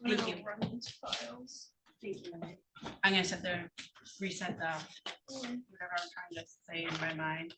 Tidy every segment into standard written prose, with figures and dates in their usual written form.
Thank you. Run these files. Thank you. I'm gonna set the reset the whatever I'm trying to say in my mind.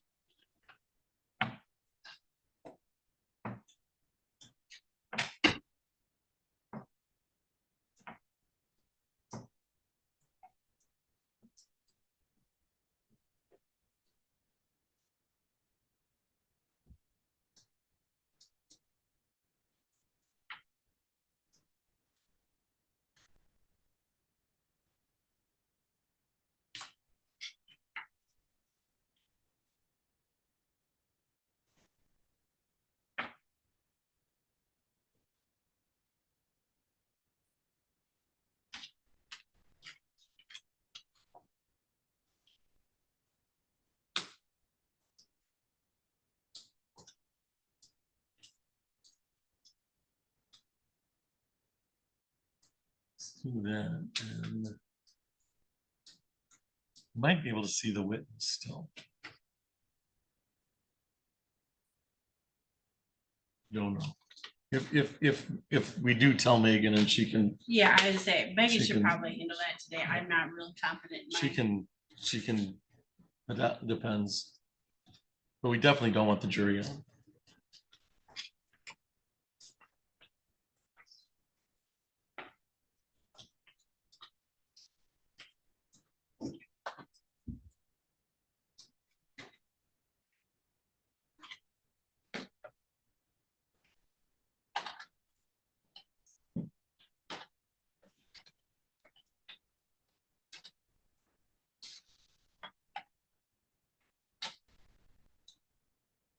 Do that, and might be able to see the witness still. Don't know. If we do tell Megan and she can, Yeah, I would say Megan She should can- probably handle that today. I'm not really confident. In she can, but that depends. But we definitely don't want the jury on.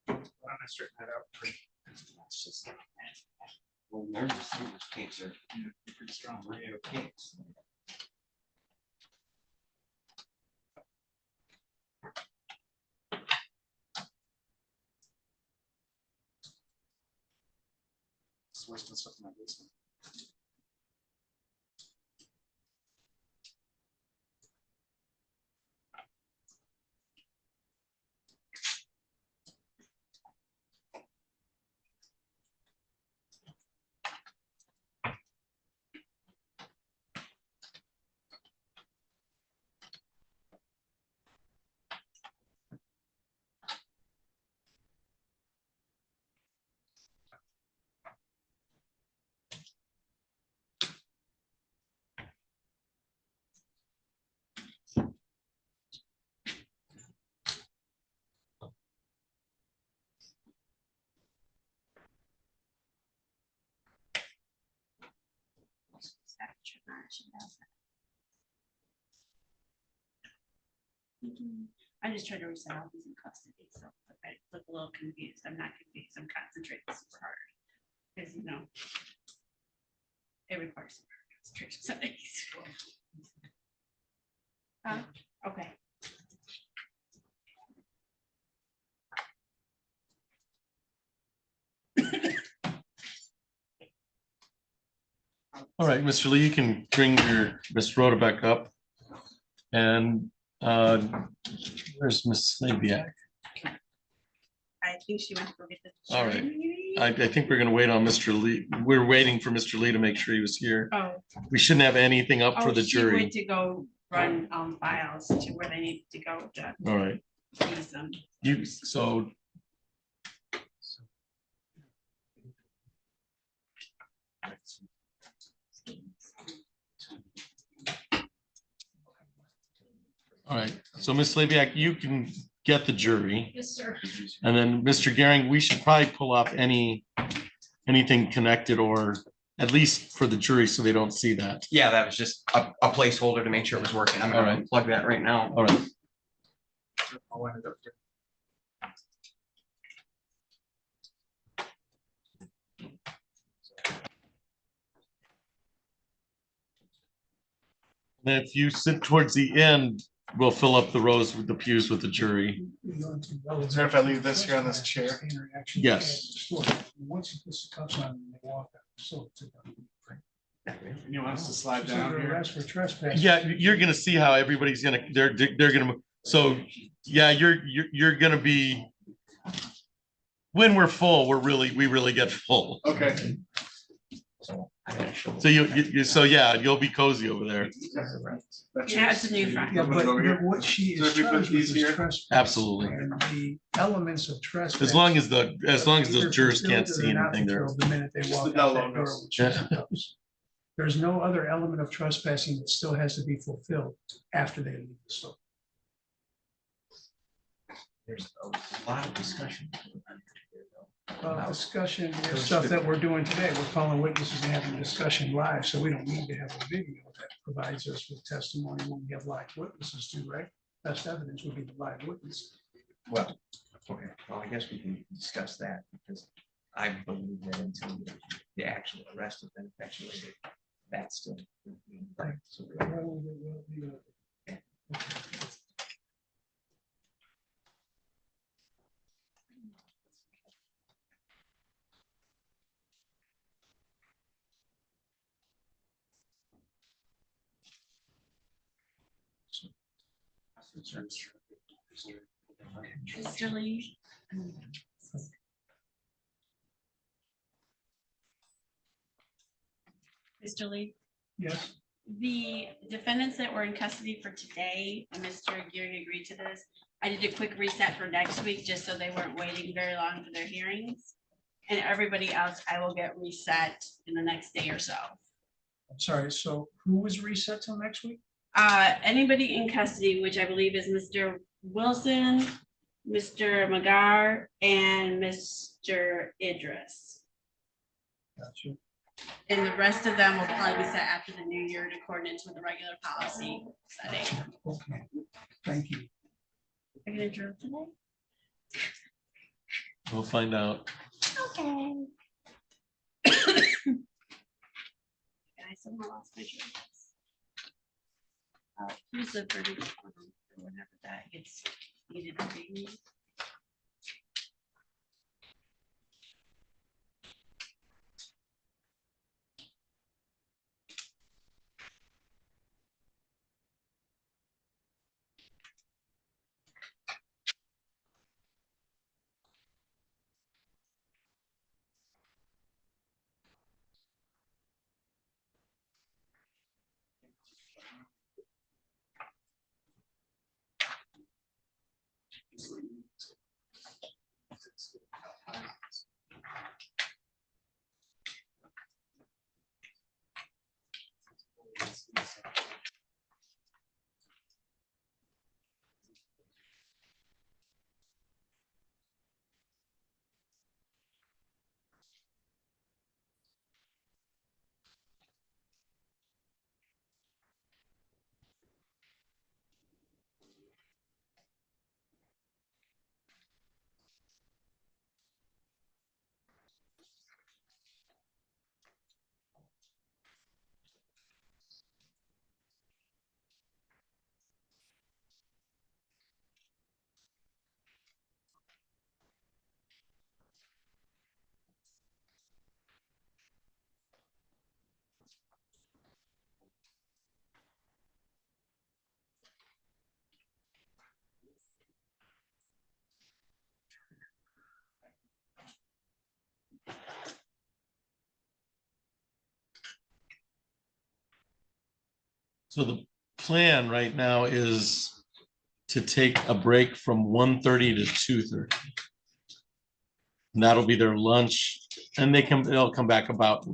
I'm gonna straighten that out. It's just Well, nervous cancer. pretty strong. Kinks. It's worse than stuff in my basement. I just tried to reset all these in custody, so I look a little confused. I'm not confused. I'm concentrating super hard because it requires some concentration. Some days. Okay. All right, Mr. Lee, you can bring your Miss Rhoda back up. And where's Miss Slaviak? I think she went to go get the. All right. jury. I think we're gonna wait on Mr. Lee. We're waiting for Mr. Lee to make sure he was here. Oh. We shouldn't have anything up for Oh, the she jury. went to go run files to where they need to go to All right, use them. you, so. All right, so Ms. Slaviak, you can get the jury. Yes, sir. And then Mr. Gehring, we should probably pull up anything connected or at least for the jury so they don't see that. Yeah, that was just a placeholder to make sure it was working. I'm gonna Alright. plug that right now. All right, I'll wind it up here. then if you sit towards the end, we'll fill up the rows with the pews with the jury. Is there if I leave this here on this chair? Yes. Once you put the cups on, they walk out. So. You want us to slide So down they're here? arrest for trespass. Yeah, you're gonna see how everybody's gonna, they're gonna, so, yeah, you're gonna be. When we're full, we really get full. Okay. So I gotta So so yeah, you'll be cozy over there. Yeah, it's a new front. Yeah, but what she So is if we put charged with these is here? trespass. Absolutely. And the elements of trespass. As long as the either jurors can't fulfilled or see not anything there. fulfilled The minute they Just walk the out yellow that door, notes. which is those. There's no other element of trespassing that still has to be fulfilled after they leave the store. There's a lot of discussion. Discussion, is stuff that we're doing today, we're calling witnesses and having a discussion live, so we don't need to have a video that provides us with testimony when we have live witnesses too, right? Best evidence would be the live witness. Well, okay, well, I guess we can discuss that because I believe that until the actual arrest has been effectuated, that's still. Right. So Mr. Lee. Mr. Lee, Yes, the defendants that were in custody for today, and Mr. Geary agreed to this. I did a quick reset for next week, just so they weren't waiting very long for their hearings. And everybody else, I will get reset in the next day or so. I'm sorry, so who was reset till next week? Anybody in custody, which I believe is Mr. Wilson, Mr. Magar, and Mr. Idris. Gotcha. And the rest of them will probably be set after the new year in accordance with the regular policy setting. Okay, thank you. Are you gonna adjourn today? We'll find out. Okay. I somehow lost my train. Here's the verdict form or whenever that gets needed to be. So the plan right now is to take a break from 1:30 to 2:30. And that'll be their lunch, and they'll come back about,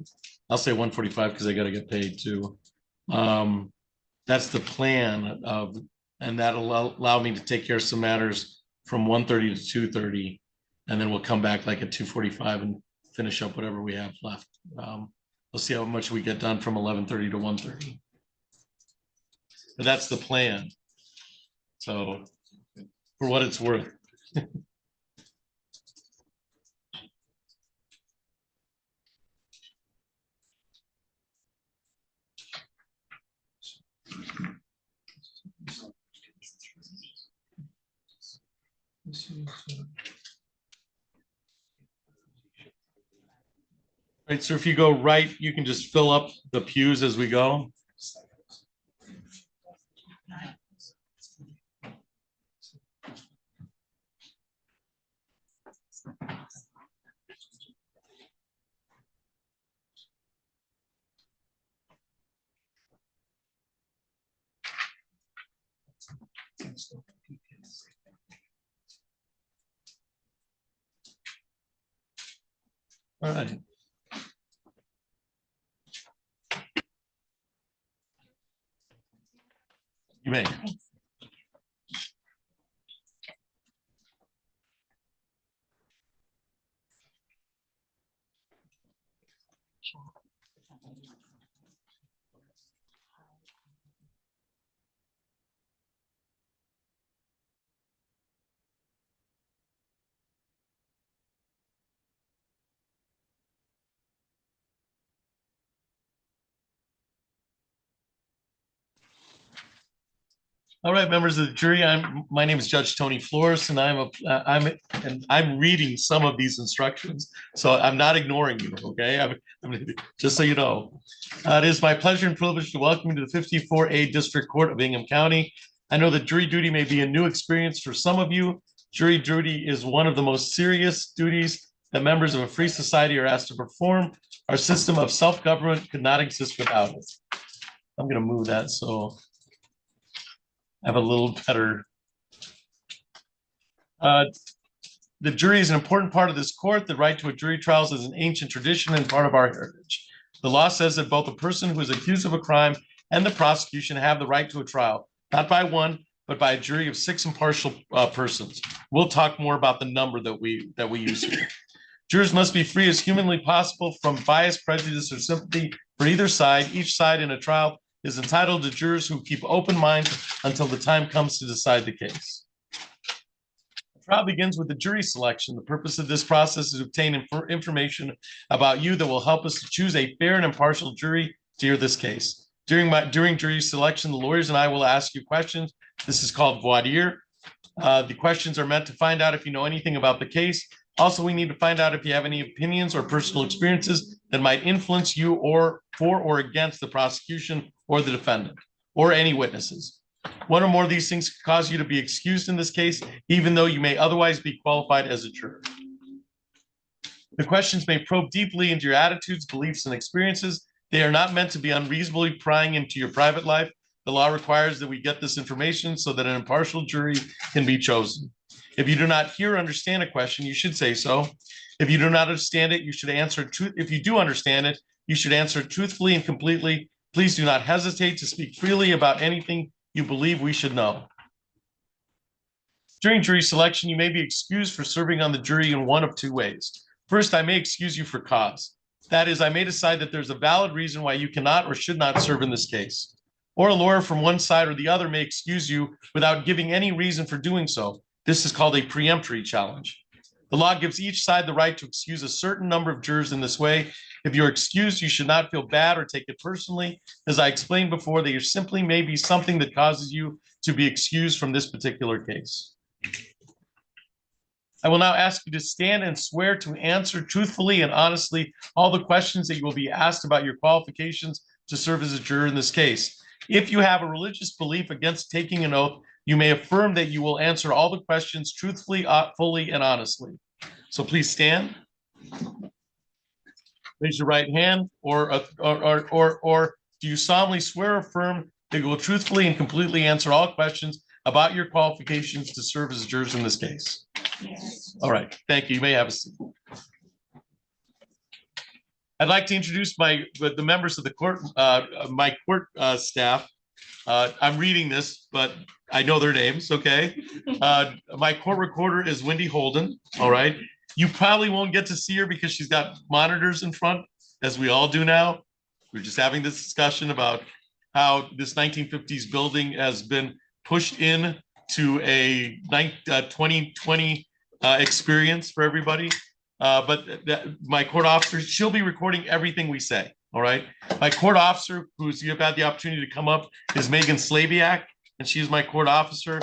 I'll say 1:45 because they gotta get paid too. That's the plan of, and that'll allow me to take care of some matters from 1:30 to 2:30. And then we'll come back like at 2:45 and finish up whatever we have left. We'll see how much we get done from 11:30 to 1:30. But that's the plan. So for what it's worth. This is, Right, so if you go right, you can just fill up the pews as we go. All right. You may. All right, members of the jury, my name is Judge Tony Flores, and I'm reading some of these instructions, so I'm not ignoring you. Okay, just so you know, it is my pleasure and privilege to welcome you to the 54A District Court of Ingham County. I know that jury duty may be a new experience for some of you. Jury duty is one of the most serious duties that members of a free society are asked to perform. Our system of self-government could not exist without it. I'm going to move that so I have a little better. The jury is an important part of this court. The right to a jury trial is an ancient tradition and part of our heritage. The law says that both the person who is accused of a crime and the prosecution have the right to a trial, not by one, but by a jury of 6 impartial persons. We'll talk more about the number that we use here. Jurors must be free as humanly possible from bias, prejudice, or sympathy for either side. Each side in a trial is entitled to jurors who keep open minds until the time comes to decide the case. The trial begins with the jury selection. The purpose of this process is to obtain information about you that will help us to choose a fair and impartial jury to hear this case. During jury selection, the lawyers and I will ask you questions. This is called voir dire. The questions are meant to find out if you know anything about the case. Also, we need to find out if you have any opinions or personal experiences that might influence you or for or against the prosecution or the defendant or any witnesses. One or more of these things could cause you to be excused in this case, even though you may otherwise be qualified as a juror. The questions may probe deeply into your attitudes, beliefs, and experiences. They are not meant to be unreasonably prying into your private life. The law requires that we get this information so that an impartial jury can be chosen. If you do not hear or understand a question, you should say so. If you do not understand it, you should answer it. If you do understand it, you should answer it truthfully and completely. Please do not hesitate to speak freely about anything you believe we should know. During jury selection, you may be excused for serving on the jury in one of 2 ways. First, I may excuse you for cause. That is, I may decide that there's a valid reason why you cannot or should not serve in this case. Or a lawyer from one side or the other may excuse you without giving any reason for doing so. This is called a preemptory challenge. The law gives each side the right to excuse a certain number of jurors in this way. If you're excused, you should not feel bad or take it personally. As I explained before, there simply may be something that causes you to be excused from this particular case. I will now ask you to stand and swear to answer truthfully and honestly all the questions that you will be asked about your qualifications to serve as a juror in this case. If you have a religious belief against taking an oath, you may affirm that you will answer all the questions truthfully, fully, and honestly. So please stand. Raise your right hand, or do you solemnly swear or affirm that you will truthfully and completely answer all questions about your qualifications to serve as jurors in this case? Yes. All right, thank you. You may have a seat. I'd like to introduce the members of the court, my court staff. I'm reading this, but I know their names, okay? My court recorder is Wendy Holden, all right? You probably won't get to see her because she's got monitors in front, as we all do now. We're just having this discussion about how this 1950s building has been pushed in to a 2020 experience for everybody. But my court officer, she'll be recording everything we say, all right? My court officer, you've had the opportunity to come up, is Megan Slaviak, and she's my court officer.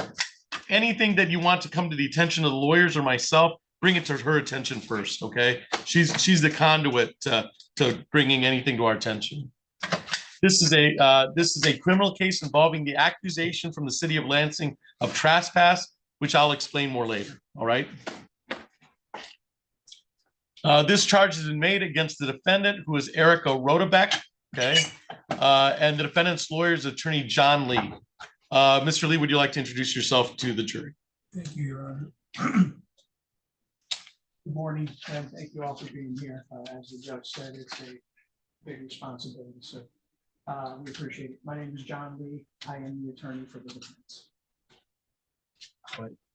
Anything that you want to come to the attention of the lawyers or myself, bring it to her attention first, okay? She's the conduit to bringing anything to our attention. This is a criminal case involving the accusation from the city of Lansing of trespass, which I'll explain more later, all right? This charge has been made against the defendant, who is Erica Rodebeck, okay? And the defendant's lawyer is attorney John Lee. Mr. Lee, would you like to introduce yourself to the jury? Thank you, Your Honor. Good morning, and thank you all for being here. As the judge said, it's a big responsibility, so we appreciate it. My name is John Lee. I am the attorney for the defense.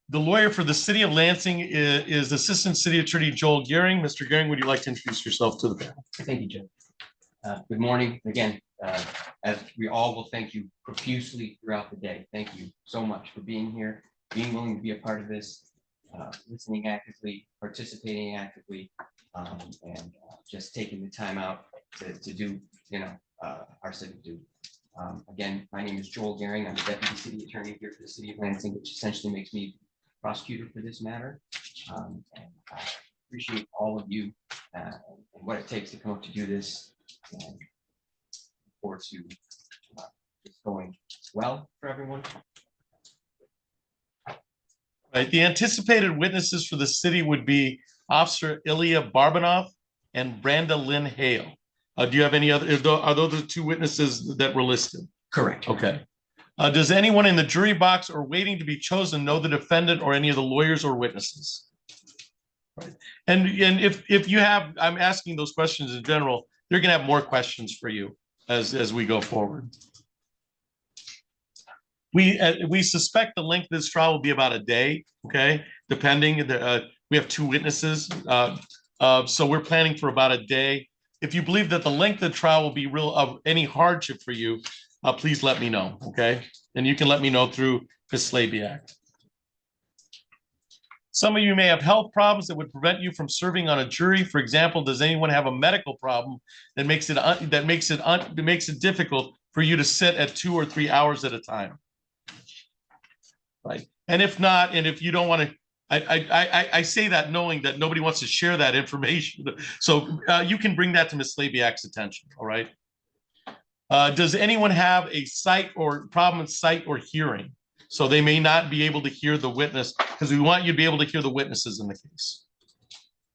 The lawyer for the city of Lansing is Assistant City Attorney Joel Gehring. Mr. Gehring, would you like to introduce yourself to the panel? Thank you, Judge. Good morning. Again, as we all will thank you profusely throughout the day. Thank you so much for being here, being willing to be a part of this, listening actively, participating actively, and just taking the time out to do, our civic duty. Again, my name is Joel Gehring. I'm the Deputy City Attorney here for the City of Lansing, which essentially makes me prosecutor for this matter. And I appreciate all of you and what it takes to come up to do this. And for to it's going well for everyone. Right. The anticipated witnesses for the city would be Officer Ilya Barbanov and Branda Lynn Hale. Do you have any other? Are those the two witnesses that were listed? Correct. Okay. Does anyone in the jury box or waiting to be chosen know the defendant or any of the lawyers or witnesses? Right. And if you have, I'm asking those questions in general. They're going to have more questions for you as we go forward. We suspect the length of this trial will be about a day. Okay, depending. We have two witnesses, so we're planning for about a day. If you believe that the length of the trial will be real of any hardship for you, please let me know. Okay, and you can let me know through Ms. Slabiak. Some of you may have health problems that would prevent you from serving on a jury. For example, does anyone have a medical problem that makes it difficult for you to sit at 2 or 3 hours at a time? Right. And if not, and if you don't want to, I say that knowing that nobody wants to share that information. So you can bring that to Ms. Slabiak's attention. All right. Does anyone have a sight or problem with sight or hearing? So they may not be able to hear the witness, because we want you to be able to hear the witnesses in the case.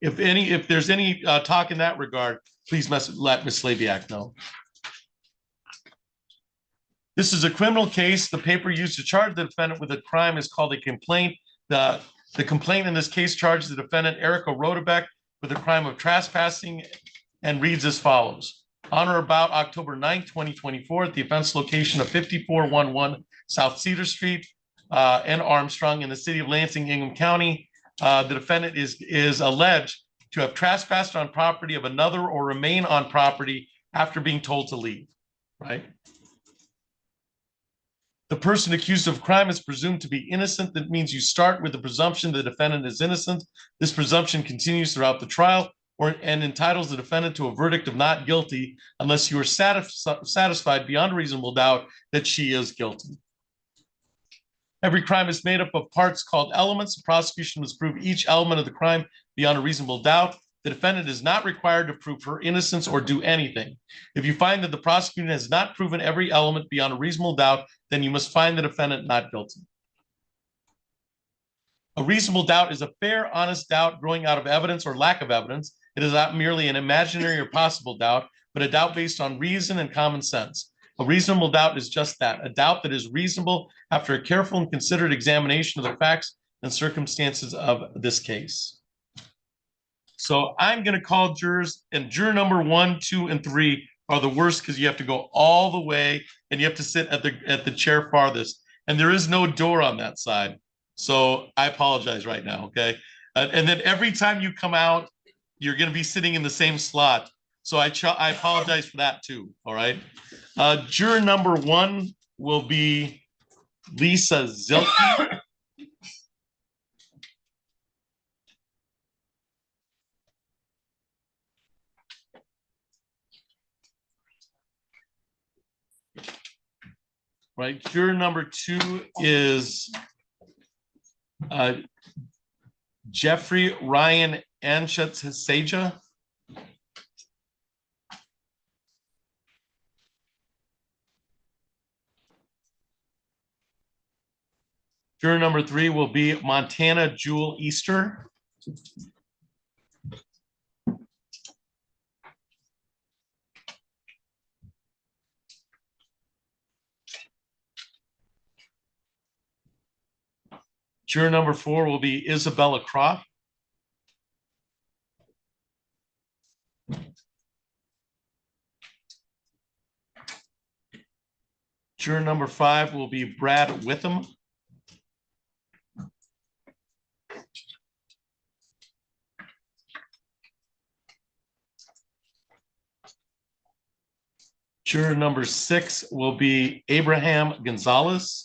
If there's any talk in that regard, please let Ms. Slabiak know. This is a criminal case. The paper used to charge the defendant with a crime is called a complaint. The complaint in this case charges the defendant, Erica Rodebeck, with a crime of trespassing and reads as follows. On or about October 9, 2024, at the offense location of 5411 South Cedar Street and Armstrong in the city of Lansing, Ingham County, the defendant is alleged to have trespassed on property of another or remain on property after being told to leave, right? The person accused of crime is presumed to be innocent. That means you start with the presumption the defendant is innocent. This presumption continues throughout the trial and entitles the defendant to a verdict of not guilty unless you are satisfied beyond reasonable doubt that she is guilty. Every crime is made up of parts called elements. The prosecution must prove each element of the crime beyond a reasonable doubt. The defendant is not required to prove her innocence or do anything. If you find that the prosecutor has not proven every element beyond a reasonable doubt, then you must find the defendant not guilty. A reasonable doubt is a fair, honest doubt growing out of evidence or lack of evidence. It is not merely an imaginary or possible doubt, but a doubt based on reason and common sense. A reasonable doubt is just that, a doubt that is reasonable after a careful and considered examination of the facts and circumstances of this case. So I'm going to call jurors, and juror number 1, 2, and 3 are the worst because you have to go all the way and you have to sit at the chair farthest, and there is no door on that side. So I apologize right now, okay? And then every time you come out, you're going to be sitting in the same slot. So I apologize for that too, all right? Juror number 1 will be Lisa Zilke. Right, juror number 2 is Jeffrey Ryan Anshet-Seja. Juror number 3 will be Montana Jewel Easter. Juror number 4 will be Isabella Croft. Juror number 5 will be Brad Witham. Juror number 6 will be Abraham Gonzalez.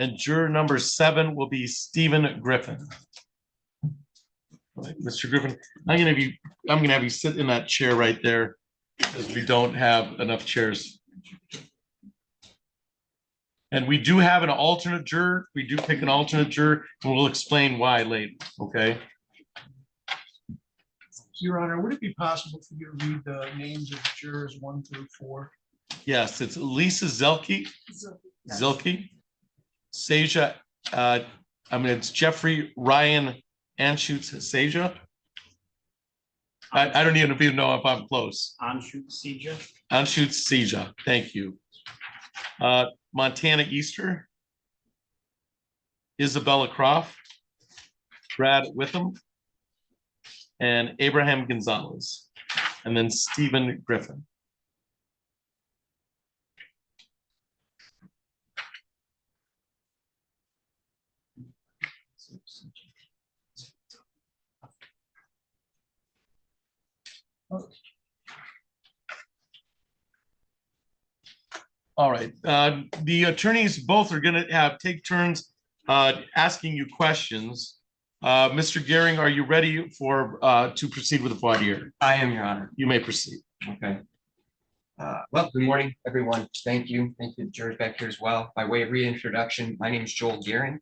And juror number 7 will be Stephen Griffin. Right, Mr. Griffin, I'm gonna have you sit in that chair right there because we don't have enough chairs. And we do have an alternate juror. We do pick an alternate juror, and we'll explain why later, okay? Your Honor, would it be possible for you to read the names of jurors 1 through 4? Yes, it's Lisa Zelke, Seja, it's Jeffrey Ryan Anschutz Seja. I don't even know if I'm close. Anschutz Seja, thank you. Montana Easter, Isabella Croft, Brad Witham, and Abraham Gonzalez, and then Stephen Griffin. All right, the attorneys both are going to take turns asking you questions. Mr. Gehring, are you ready to proceed with the voir dire? I am, Your Honor. You may proceed. Okay. Well, good morning, everyone. Thank you. Thank you to the jurors back here as well. By way of reintroduction, my name is Joel Gehring.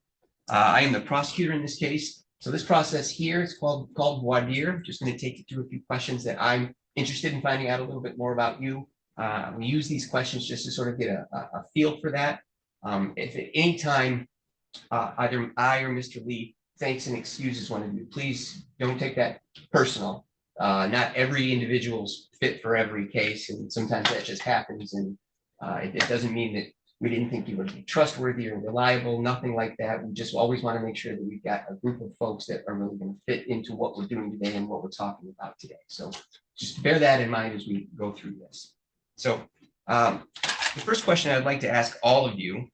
I am the prosecutor in this case. So this process here is called voir dire. Just going to take you through a few questions that I'm interested in finding out a little bit more about you. We use these questions just to sort of get a feel for that. If at any time either I or Mr. Lee thanks and excuses one of you, please don't take that personal. Not every individual's fit for every case, and sometimes that just happens. And it doesn't mean that we didn't think you would be trustworthy or reliable, nothing like that. We just always want to make sure that we've got a group of folks that are really going to fit into what we're doing today and what we're talking about today. So just bear that in mind as we go through this. So the first question I'd like to ask all of you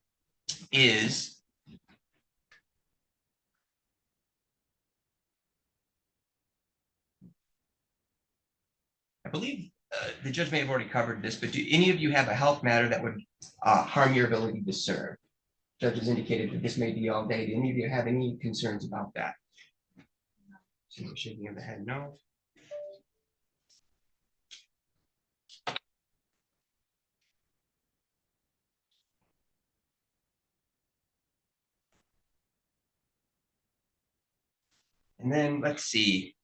is, I believe the judge may have already covered this, but do any of you have a health matter that would harm your ability to serve? Judge has indicated that this may be all day. Do any of you have any concerns about that? Shaking of the head, no. And then let's see.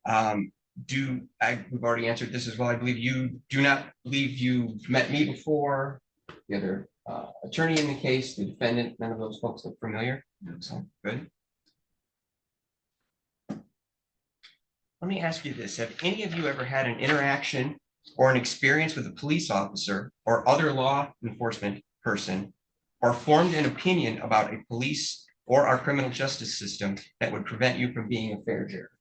We've already answered this as well. I believe you do not believe you've met me before. The other attorney in the case, the defendant, none of those folks look familiar. So good. Let me ask you this. Have any of you ever had an interaction or an experience with a police officer or other law enforcement person, or formed an opinion about a police or our criminal justice system that would prevent you from being a fair juror?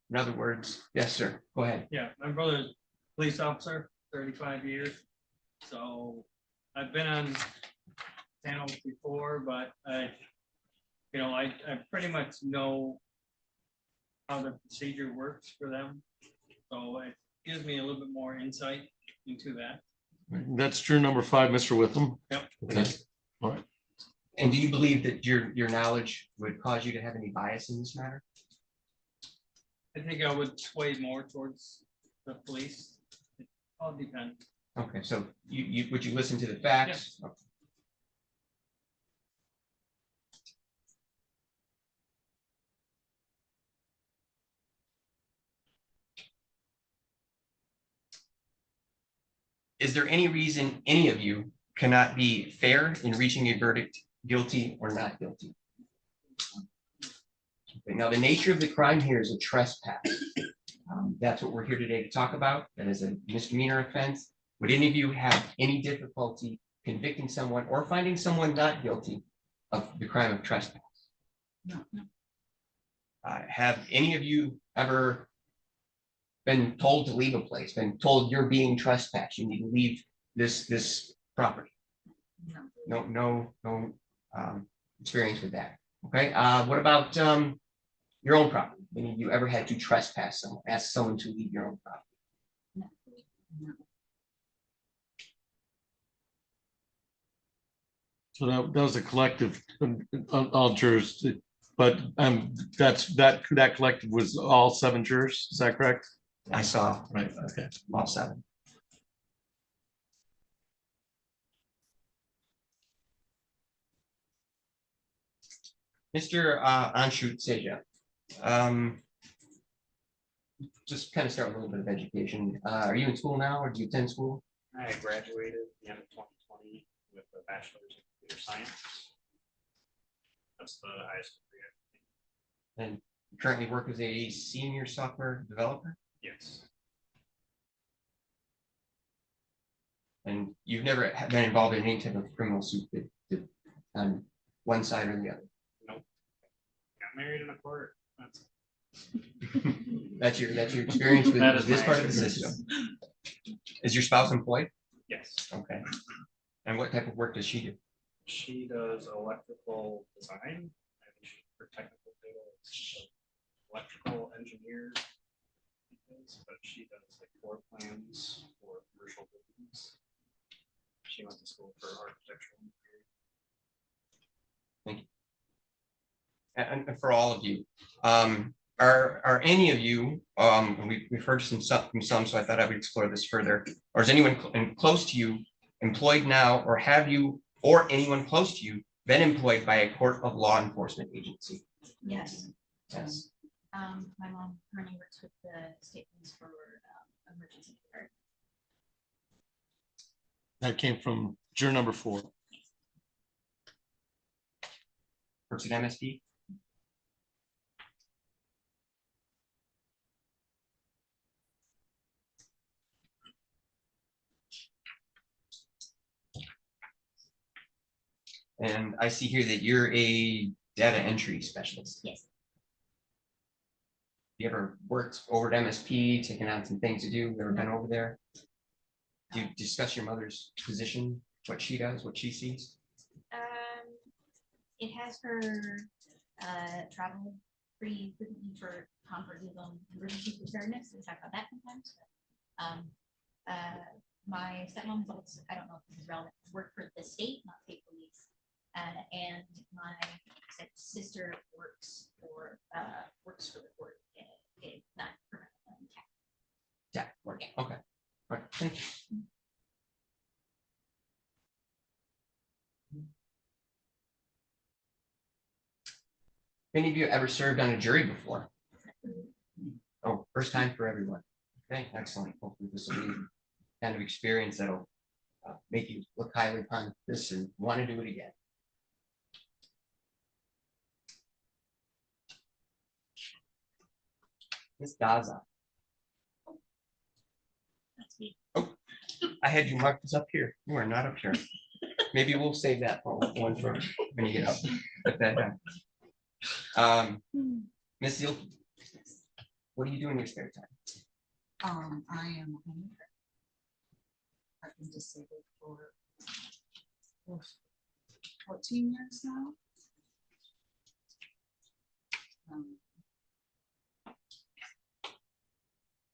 In other words, yes, sir. Go ahead. Yeah, my brother's a police officer, 35 years. So I've been on panels before, but I pretty much know how the procedure works for them. So it gives me a little bit more insight into that. That's juror number 5, Mr. Witham. Yep. Okay. All right. And do you believe that your knowledge would cause you to have any bias in this matter? I think I would sway more towards the police. It all depends. Okay, so would you listen to the facts? Okay. Is there any reason any of you cannot be fair in reaching a verdict, guilty or not guilty? Okay, now, the nature of the crime here is a trespass. that's what we're here today to talk about. That is a misdemeanor offense. Would any of you have any difficulty convicting someone or finding someone not guilty of the crime of trespass? No, no. Have any of you ever been told to leave a place, been told you're being trespassed, you need to leave this property? No experience with that. Okay, what about your own property? Any of you ever had to trespass someone, ask someone to leave your own property? So that was a collective, all jurors, but that collective was all 7 jurors, is that correct? I saw Right, okay. all 7. Mr. Anshut Seja, just kind of start with a little bit of education. Are you in school now, or do you attend school? I graduated at the end of 2020 with a bachelor's in computer science. That's the highest degree. And you currently work as a senior software developer, Yes. and you've never been involved in any type of criminal suit on one side or the other. Nope. Got married in a court. That's your experience with That is this my part of the experience. system. Is your spouse employed? Yes. Okay. And what type of work does she do? She does electrical design. I think she, for technical data, it's electrical engineer. But she does like floor plans for commercial buildings. She went to school for architectural engineering. And for all of you, are any of you, and we've heard from some, so I thought I would explore this further, or is anyone close to you employed now, or have you, or anyone close to you, been employed by a court of law enforcement agency? Yes. Yes. My mom currently works with the state police for emergency care. That came from juror number 4. Works at MSP? And I see here that you're a data entry specialist. Yes. You ever worked over at MSP, taken out some things to do? Ever been over there? Do you discuss your mother's position, what she does, what she sees? It has her travel pretty frequently for conferences on emergency preparedness. We talk about that sometimes. My stepmom's also, I don't know if this is relevant, worked for the state, not state police. And my sister works for the court. Not permanently. Yeah, work. Okay. All right. Thank you. Any of you ever served on a jury before? Oh, first time for everyone. Okay, excellent. Hopefully this will be the kind of experience that'll make you look highly upon this and want to do it again. Miss Daza. That's me. Oh, I had you marked this up here. You are not up here. Maybe we'll save that for one for when you get up. Put that down. Miss Zielke, what do you do in your spare time? I am a homemaker. I've been disabled for 14 years now.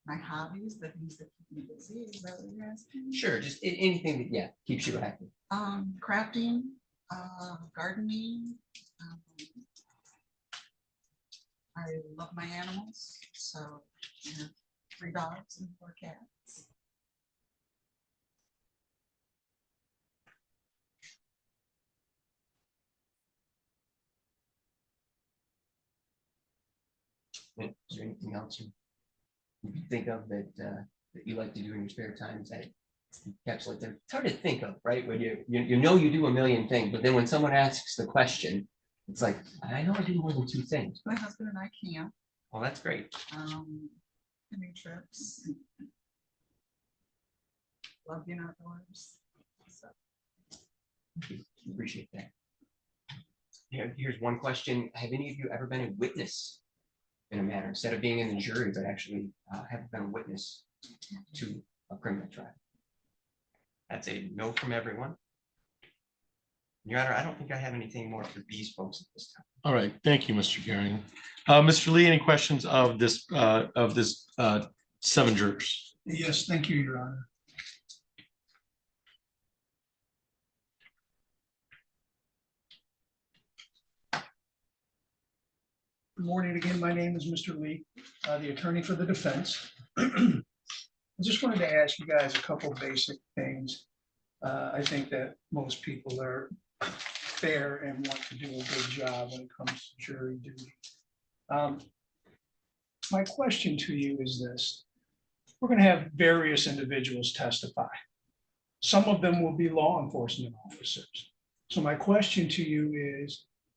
My hobbies, the things that keep me busy, is that what you're asking? Sure, just anything that, yeah, keeps you active. Crafting, gardening. I love my animals, so I have 3 dogs and 4 cats. Is there anything else you can think of that you like to do in your spare time? That encapsulate them? It's hard to think of, right? When you know you do a million things, but then when someone asks the question, it's like, I know I do more than 2 things. My husband and I camp. Well, that's great. canoe trips. Love being outdoors. So, Appreciate that. Here's one question. Have any of you ever been a witness in a matter, instead of being in the jury, but actually have been a witness to a criminal trial? That's a no from everyone. Your Honor, I don't think I have anything more for these folks at this time. All right, thank you, Mr. Gehring. Mr. Lee, any questions of this 7 jurors? Yes, thank you, Your Honor. Good morning again. My name is Mr. Lee, the attorney for the defense. I just wanted to ask you guys a couple basic things. I think that most people are fair and want to do a good job when it comes to jury duty. My question to you is this. We're going to have various individuals testify. Some of them will be law enforcement officers. So my question to you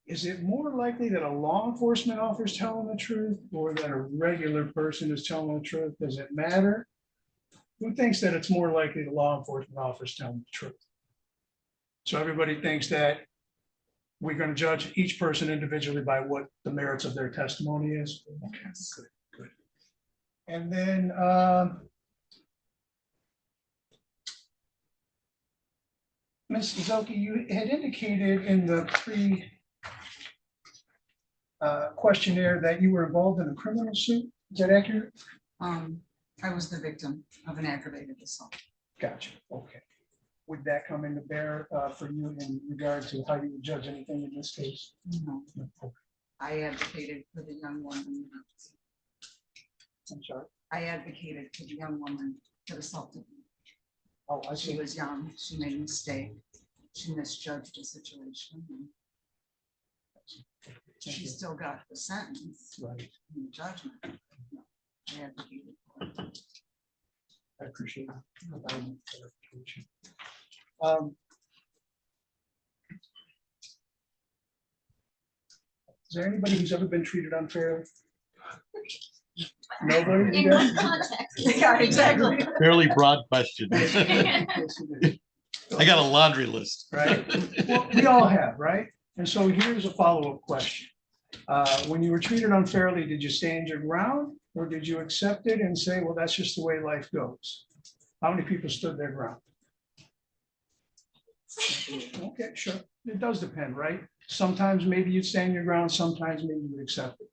is it more likely that a law enforcement officer is telling the truth or that a regular person is telling the truth? Does it matter? Who thinks that it's more likely the law enforcement officer is telling the truth? So everybody thinks that we're going to judge each person individually by what the merits of their testimony is. Okay, good, good. And then Ms. Zoki, you had indicated in the questionnaire that you were involved in a criminal suit. Is that accurate? I was the victim of an aggravated assault. Gotcha. Okay. Would that come into bear for you in regard to how you would judge anything in this case? No, I advocated for the young woman. I'm sorry. I advocated for the young woman that assaulted me. Oh, I She see. was young. She made a mistake. She misjudged the situation. And she still got the sentence Right. and the judgment. No, I advocated for it. I appreciate it. Is there anybody who's ever been treated unfairly? Nobody? In You what guys? context? Yeah, exactly. Fairly broad question. Yes, it is. I got a laundry list. Right? Well, we all have, right? And so here's a follow-up question. When you were treated unfairly, did you stand your ground or did you accept it and say, well, that's just the way life goes? How many people stood their ground? Okay, sure. It does depend, right? Sometimes maybe you'd stand your ground, sometimes maybe you would accept it.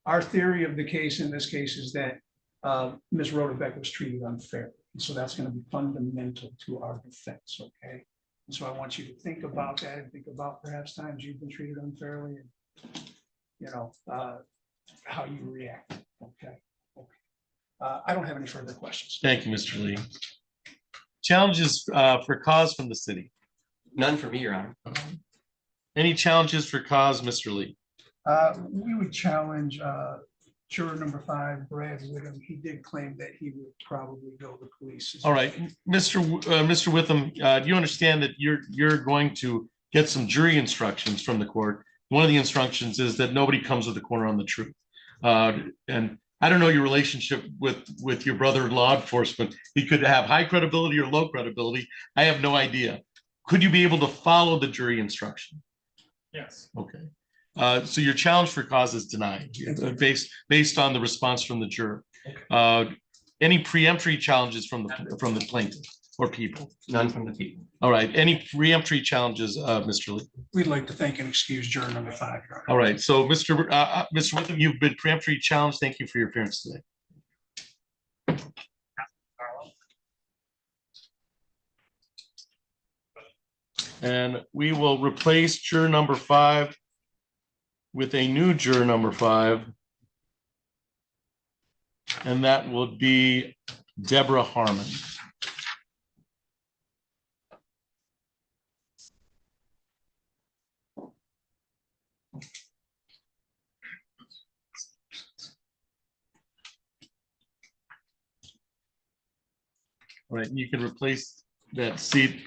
Our theory of the case in this case is that Ms. Rodebeck was treated unfairly. And so that's going to be fundamental to our defense, okay? And so I want you to think about that and think about perhaps times you've been treated unfairly and, you know, how you react, okay? Okay. I don't have any further questions. Thank you, Mr. Lee. Challenges for cause from the city. None for me, Your Honor. Any challenges for cause, Mr. Lee? We would challenge juror number 5, Brad Whittam. He did claim that he would probably go to police. All right, Mr. Witham, do you understand that you're going to get some jury instructions from the court? One of the instructions is that nobody comes with the corner on the truth. And I don't know your relationship with your brother in law enforcement. He could have high credibility or low credibility. I have no idea. Could you be able to follow the jury instruction? Yes. Okay. So your challenge for cause is denied based on the response from the juror. Any preemptory challenges from the plaintiff or people? None from the people. All right. Any preemptory challenges, Mr. Lee? We'd like to thank and excuse juror number 5. Your Honor. All right. So Mr. Witham, you've been preemptory challenged. Thank you for your appearance today. And we will replace juror number 5 with a new juror number 5. And that will be Deborah Harmon. All right, you can replace that seat.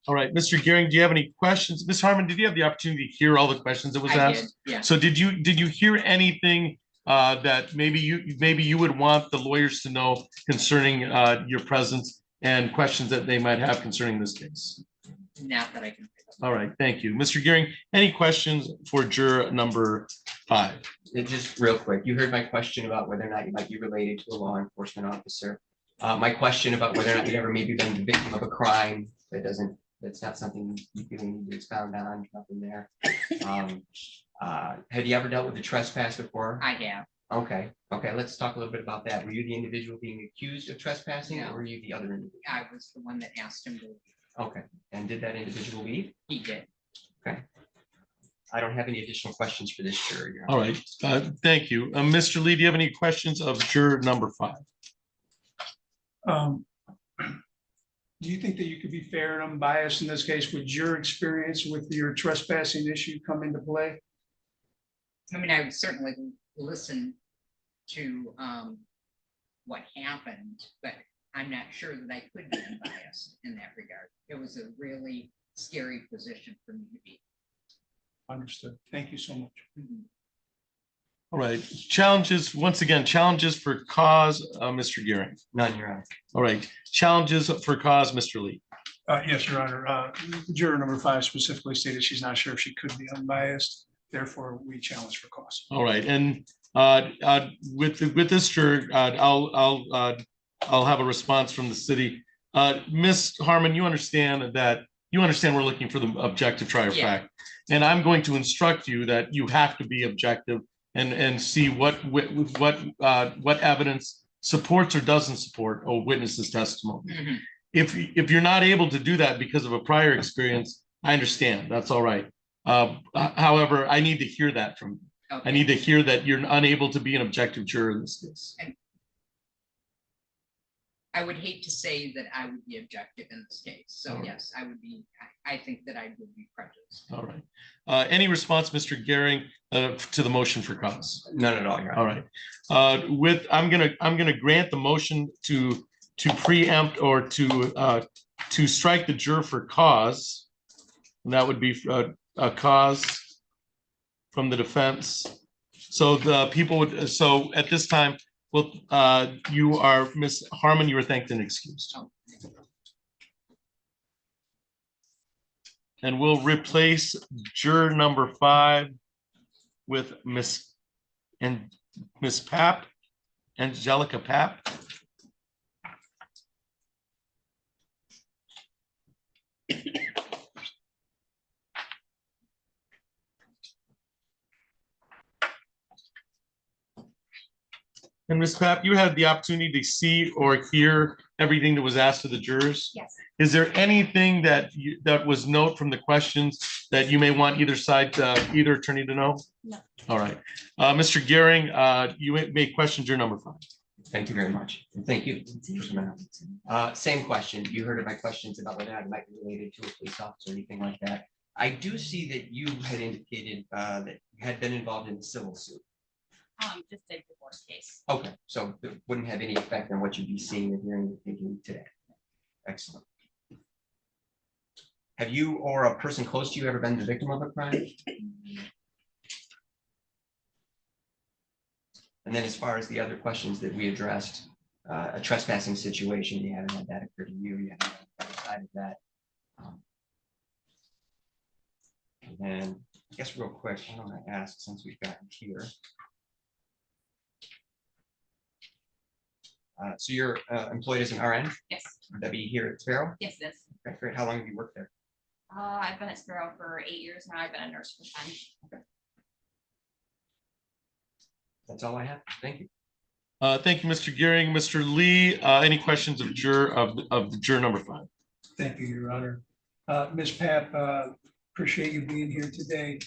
All right, Mr. Gearing, do you have any questions? Ms. Harmon, did you have the opportunity to hear all the questions that was asked? Yeah. So did you hear anything that maybe you would want the lawyers to know concerning your presence and questions that they might have concerning this case? Not that I can. All right, thank you. Mr. Gearing, any questions for juror number 5? Just real quick, you heard my question about whether or not you might be related to a law enforcement officer. My question about whether or not you've ever maybe been the victim of a crime that's not something you feel you need to expound on, nothing there. Have you ever dealt with a trespass before? I have. Okay, let's talk a little bit about that. Were you the individual being accused of trespassing, No. or were you the other individual? I was the one that asked him to leave. Okay, and did that individual leave? He did. I don't have any additional questions for this juror. Your All Honor. right, thank you. Mr. Lee, do you have any questions of juror number 5? Do you think that you could be fair and unbiased in this case? Would your experience with your trespassing issue come into play? I mean, I would certainly listen to what happened, but I'm not sure that I could be unbiased in that regard. It was a really scary position for me to be. Understood. Thank you so much. All right, challenges, once again, challenges for cause, Mr. Gearing. None, Your Honor. All right, challenges for cause, Mr. Lee. Yes, Your Honor. Juror number 5 specifically stated she's not sure if she could be unbiased. Therefore, we challenge for cause. All right, and with this juror, I'll have a response from the city. Ms. Harmon, you understand we're looking for the objective trier of fact, and I'm going to instruct you that you have to be objective and see what evidence supports or doesn't support a witness's testimony. Mhm. If you're not able to do that because of a prior experience, I understand. That's all right. However, I need to hear that from you. Okay. I need to hear that you're unable to be an objective juror in this case. I would hate to say that I would be objective in this case. So Alright. yes, I would be, I think that I would be prejudiced. All right. Any response, Mr. Gearing, to the motion for cause? None at all, Your Honor. All right. I'm gonna grant the motion to preempt or to strike the juror for cause. And that would be a cause from the defense. So the people would, so at this time, well, you are, Ms. Harmon, you are thanked and excused. Oh. And we'll replace juror number 5 with Miss Papp, Angelica Papp. And Ms. Papp, you had the opportunity to see or hear everything that was asked of the jurors. Yes. Is there anything that was note from the questions that you may want either side, either attorney to know? No. All right. Mr. Gearing, you may question juror number 5. Thank you very much. And thank you. Same question. You heard of my questions about whether or not it might be related to a police officer or anything like that. I do see that you had indicated that you had been involved in a civil suit. Just a divorce case. Okay, so it wouldn't have any effect on what you'd be seeing and hearing and thinking today. Excellent. Have you or a person close to you ever been the victim of a crime? And then as far as the other questions that we addressed, a trespassing situation, you haven't had that occur to you, you haven't had the other side of that. And then I guess real quick, I want to ask, since we've gotten here. So you're employed as an RN? Yes, Would that be here at Sparrow? yes, it is. Okay, great. How long have you worked there? I've been at Sparrow for 8 years now. I've been a nurse for 10. That's all I have. Thank you. Thank you, Mr. Gearing. Mr. Lee, any questions of juror number 5? Thank you, Your Honor. Ms. Papp, appreciate you being here today.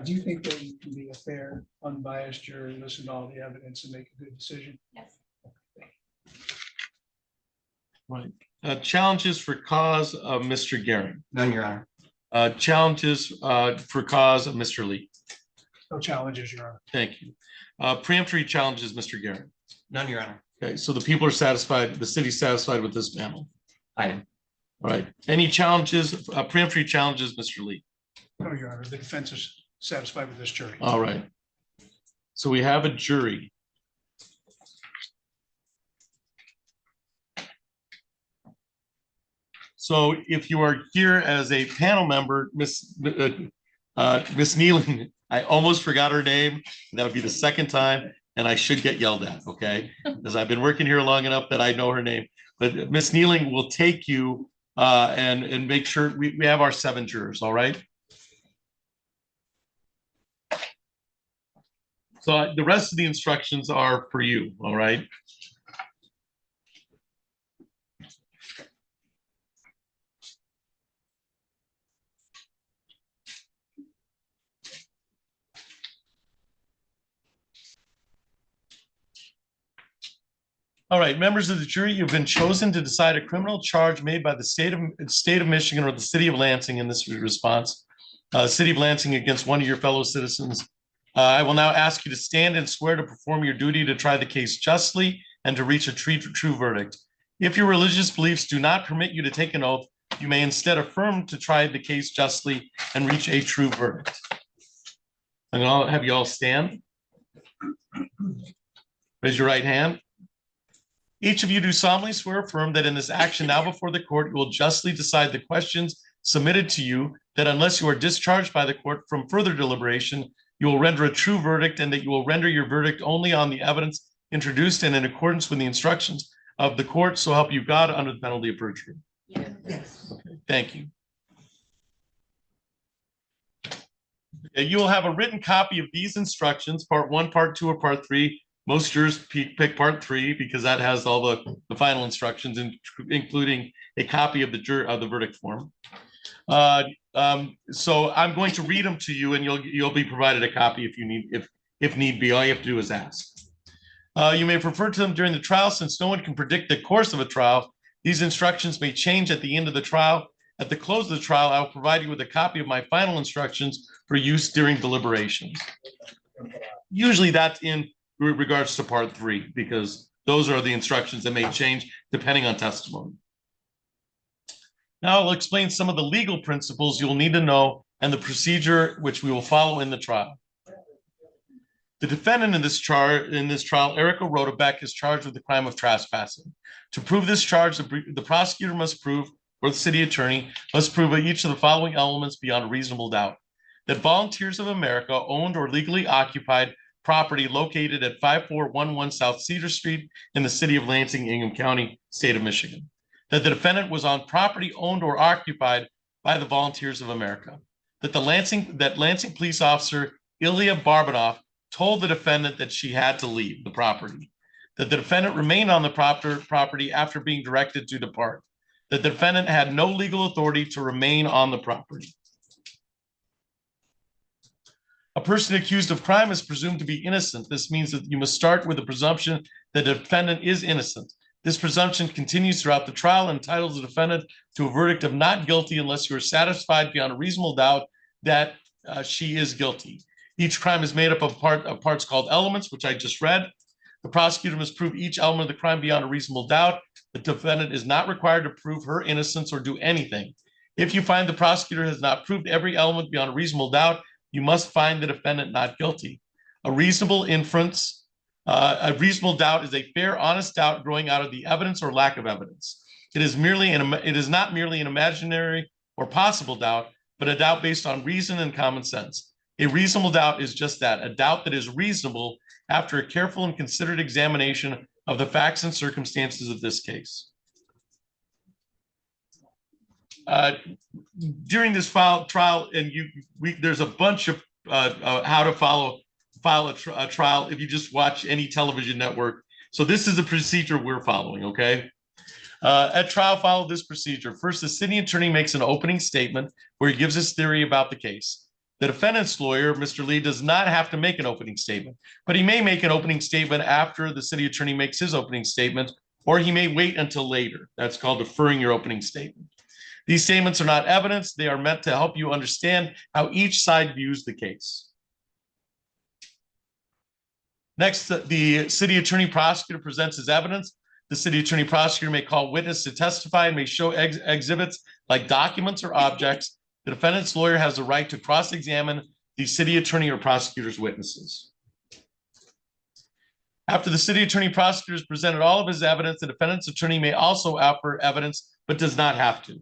Do you think that you can be a fair, unbiased juror, listen to all the evidence and make a good decision? Yes. Right. Challenges for cause of Mr. Gearing. None, Your Honor. Challenges for cause of Mr. Lee. No challenges, Your Honor. Thank you. Preemptory challenges, Mr. Gearing. None, Your Honor. Okay, so the people are satisfied, the city's satisfied with this panel. I am. All right, any challenges, preemptory challenges, Mr. Lee? No, Your Honor, the defense is satisfied with this jury. All right. So we have a jury. So if you are here as a panel member, Miss Nealing, I almost forgot her name. That would be the second time, and I should get yelled at, okay? Because I've been working here long enough that I know her name. But Miss Nealing will take you and make sure we have our 7 jurors, all right? So the rest of the instructions are for you, all right? All right, members of the jury, you've been chosen to decide a criminal charge made by the state of Michigan or the city of Lansing in this response. City of Lansing against one of your fellow citizens. I will now ask you to stand and swear to perform your duty to try the case justly and to reach a true verdict. If your religious beliefs do not permit you to take an oath, you may instead affirm to try the case justly and reach a true verdict. I'm going to have you all stand. Raise your right hand. Each of you do solemnly swear affirm that in this action now before the court, you will justly decide the questions submitted to you, that unless you are discharged by the court from further deliberation, you will render a true verdict, and that you will render your verdict only on the evidence introduced and in accordance with the instructions of the court, so help you God, under the penalty of perjury. Yes. Okay, thank you. You will have a written copy of these instructions, part 1, part 2, or part 3. Most jurors pick part 3 because that has all the final instructions, including a copy of the verdict form. So I'm going to read them to you, and you'll be provided a copy if you need, if need be. All you have to do is ask. You may refer to them during the trial, since no one can predict the course of a trial. These instructions may change at the end of the trial. At the close of the trial, I will provide you with a copy of my final instructions for use during deliberations. Usually that's in regards to part 3, because those are the instructions that may change depending on testimony. Now I'll explain some of the legal principles you'll need to know and the procedure which we will follow in the trial. The defendant in this trial, Erica Rodebeck, is charged with the crime of trespassing. To prove this charge, the prosecutor must prove, or the city attorney must prove each of the following elements beyond a reasonable doubt: that Volunteers of America owned or legally occupied property located at 5411 South Cedar Street in the city of Lansing, Ingham County, state of Michigan. That the defendant was on property owned or occupied by the Volunteers of America. That Lansing police officer Ilya Barbanoff told the defendant that she had to leave the property. That the defendant remained on the property after being directed to depart. That the defendant had no legal authority to remain on the property. A person accused of crime is presumed to be innocent. This means that you must start with the presumption that the defendant is innocent. This presumption continues throughout the trial and entitles the defendant to a verdict of not guilty unless you are satisfied beyond a reasonable doubt that she is guilty. Each crime is made up of parts called elements, which I just read. The prosecutor must prove each element of the crime beyond a reasonable doubt. The defendant is not required to prove her innocence or do anything. If you find the prosecutor has not proved every element beyond a reasonable doubt, you must find the defendant not guilty. A reasonable inference, a reasonable doubt is a fair, honest doubt growing out of the evidence or lack of evidence. It is not merely an imaginary or possible doubt, but a doubt based on reason and common sense. A reasonable doubt is just that, a doubt that is reasonable after a careful and considered examination of the facts and circumstances of this case. During this trial, and there's a bunch of how to file a trial if you just watch any television network. So this is a procedure we're following, okay? At trial, follow this procedure. First, the city attorney makes an opening statement where he gives his theory about the case. The defendant's lawyer, Mr. Lee, does not have to make an opening statement, but he may make an opening statement after the city attorney makes his opening statement, or he may wait until later. That's called deferring your opening statement. These statements are not evidence. They are meant to help you understand how each side views the case. Next, the city attorney prosecutor presents his evidence. The city attorney prosecutor may call witness to testify and may show exhibits like documents or objects. The defendant's lawyer has the right to cross-examine the city attorney or prosecutor's witnesses. After the city attorney prosecutor has presented all of his evidence, the defendant's attorney may also offer evidence, but does not have to.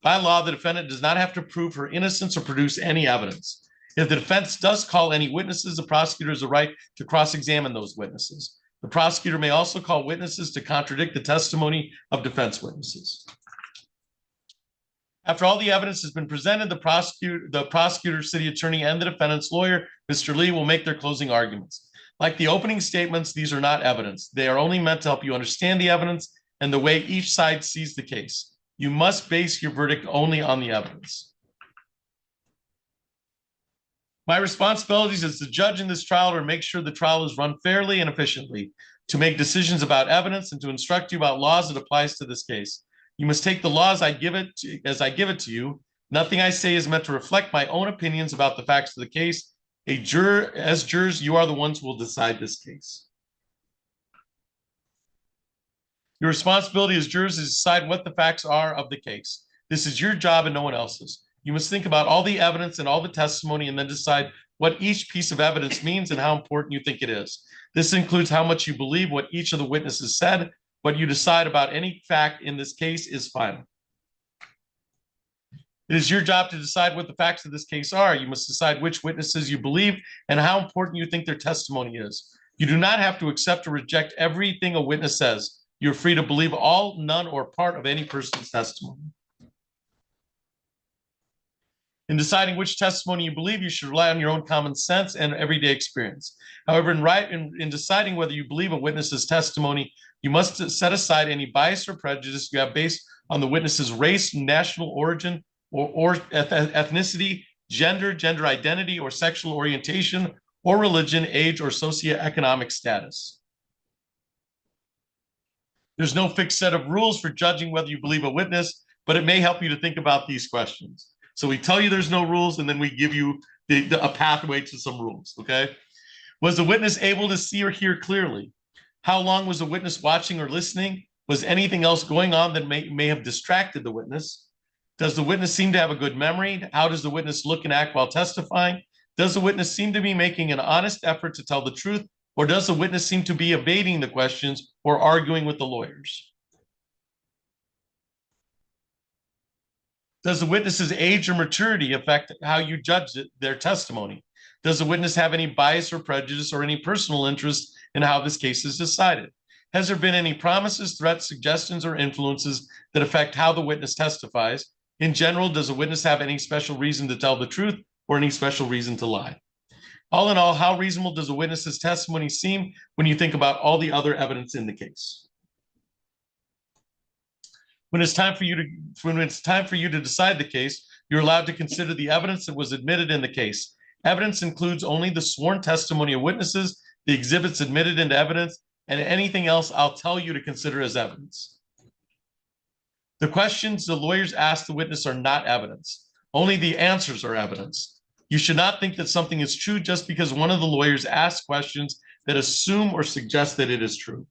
By law, the defendant does not have to prove her innocence or produce any evidence. If the defense does call any witnesses, the prosecutor has the right to cross-examine those witnesses. The prosecutor may also call witnesses to contradict the testimony of defense witnesses. After all the evidence has been presented, the prosecutor, city attorney, and the defendant's lawyer, Mr. Lee, will make their closing arguments. Like the opening statements, these are not evidence. They are only meant to help you understand the evidence and the way each side sees the case. You must base your verdict only on the evidence. My responsibilities as the judge in this trial are to make sure the trial is run fairly and efficiently, to make decisions about evidence, and to instruct you about laws that applies to this case. You must take the law as I give it to you. Nothing I say is meant to reflect my own opinions about the facts of the case. As jurors, you are the ones who will decide this case. Your responsibility as jurors is to decide what the facts are of the case. This is your job and no one else's. You must think about all the evidence and all the testimony and then decide what each piece of evidence means and how important you think it is. This includes how much you believe what each of the witnesses said. What you decide about any fact in this case is final. It is your job to decide what the facts of this case are. You must decide which witnesses you believe and how important you think their testimony is. You do not have to accept or reject everything a witness says. You're free to believe all, none, or part of any person's testimony. In deciding which testimony you believe, you should rely on your own common sense and everyday experience. However, in deciding whether you believe a witness's testimony, you must set aside any bias or prejudice you have based on the witness's race, national origin, or ethnicity, gender identity, or sexual orientation, or religion, age, or socioeconomic status. There's no fixed set of rules for judging whether you believe a witness, but it may help you to think about these questions. So we tell you there's no rules, and then we give you a pathway to some rules, okay? Was the witness able to see or hear clearly? How long was the witness watching or listening? Was anything else going on that may have distracted the witness? Does the witness seem to have a good memory? How does the witness look and act while testifying? Does the witness seem to be making an honest effort to tell the truth, or does the witness seem to be evading the questions or arguing with the lawyers? Does the witness's age or maturity affect how you judge their testimony? Does the witness have any bias or prejudice or any personal interest in how this case is decided? Has there been any promises, threats, suggestions, or influences that affect how the witness testifies? In general, does the witness have any special reason to tell the truth or any special reason to lie? All in all, how reasonable does a witness's testimony seem when you think about all the other evidence in the case? When it's time for you to decide the case, you're allowed to consider the evidence that was admitted in the case. Evidence includes only the sworn testimony of witnesses, the exhibits admitted into evidence, and anything else I'll tell you to consider as evidence. The questions the lawyers ask the witness are not evidence. Only the answers are evidence. You should not think that something is true just because one of the lawyers asks questions that assume or suggest that it is true.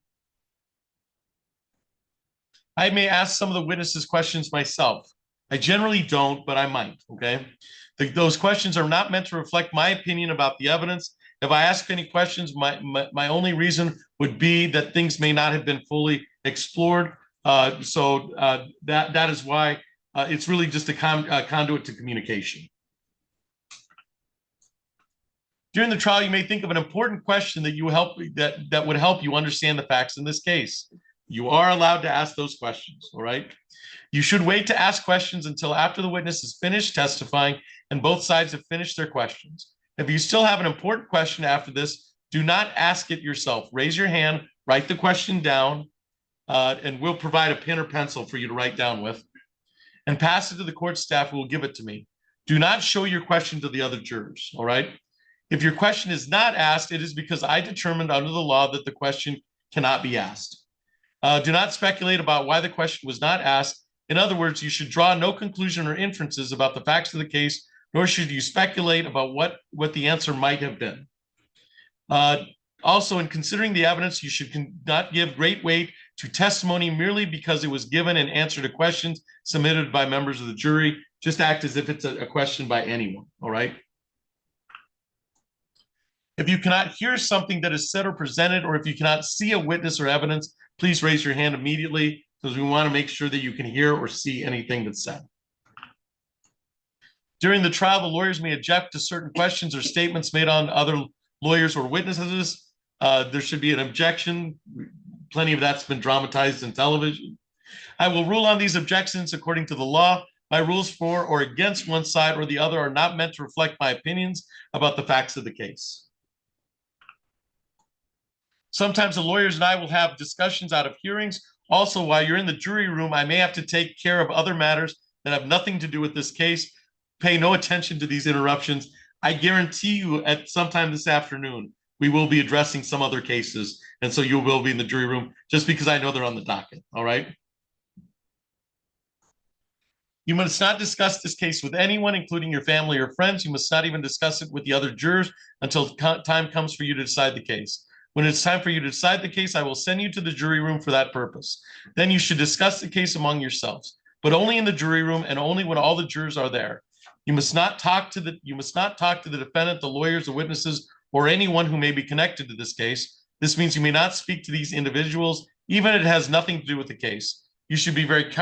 I may ask some of the witnesses questions myself. I generally don't, but I might, okay? Those questions are not meant to reflect my opinion about the evidence. If I ask any questions, my only reason would be that things may not have been fully explored. That is why it's really just a conduit to communication. During the trial, you may think of an important question that would help you understand the facts in this case. You are allowed to ask those questions, all right? You should wait to ask questions until after the witness is finished testifying and both sides have finished their questions. If you still have an important question after this, do not ask it yourself. Raise your hand, write the question down, and we'll provide a pen or pencil for you to write down with, and pass it to the court staff who will give it to me. Do not show your question to the other jurors, all right? If your question is not asked, it is because I determined under the law that the question cannot be asked. Do not speculate about why the question was not asked. In other words, you should draw no conclusion or inferences about the facts of the case, nor should you speculate about what the answer might have been. Also, in considering the evidence, you should not give great weight to testimony merely because it was given in answer to questions submitted by members of the jury. Just act as if it's a question by anyone, all right? If you cannot hear something that is said or presented, or if you cannot see a witness or evidence, please raise your hand immediately, because we want to make sure that you can hear or see anything that's said. During the trial, the lawyers may object to certain questions or statements made on other lawyers or witnesses. There should be an objection. Plenty of that's been dramatized in television. I will rule on these objections according to the law. My rules for or against one side or the other are not meant to reflect my opinions about the facts of the case. Sometimes the lawyers and I will have discussions out of hearings. Also, while you're in the jury room, I may have to take care of other matters that have nothing to do with this case. Pay no attention to these interruptions. I guarantee you at sometime this afternoon, we will be addressing some other cases. And so you will be in the jury room just because I know they're on the docket, all right? You must not discuss this case with anyone, including your family or friends. You must not even discuss it with the other jurors until time comes for you to decide the case. When it's time for you to decide the case, I will send you to the jury room for that purpose. Then you should discuss the case among yourselves, but only in the jury room and only when all the jurors are there. You must not talk to the defendant, the lawyers, the witnesses, or anyone who may be connected to this case. This means you may not speak to these individuals, even if it has nothing to do with the case. You should be very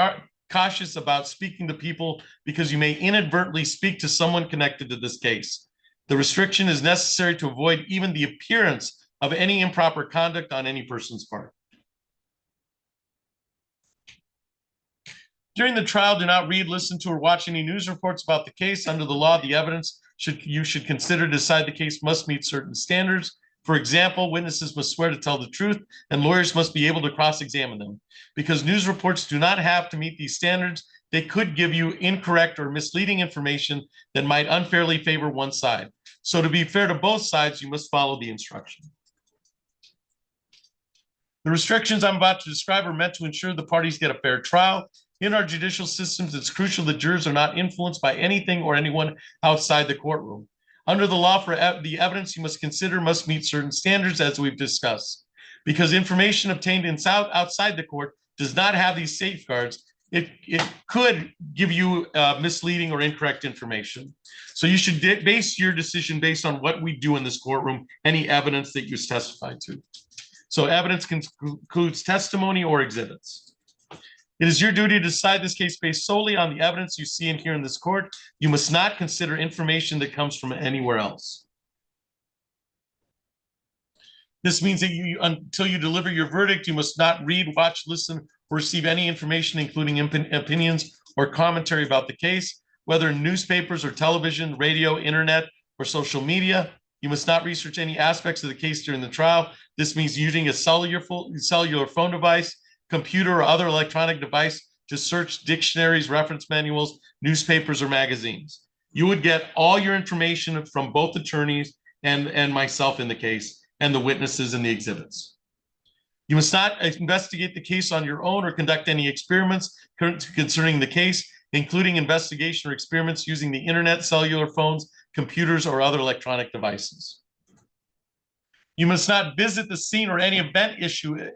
cautious about speaking to people because you may inadvertently speak to someone connected to this case. The restriction is necessary to avoid even the appearance of any improper conduct on any person's part. During the trial, do not read, listen to, or watch any news reports about the case. Under the law, the evidence you should consider to decide the case must meet certain standards. For example, witnesses must swear to tell the truth, and lawyers must be able to cross-examine them. Because news reports do not have to meet these standards, they could give you incorrect or misleading information that might unfairly favor one side. So to be fair to both sides, you must follow the instruction. The restrictions I'm about to describe are meant to ensure the parties get a fair trial. In our judicial systems, it's crucial that jurors are not influenced by anything or anyone outside the courtroom. Under the law, for the evidence you must consider must meet certain standards, as we've discussed. Because information obtained outside the court does not have these safeguards, it could give you misleading or incorrect information. So you should base your decision based on what we do in this courtroom, any evidence that you testify to. So evidence includes testimony or exhibits. It is your duty to decide this case based solely on the evidence you see and hear in this court. You must not consider information that comes from anywhere else. This means that until you deliver your verdict, you must not read, watch, listen, or receive any information, including opinions or commentary about the case, whether in newspapers or television, radio, internet, or social media. You must not research any aspects of the case during the trial. This means using a cellular phone device, computer, or other electronic device to search dictionaries, reference manuals, newspapers, or magazines. You would get all your information from both attorneys and myself in the case, and the witnesses and the exhibits. You must not investigate the case on your own or conduct any experiments concerning the case, including investigation or experiments using the internet, cellular phones, computers, or other electronic devices. You must not visit the scene or any event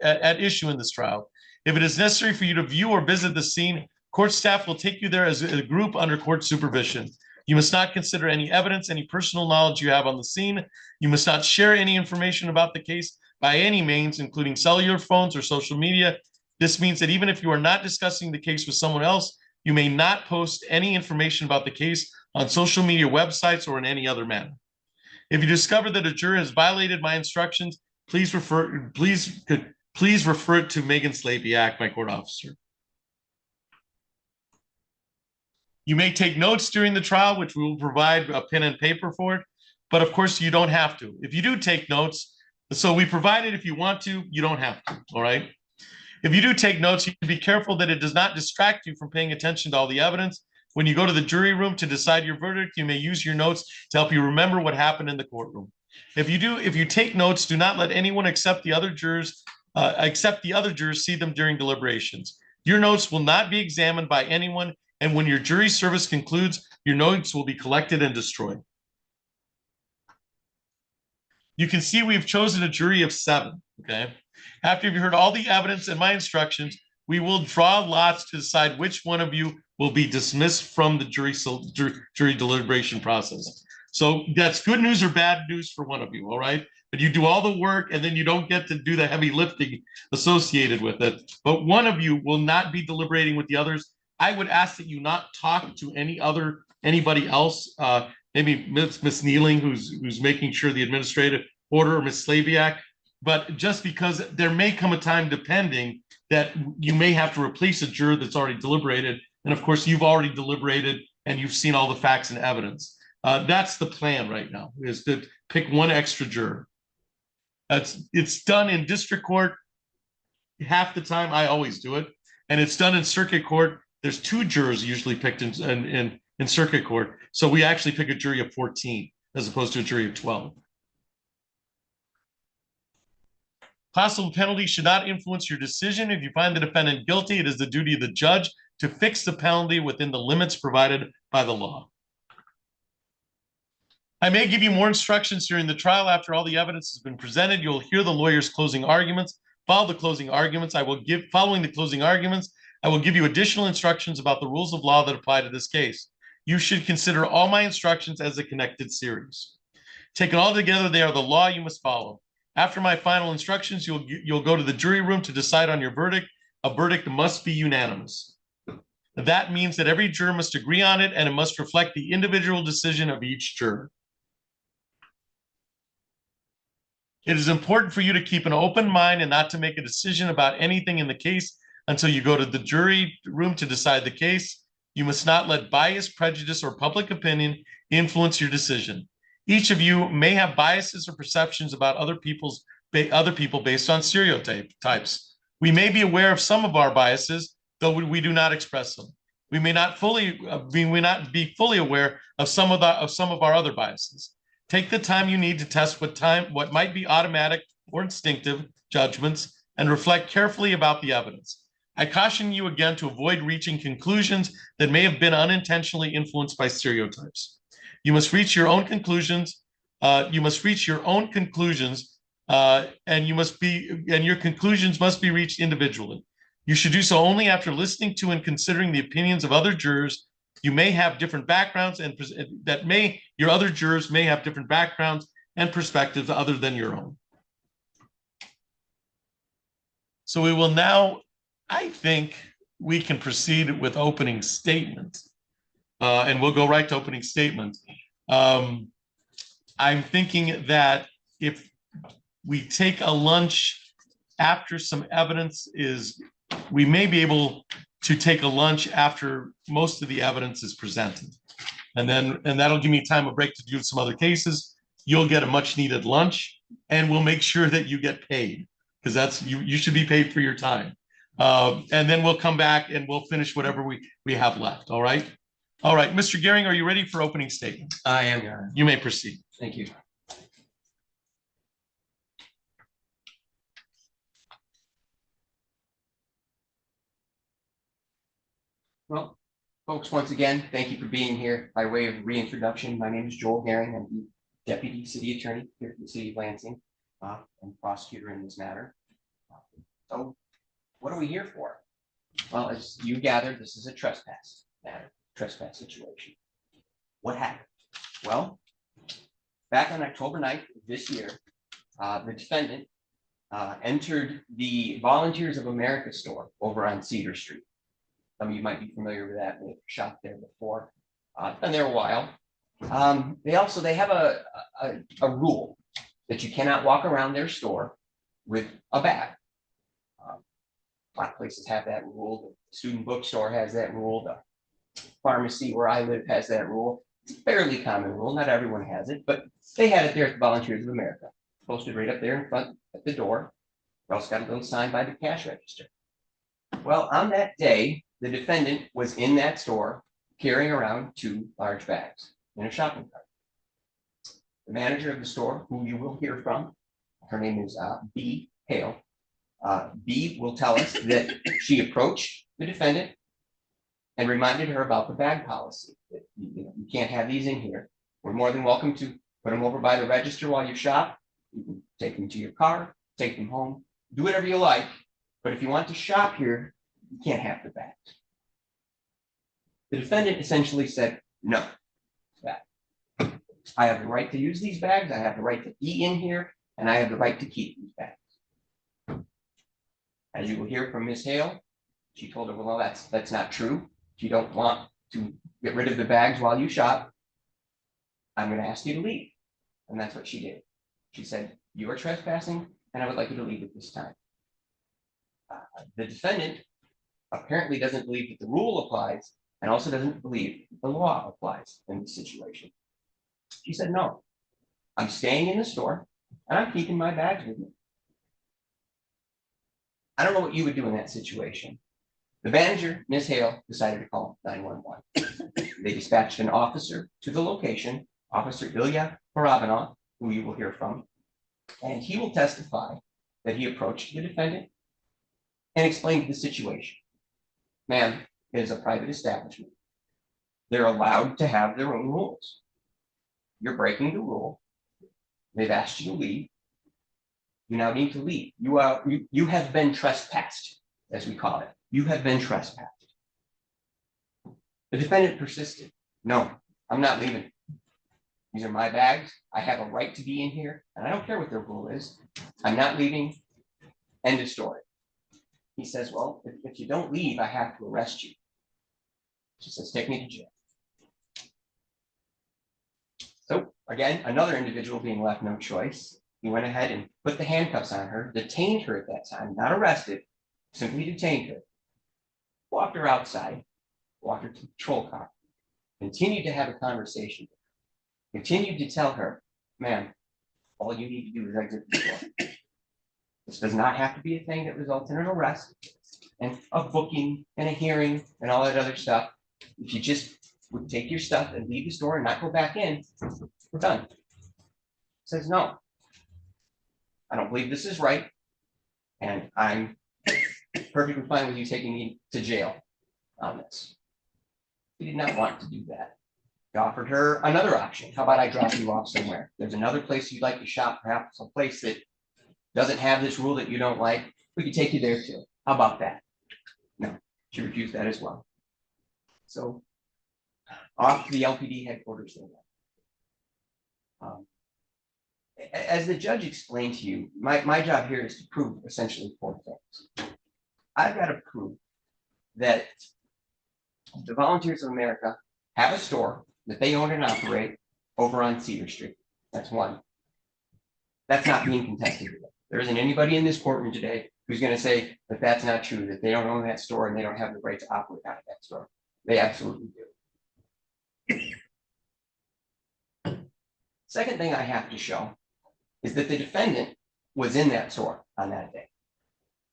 at issue in this trial. If it is necessary for you to view or visit the scene, court staff will take you there as a group under court supervision. You must not consider any evidence, any personal knowledge you have on the scene. You must not share any information about the case by any means, including cellular phones or social media. This means that even if you are not discussing the case with someone else, you may not post any information about the case on social media websites or in any other manner. If you discover that a juror has violated my instructions, please refer it to Megan Slaviak, my court officer. You may take notes during the trial, which we will provide a pen and paper for it, but of course you don't have to. If you do take notes, so we provide it if you want to, you don't have to, all right? If you do take notes, you should be careful that it does not distract you from paying attention to all the evidence. When you go to the jury room to decide your verdict, you may use your notes to help you remember what happened in the courtroom. If you take notes, do not let anyone except the other jurors see them during deliberations. Your notes will not be examined by anyone, and when your jury service concludes, your notes will be collected and destroyed. You can see we've chosen a jury of 7. Okay. After you've heard all the evidence and my instructions, we will draw lots to decide which one of you will be dismissed from the jury deliberation process. So that's good news or bad news for one of you, all right? But you do all the work and then you don't get to do the heavy lifting associated with it. But one of you will not be deliberating with the others. I would ask that you not talk to anybody else, maybe Miss Kneeling, who's making sure the administrative order, or Miss Slaviak. But just because there may come a time, depending, that you may have to replace a juror that's already deliberated. And of course, you've already deliberated and you've seen all the facts and evidence. That's the plan right now, is to pick one extra juror. It's done in district court half the time. I always do it. And it's done in circuit court. There's 2 jurors usually picked in circuit court. So we actually pick a jury of 14 as opposed to a jury of 12. Possible penalty should not influence your decision. If you find the defendant guilty, it is the duty of the judge to fix the penalty within the limits provided by the law. I may give you more instructions during the trial. After all the evidence has been presented, you'll hear the lawyer's closing arguments. Following the closing arguments, I will give you additional instructions about the rules of law that apply to this case. You should consider all my instructions as a connected series. Taken all together, they are the law you must follow. After my final instructions, you'll go to the jury room to decide on your verdict. A verdict must be unanimous. That means that every juror must agree on it, and it must reflect the individual decision of each juror. It is important for you to keep an open mind and not to make a decision about anything in the case until you go to the jury room to decide the case. You must not let bias, prejudice, or public opinion influence your decision. Each of you may have biases or perceptions about other people based on stereotypes. We may be aware of some of our biases, though we do not express them. We may not be fully aware of some of our other biases. Take the time you need to test what might be automatic or instinctive judgments and reflect carefully about the evidence. I caution you again to avoid reaching conclusions that may have been unintentionally influenced by stereotypes. You must reach your own conclusions. And your conclusions must be reached individually. You should do so only after listening to and considering the opinions of other jurors. You may have different backgrounds, and your other jurors may have different backgrounds and perspectives other than your own. So we will now, I think we can proceed with opening statement. And we'll go right to opening statement. I'm thinking that if we take a lunch after some evidence we may be able to take a lunch after most of the evidence is presented. And that'll give me time of break to do some other cases. You'll get a much needed lunch, and we'll make sure that you get paid, because you should be paid for your time. And then we'll come back and we'll finish whatever we have left. All right. All right, Mr. Gehring, are you ready for opening statement? I am, Your Honor. You may proceed. Thank you. Well, folks, once again, thank you for being here. By way of reintroduction, my name is Joel Gehring. I'm the Deputy City Attorney here for the City of Lansing and prosecutor in this matter. So what are we here for? Well, as you gathered, this is a trespass matter. Trespass situation. What happened? Well, back on October 9th of this year, the defendant entered the Volunteers of America store over on Cedar Street. Some of you might be familiar with that. They've shopped there before. Been there a while. They have a rule that you cannot walk around their store with a bag. A lot of places have that rule. The student bookstore has that rule. The pharmacy where I live has that rule. It's a fairly common rule. Not everyone has it, but they had it there at the Volunteers of America. Posted right up there in front at the door. We also got a little sign by the cash register. Well, on that day, the defendant was in that store carrying around 2 large bags in a shopping cart. The manager of the store, who you will hear from, her name is B. Hale. B will tell us that she approached the defendant and reminded her about the bag policy. That you can't have these in here. We're more than welcome to put them over by the register while you shop. You can take them to your car. take them home, do whatever you like, but if you want to shop here, you can't have the bags. The defendant essentially said, no. I have the right to use these bags, I have the right to be in here, and I have the right to keep these bags. As you will hear from Ms. Hale, she told her, well, that's not true. If you don't want to get rid of the bags while you shop, I'm going to ask you to leave. And that's what she did. She said, you are trespassing, and I would like you to leave at this time. The defendant apparently doesn't believe that the rule applies, and also doesn't believe the law applies in this situation. She said, no, I'm staying in the store, and I'm keeping my bags with me. I don't know what you would do in that situation. The manager, Ms. Hale, decided to call 911. They dispatched an officer to the location, Officer Ilya Barabanov, who you will hear from, and he will testify that he approached the defendant and explained the situation. Ma'am, it is a private establishment. They're allowed to have their own rules. You're breaking the rule. They've asked you to leave. You now need to leave. You have been trespassed, as we call it. You have been trespassed. The defendant persisted. No, I'm not leaving. These are my bags. I have a right to be in here, and I don't care what their rule is. I'm not leaving. End of story. He says, well, if you don't leave, I have to arrest you. She says, take me to jail. So again, another individual being left no choice. He went ahead and put the handcuffs on her, detained her at that time, not arrested, simply detained her, walked her outside, walked her to the patrol car, continued to have a conversation, continued to tell her, ma'am, all you need to do is exit the door. This does not have to be a thing that results in an arrest and a booking and a hearing and all that other stuff. If you just would take your stuff and leave the store and not go back in, we're done. Says, no, I don't believe this is right. And I'm perfectly fine with you taking me to jail on this. He did not want to do that. He offered her another option. How about I drop you off somewhere? There's another place you'd like to shop, perhaps a place that doesn't have this rule that you don't like. We could take you there too. How about that? No, she refused that as well. So off to the LPD headquarters they went. As the judge explained to you, my job here is to prove essentially 4 things. I've got to prove that the Volunteers of America have a store that they own and operate over on Cedar Street. That's one. That's not being contested today. There isn't anybody in this courtroom today who's going to say that that's not true, that they don't own that store and they don't have the right to operate out of that store. They absolutely do. Second thing I have to show is that the defendant was in that store on that day.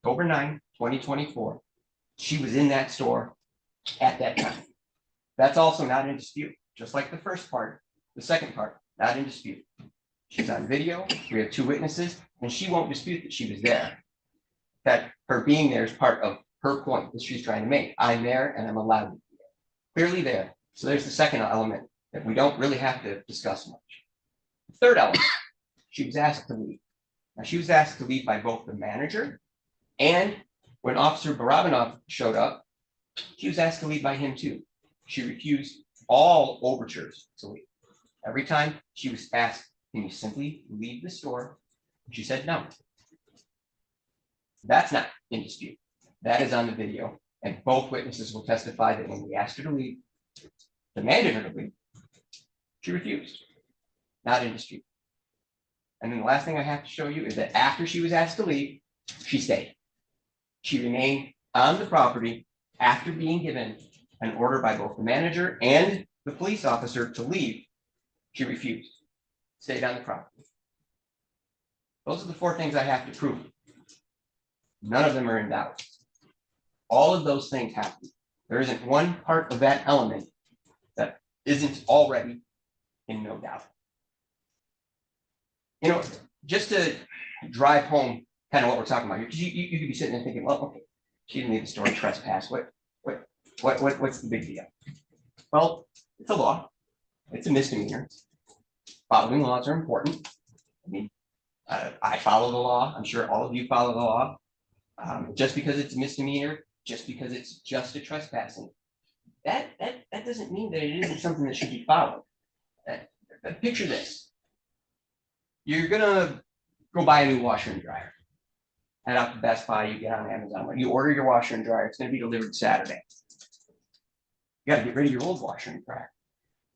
October 9, 2024. She was in that store at that time. That's also not in dispute. Just like the first part, the second part, not in dispute. She's on video. We have 2 witnesses, and she won't dispute that she was there. That her being there is part of her point that she's trying to make. I'm there and I'm allowed to be there. Clearly there. So there's the second element that we don't really have to discuss much. The third element, she was asked to leave. Now she was asked to leave by both the manager and when Officer Barabanov showed up, she was asked to leave by him too. She refused all overtures to leave. Every time she was asked, can you simply leave the store? She said no. That's not in dispute. That is on the video. And both witnesses will testify that when we asked her to leave, demanded her to leave, she refused. Not in dispute. And then the last thing I have to show you is that after she was asked to leave, she stayed. She remained on the property after being given an order by both the manager and the police officer to leave. She refused. Stayed on the property. Those are the 4 things I have to prove. None of them are in doubt. All of those things happen. There isn't one part of that element that isn't already in no doubt. You know, just to drive home kind of what we're talking about here, because you could be sitting there thinking, well, okay, she didn't leave the store, trespass. What's the big deal? Well, it's a law. It's a misdemeanor. Following laws are important. I mean, I follow the law. I'm sure all of you follow the law. Just because it's a misdemeanor, just because it's just a trespassing, that doesn't mean that it isn't something that should be followed. Picture this. You're gonna go buy a new washer and dryer. Head out to Best Buy, you get on Amazon, you order your washer and dryer, it's gonna be delivered Saturday. You gotta get rid of your old washer and dryer.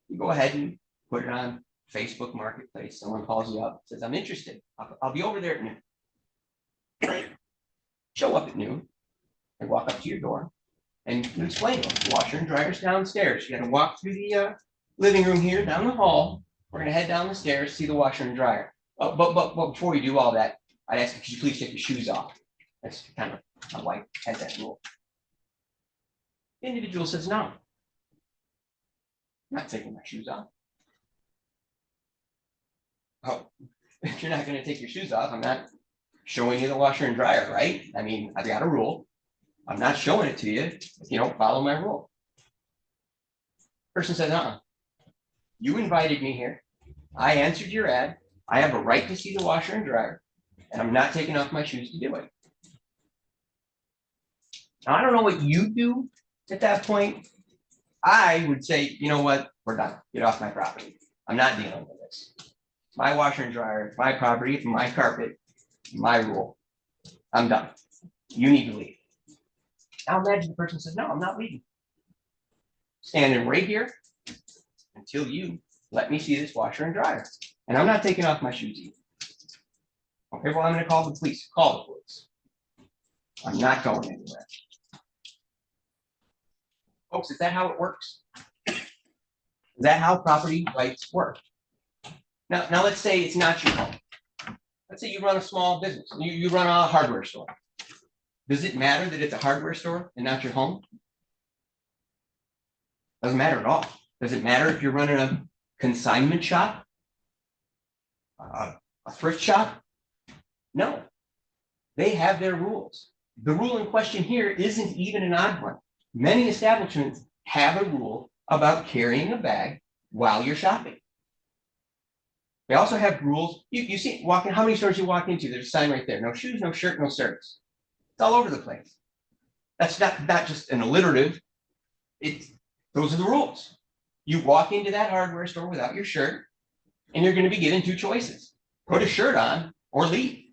You go ahead and put it on Facebook Marketplace. Someone calls you up, says, I'm interested. I'll be over there at noon. Show up at noon. They walk up to your door and you explain to them, the washer and dryer's downstairs. You gotta walk through the living room here, down the hall. We're gonna head down the stairs, see the washer and dryer. But before you do all that, I'd ask you, could you please take your shoes off? That's kind of my wife has that rule. The individual says, no. I'm not taking my shoes off. Oh, if you're not gonna take your shoes off, I'm not showing you the washer and dryer, right? I mean, I've got a rule. I'm not showing it to you if you don't follow my rule. Person says, you invited me here. I answered your ad. I have a right to see the washer and dryer, and I'm not taking off my shoes to do it. Now, I don't know what you do at that point. I would say, you know what? We're done. Get off my property. I'm not dealing with this. It's my washer and dryer, it's my property, it's my carpet, my rule. I'm done. You need to leave. Now imagine the person says, no, I'm not leaving. Standing right here until you let me see this washer and dryer. And I'm not taking off my shoes either. Okay, well, I'm gonna call the police. Call the police. I'm not going anywhere. Folks, is that how it works? Is that how property rights work? Now let's say it's not your home. Let's say you run a small business. You run a hardware store. Does it matter that it's a hardware store and not your home? Doesn't matter at all. Does it matter if you're running a consignment shop? A thrift shop? No. They have their rules. The rule in question here isn't even an odd one. Many establishments have a rule about carrying a bag while you're shopping. They also have rules. You see, walking, how many stores you walk into, there's a sign right there. No shoes, no shirt, no service. It's all over the place. That's not just an alliterative. Those are the rules. You walk into that hardware store without your shirt, and you're going to be given two choices. Put a shirt on or leave.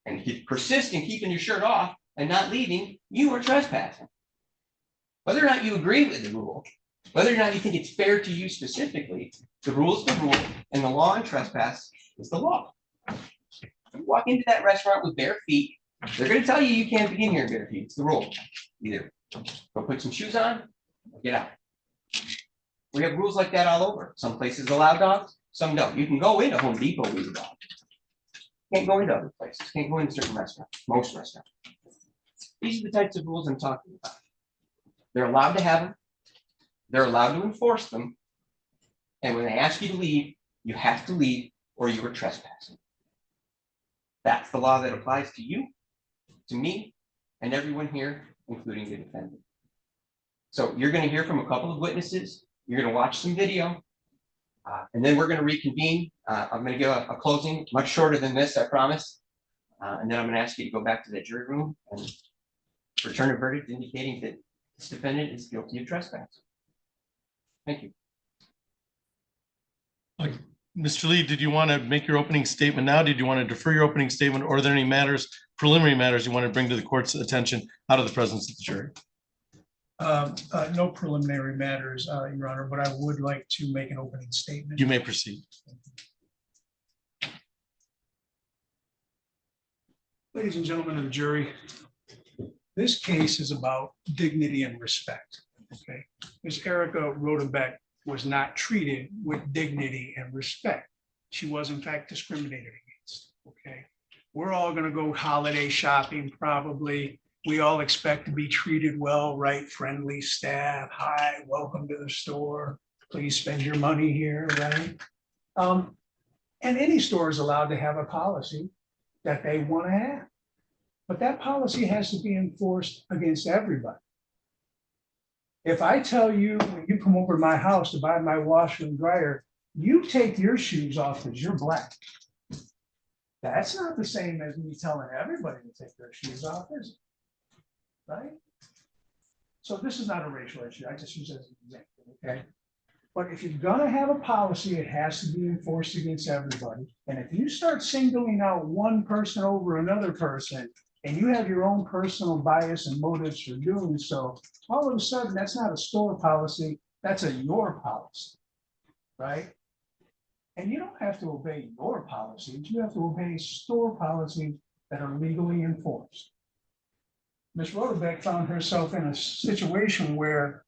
And if you persist in keeping your shirt off and not leaving, you are trespassing. Whether or not you agree with the rule, whether or not you think it's fair to you specifically, the rule is the rule, and the law on trespass is the law. You walk into that restaurant with bare feet, they're going to tell you you can't be in here in bare feet. It's the rule. Either go put some shoes on or get out. We have rules like that all over. Some places allow dogs, some don't. You can go into Home Depot with a dog. Can't go into other places. Can't go into certain restaurants, most restaurants. These are the types of rules I'm talking about. They're allowed to have them. They're allowed to enforce them. And when they ask you to leave, you have to leave or you are trespassing. That's the law that applies to you, to me, and everyone here, including the defendant. So you're going to hear from a couple of witnesses. You're going to watch some video. And then we're going to reconvene. I'm going to give a closing, much shorter than this, I promise. And then I'm going to ask you to go back to the jury room and return a verdict indicating that this defendant is guilty of trespass. Thank you. Mr. Lee, did you want to make your opening statement now? Did you want to defer your opening statement, or are there any matters, preliminary matters you want to bring to the court's attention out of the presence of the jury? No preliminary matters, Your Honor, but I would like to make an opening statement. You may proceed. Ladies and gentlemen of the jury, this case is about dignity and respect. Okay, Ms. Erica Rodenbeck was not treated with dignity and respect. She was in fact discriminated against. Okay, we're all going to go holiday shopping probably. We all expect to be treated well, right? Friendly staff. Hi, welcome to the store. Please spend your money here, right? And any store is allowed to have a policy that they want to have. But that policy has to be enforced against everybody. If I tell you, when you come over to my house to buy my washer and dryer, you take your shoes off because you're black. That's not the same as me telling everybody to take their shoes off, is it? Right? So this is not a racial issue, I just use it as an example, okay? But if you're gonna have a policy, it has to be enforced against everybody. And if you start singling out one person over another person, and you have your own personal bias and motives for doing so, all of a sudden, that's not a store policy, that's a your policy, right? And you don't have to obey your policies, you have to obey store policies that are legally enforced. Ms. Rodebeck found herself in a situation where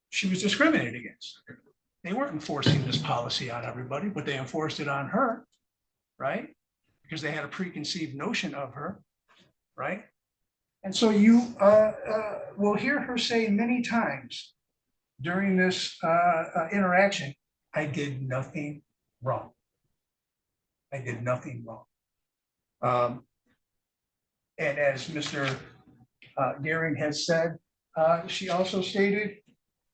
she was discriminated against. They weren't enforcing this policy on everybody, but they enforced it on her, right? Because they had a preconceived notion of her, right? And so you will hear her say many times during this interaction, I did nothing wrong. I did nothing wrong. And as Mr. Gehring has said, she also stated,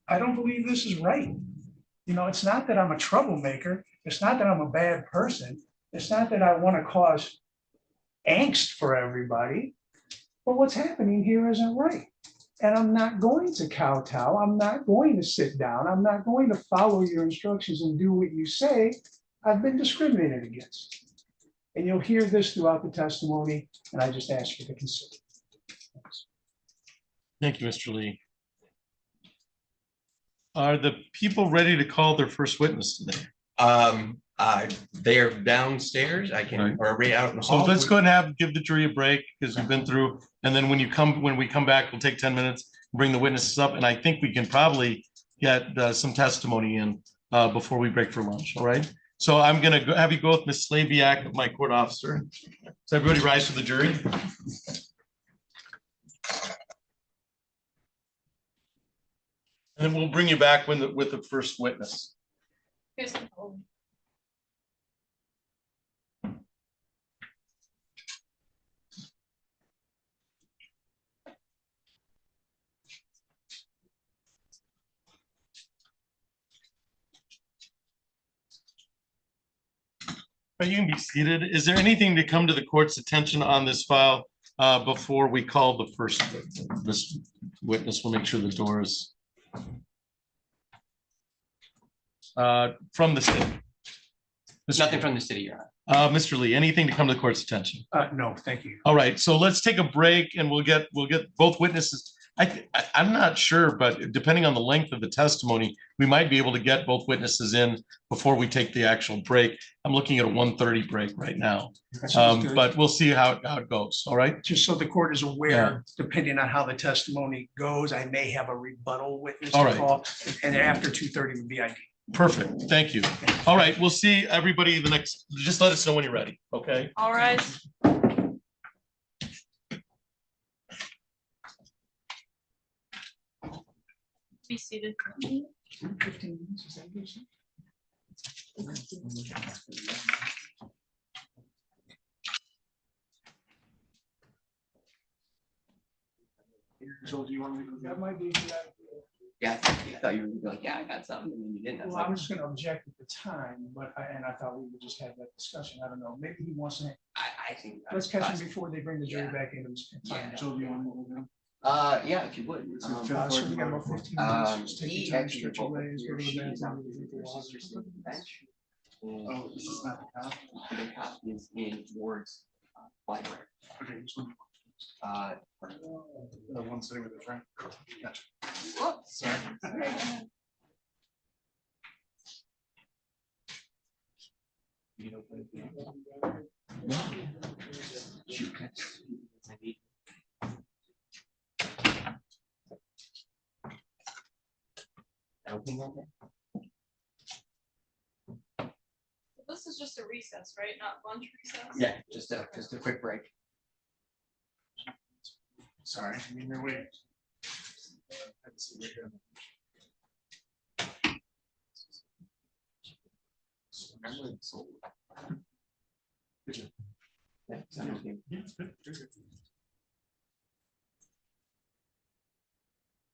I don't believe this is right. You know, it's not that I'm a troublemaker. It's not that I'm a bad person. It's not that I want to cause angst for everybody. But what's happening here isn't right. And I'm not going to kowtow. I'm not going to sit down. I'm not going to follow your instructions and do what you say. I've been discriminated against. And you'll hear this throughout the testimony, and I just ask you to consider. Thanks. Thank you, Mr. Lee. Are the people ready to call their first witness today? They are downstairs. I can, Right. or right out in the So hall. let's go and give the jury a break because we've been through, and then when we come back, we'll take 10 minutes, bring the witnesses up, and I think we can probably get some testimony in before we break for lunch, all right? So I'm gonna have you go with Ms. Slaviak, my court officer. So everybody rise for the jury. And then we'll bring you back with the first witness. You can be seated. Is there anything to come to the court's attention on this file before we call the first witness? We'll make sure the door is from the city. Nothing from the city, Your Honor. Mr. Lee, anything to come to the court's attention? No, thank you. All right, so let's take a break and we'll get both witnesses. I'm not sure, but depending on the length of the testimony, we might be able to get both witnesses in before we take the actual break. I'm looking at a 1:30 break right now, but we'll see how it goes. All right. Just so the court is aware, depending on how the testimony goes, I may have a rebuttal witness All to right. call, and after 2:30 would be ideal. Perfect. Thank you. All right, we'll see everybody the next. Just let us know when you're ready. Okay. All right. Be seated. 15 minutes, is that good? So do you want me to? That might be a good idea. Yeah, I thought you were gonna be like, yeah, I got something, and then you didn't. I was Well, I like, was just gonna object at the time, but I thought we would just have that discussion. I don't know. Maybe he wants to, I think. let's catch him before they bring the jury Yeah. back in. Yeah. So do you want to move him? Yeah, if you would. So we got about 15 minutes. Just take He your time, actually, stretch your both legs, he go or to the she is bathroom, on drink her water. sister's sitting bench. Oh, this is not the cop. The copy is in Ward's library. Okay, this one. The one sitting with the friend. Gotcha. Whoops. Sorry. You know, shoot. I need. Opening on that? This is just a recess, right? Not lunch recess? Yeah, just a quick break. Sorry, I mean, your way. Yeah, so I'm okay.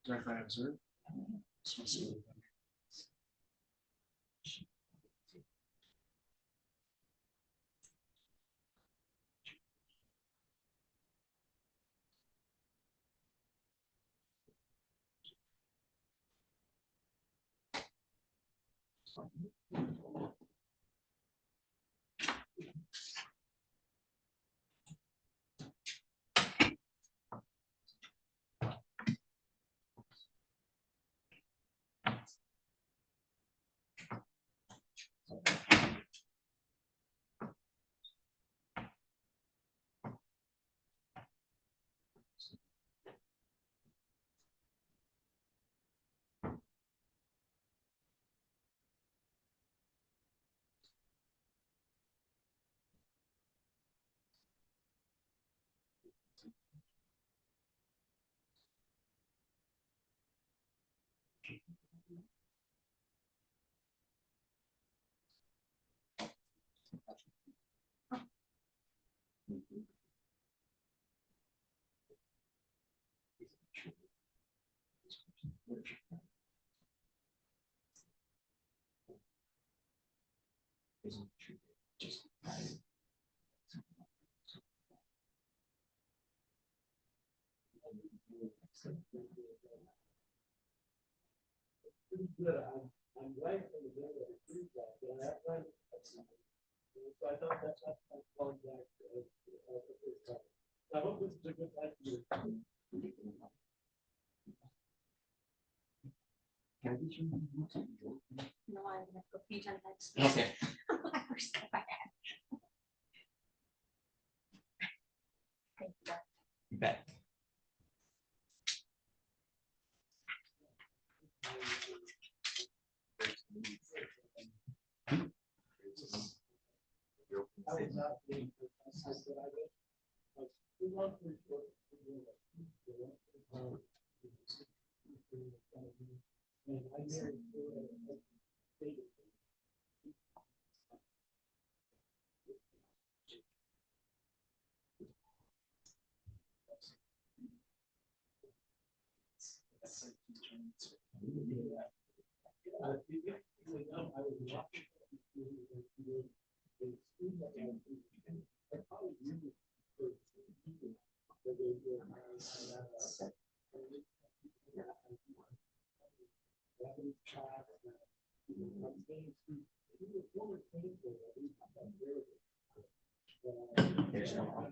Directly observed. So, Can I get you? No, I'm gonna go page on next. Okay. First step I had. Thank you. You bet. There's no.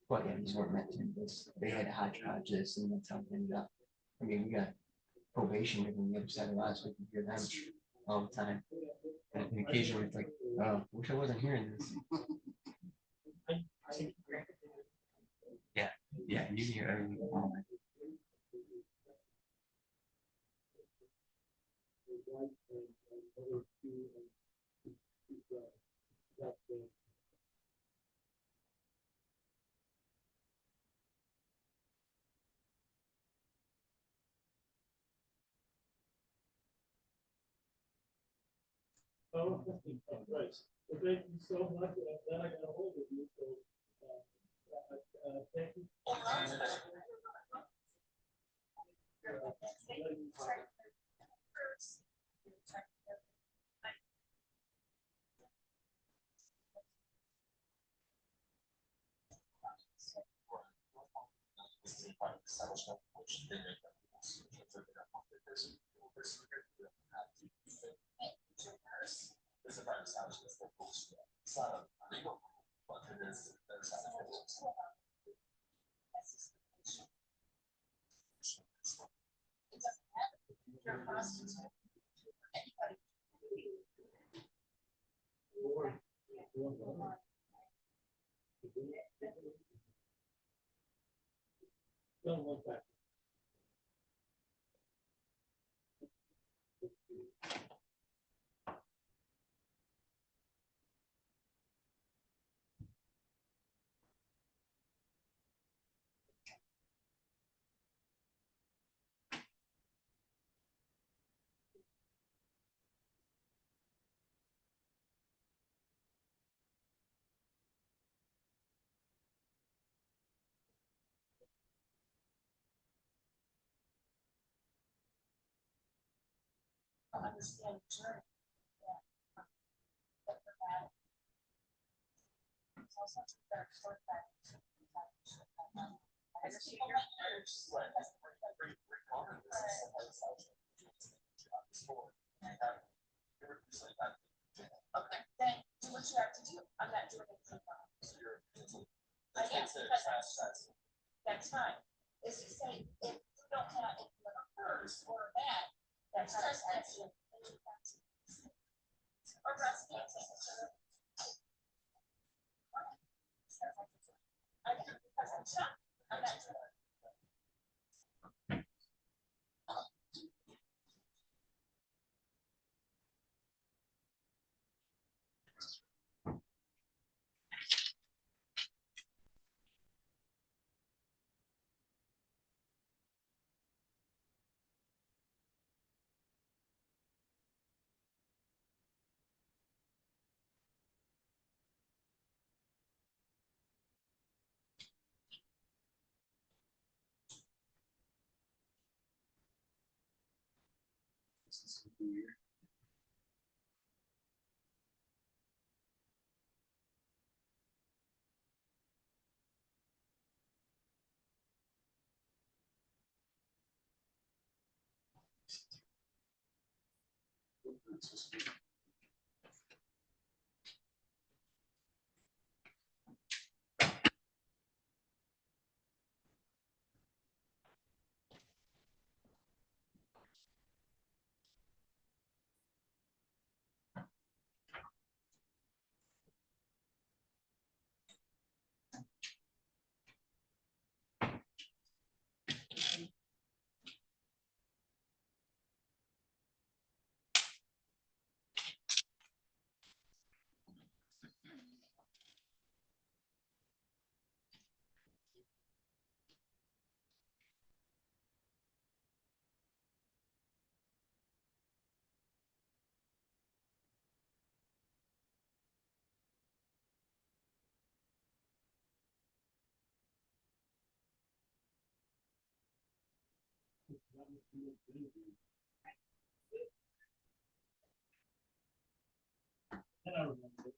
Well, yeah, these weren't meant to do this. They had hodgepodge this and that's how it ended up. I mean, we got probation on the other side of us. We can hear them all the time. And occasionally it's like, oh, wish I wasn't hearing this. Yeah, yeah, and you can hear everything. Oh, my. Oh, right. Well, thank you so much. Then I got a hold of you, so, thank you. Don't look back. Then I remember.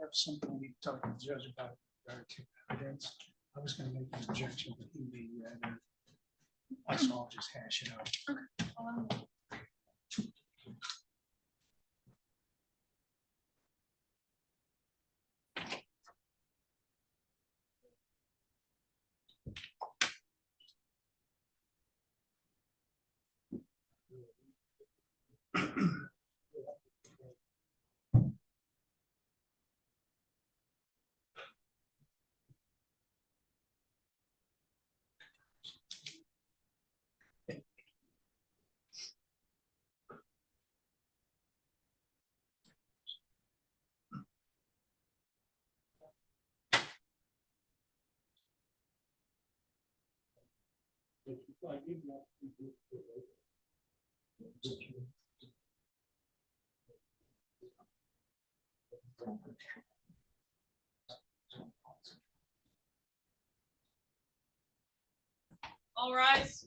have something we talk to the judge about in regard to evidence. I was gonna make an objection, but he may rather. So I'll just hash it out. All rise.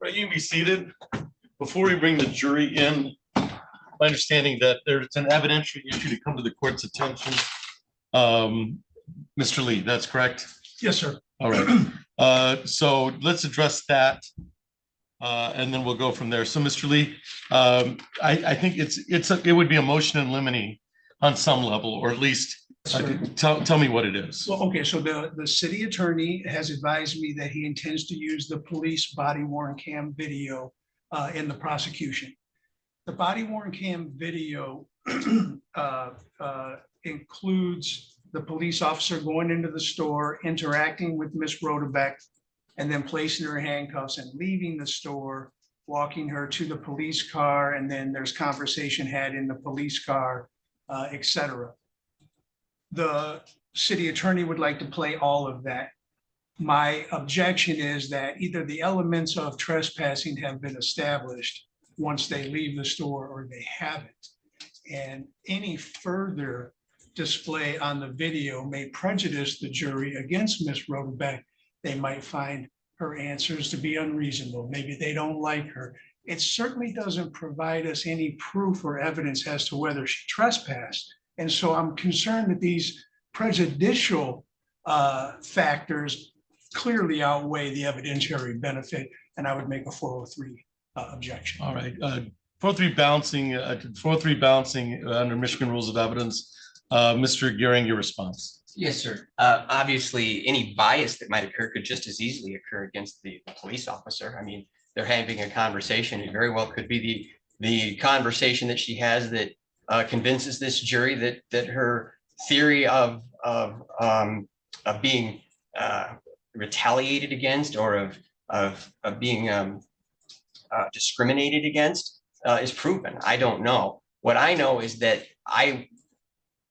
Right, you can be seated. Before we bring the jury in, my understanding that there's an evidentiary issue to come to the court's attention. Mr. Lee, that's correct? Yes, sir. All right, so let's address that. And then we'll go from there. So, Mr. Lee, I think it would be a motion in limine on some level, or at least tell me what it is. Well, okay, so the city attorney has advised me that he intends to use the police body worn cam video in the prosecution. The body worn cam video includes the police officer going into the store, interacting with Miss Rodebeck, and then placing her in handcuffs and leaving the store, walking her to the police car, and then there's conversation had in the police car, etc. The city attorney would like to play all of that. My objection is that either the elements of trespassing have been established once they leave the store or they haven't. And any further display on the video may prejudice the jury against Ms. Rodebeck. They might find her answers to be unreasonable. Maybe they don't like her. It certainly doesn't provide us any proof or evidence as to whether she trespassed. And so I'm concerned that these prejudicial factors clearly outweigh the evidentiary benefit, and I would make a 403 objection. All right, 403 balancing under Michigan rules of evidence. Mr. Gearing, your response. Yes, sir. Obviously, any bias that might occur could just as easily occur against the police officer. I mean, they're having a conversation. It very well could be the conversation that she has that convinces this jury that her theory of being retaliated against or of being discriminated against is proven. I don't know. What I know is that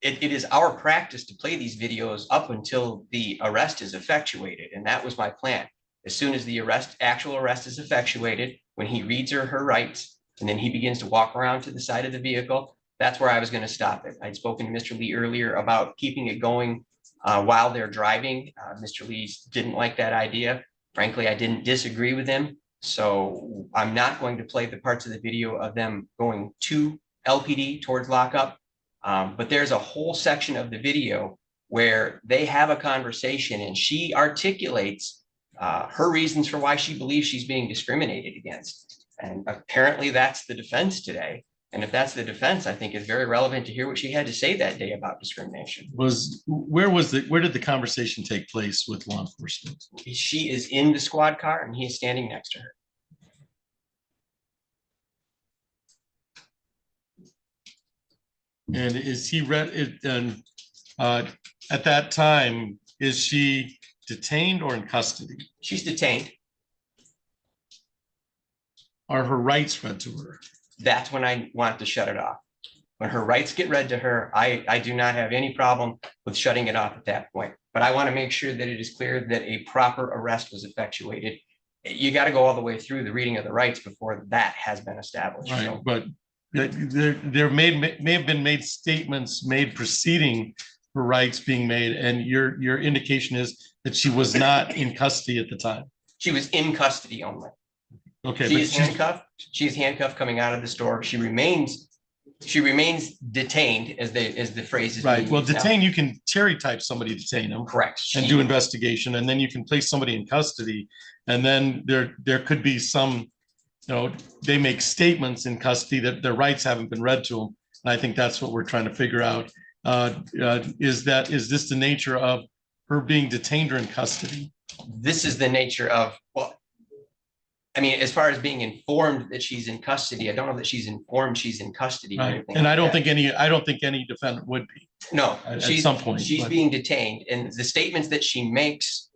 it is our practice to play these videos up until the arrest is effectuated, and that was my plan. As soon as the actual arrest is effectuated, when he reads her rights, and then he begins to walk around to the side of the vehicle, that's where I was going to stop it. I'd spoken to Mr. Lee earlier about keeping it going while they're driving. Mr. Lee didn't like that idea. Frankly, I didn't disagree with him. So I'm not going to play the parts of the video of them going to LPD towards lockup. But there's a whole section of the video where they have a conversation and she articulates her reasons for why she believes she's being discriminated against. And apparently that's the defense today. And if that's the defense, I think it's very relevant to hear what she had to say that day about discrimination. Where did the conversation take place with law enforcement? She is in the squad car and he is standing next to her. And is he read it? And at that time, is she detained or in custody? She's detained. Are her rights read to her? That's when I want to shut it off. When her rights get read to her, I do not have any problem with shutting it off at that point. But I want to make sure that it is clear that a proper arrest was effectuated. You got to go all the way through the reading of the rights before that has been established. Right, So, but there may have been made statements made preceding her rights being made, and your indication is that she was not in custody at the time. she was in custody only. Okay, She but is handcuffed. She is handcuffed coming out of the store. She remains detained, as the phrase is right, being well, used now. detain, you can Terry type somebody, detain them Correct. and She- do investigation, and then you can place somebody in custody. And then there could be some, they make statements in custody that their rights haven't been read to them. And I think that's what we're trying to figure out. Is this the nature of her being detained or in custody? This is the nature of, well, I mean, as far as being informed that she's in custody, I don't know that she's informed she's in custody or Right, anything and I like don't that. think any defendant would be. No, at she's, some point, she's but- being detained, and the statements that she makes,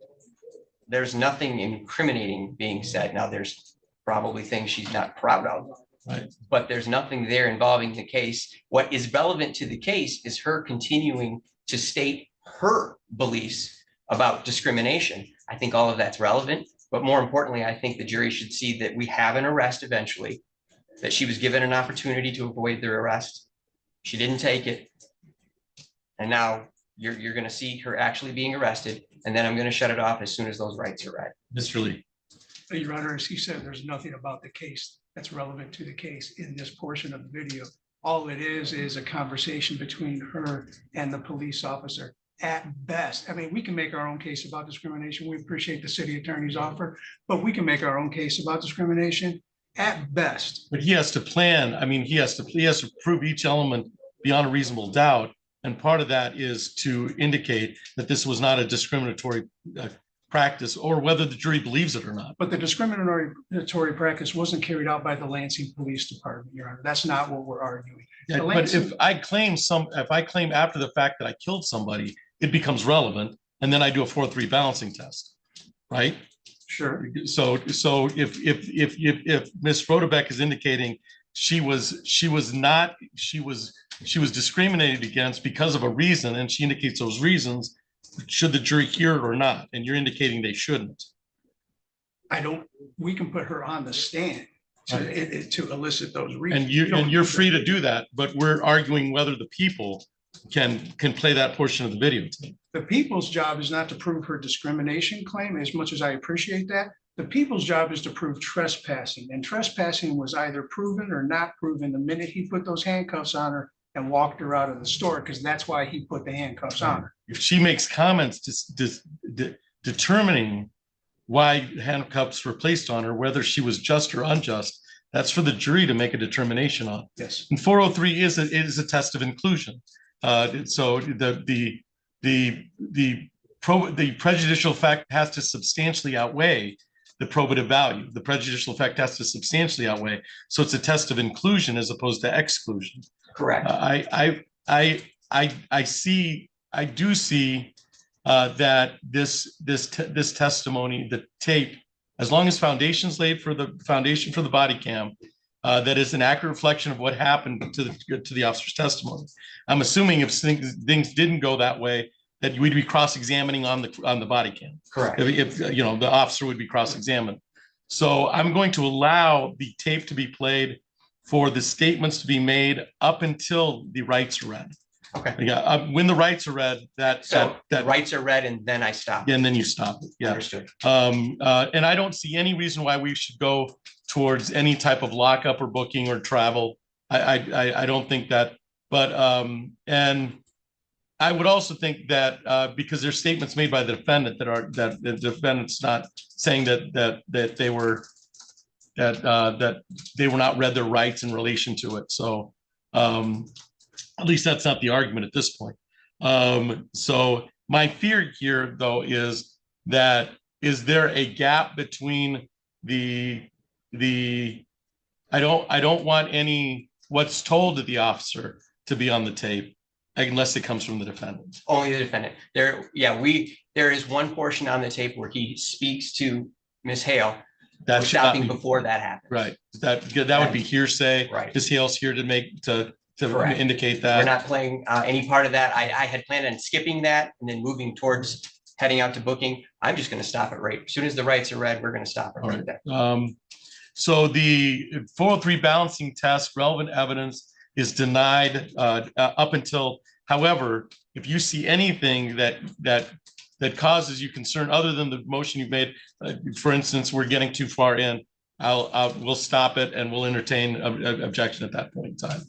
there's nothing incriminating being said. Now, there's probably things she's not proud of. Right. But there's nothing there involving the case. What is relevant to the case is her continuing to state her beliefs about discrimination. I think all of that's relevant, but more importantly, I think the jury should see that we have an arrest eventually, that she was given an opportunity to avoid their arrest. She didn't take it. And now you're going to see her actually being arrested, and then I'm going to shut it off as soon as those rights are read. Mr. Lee. Your Honor, as he said, there's nothing about the case that's relevant to the case in this portion of the video. All it is a conversation between her and the police officer at best. I mean, we can make our own case about discrimination. We appreciate the city attorney's offer, but we can make our own case about discrimination at best. But he has to plan. I mean, he has to prove each element beyond a reasonable doubt. And part of that is to indicate that this was not a discriminatory practice, or whether the jury believes it or not. But the discriminatory practice wasn't carried out by the Lansing Police Department, Your Honor. That's not what we're arguing. Yeah, The but Lansing- if I claim after the fact that I killed somebody, it becomes relevant, and then I do a 4-3 balancing test, right? Sure. So if Ms. Rodebeck is indicating she was discriminated against because of a reason, and she indicates those reasons, should the jury hear it or not? And you're indicating they shouldn't. We can put her on the stand to elicit those reasons. And you're free to do that, but we're arguing whether the people can play that portion of the videotape. The people's job is not to prove her discrimination claim, as much as I appreciate that. The people's job is to prove trespassing, and trespassing was either proven or not proven the minute he put those handcuffs on her and walked her out of the store, because that's why he put the handcuffs on her. If she makes comments determining why handcuffs were placed on her, whether she was just or unjust, that's for the jury to make a determination on. Yes. And 403 is a test of inclusion. So the prejudicial effect has to substantially outweigh the probative value. The prejudicial effect has to substantially outweigh. So it's a test of inclusion as opposed to exclusion. Correct. I do see that this testimony, the tape, as long as foundation's laid for the foundation for the body cam, that is an accurate reflection of what happened to the officer's testimony. I'm assuming if things didn't go that way, that we'd be cross-examining on the body cam. Correct. If the officer would be cross-examined. So I'm going to allow the tape to be played for the statements to be made up until the rights are read. Okay. Yeah, when the rights are read, that Rights are read and then I stop. and then you stop it. Yeah. Understood. And I don't see any reason why we should go towards any type of lockup or booking or travel. I don't think that, but and I would also think that because there's statements made by the defendant that the defendant's not saying that they were not read their rights in relation to it. So at least that's not the argument at this point. So my fear here, though, is there a gap between I don't want what's told to the officer to be on the tape unless it comes from the defendant. Only the defendant. There is one portion on the tape where he speaks to Ms. Hale. That should not Stopping be, before that happens. right. That would be hearsay. Right. Ms. Hale's here to Correct. indicate We're that. not playing any part of that. I had planned on skipping that and then moving towards heading out to booking. I'm just going to stop it right. As soon as the rights are read, we're going to stop it All right right. there. So the 403 balancing test, relevant evidence is denied up until, however, if you see anything that causes you concern other than the motion you've made, for instance, we're getting too far in, we'll stop it and we'll entertain objection at that point in time.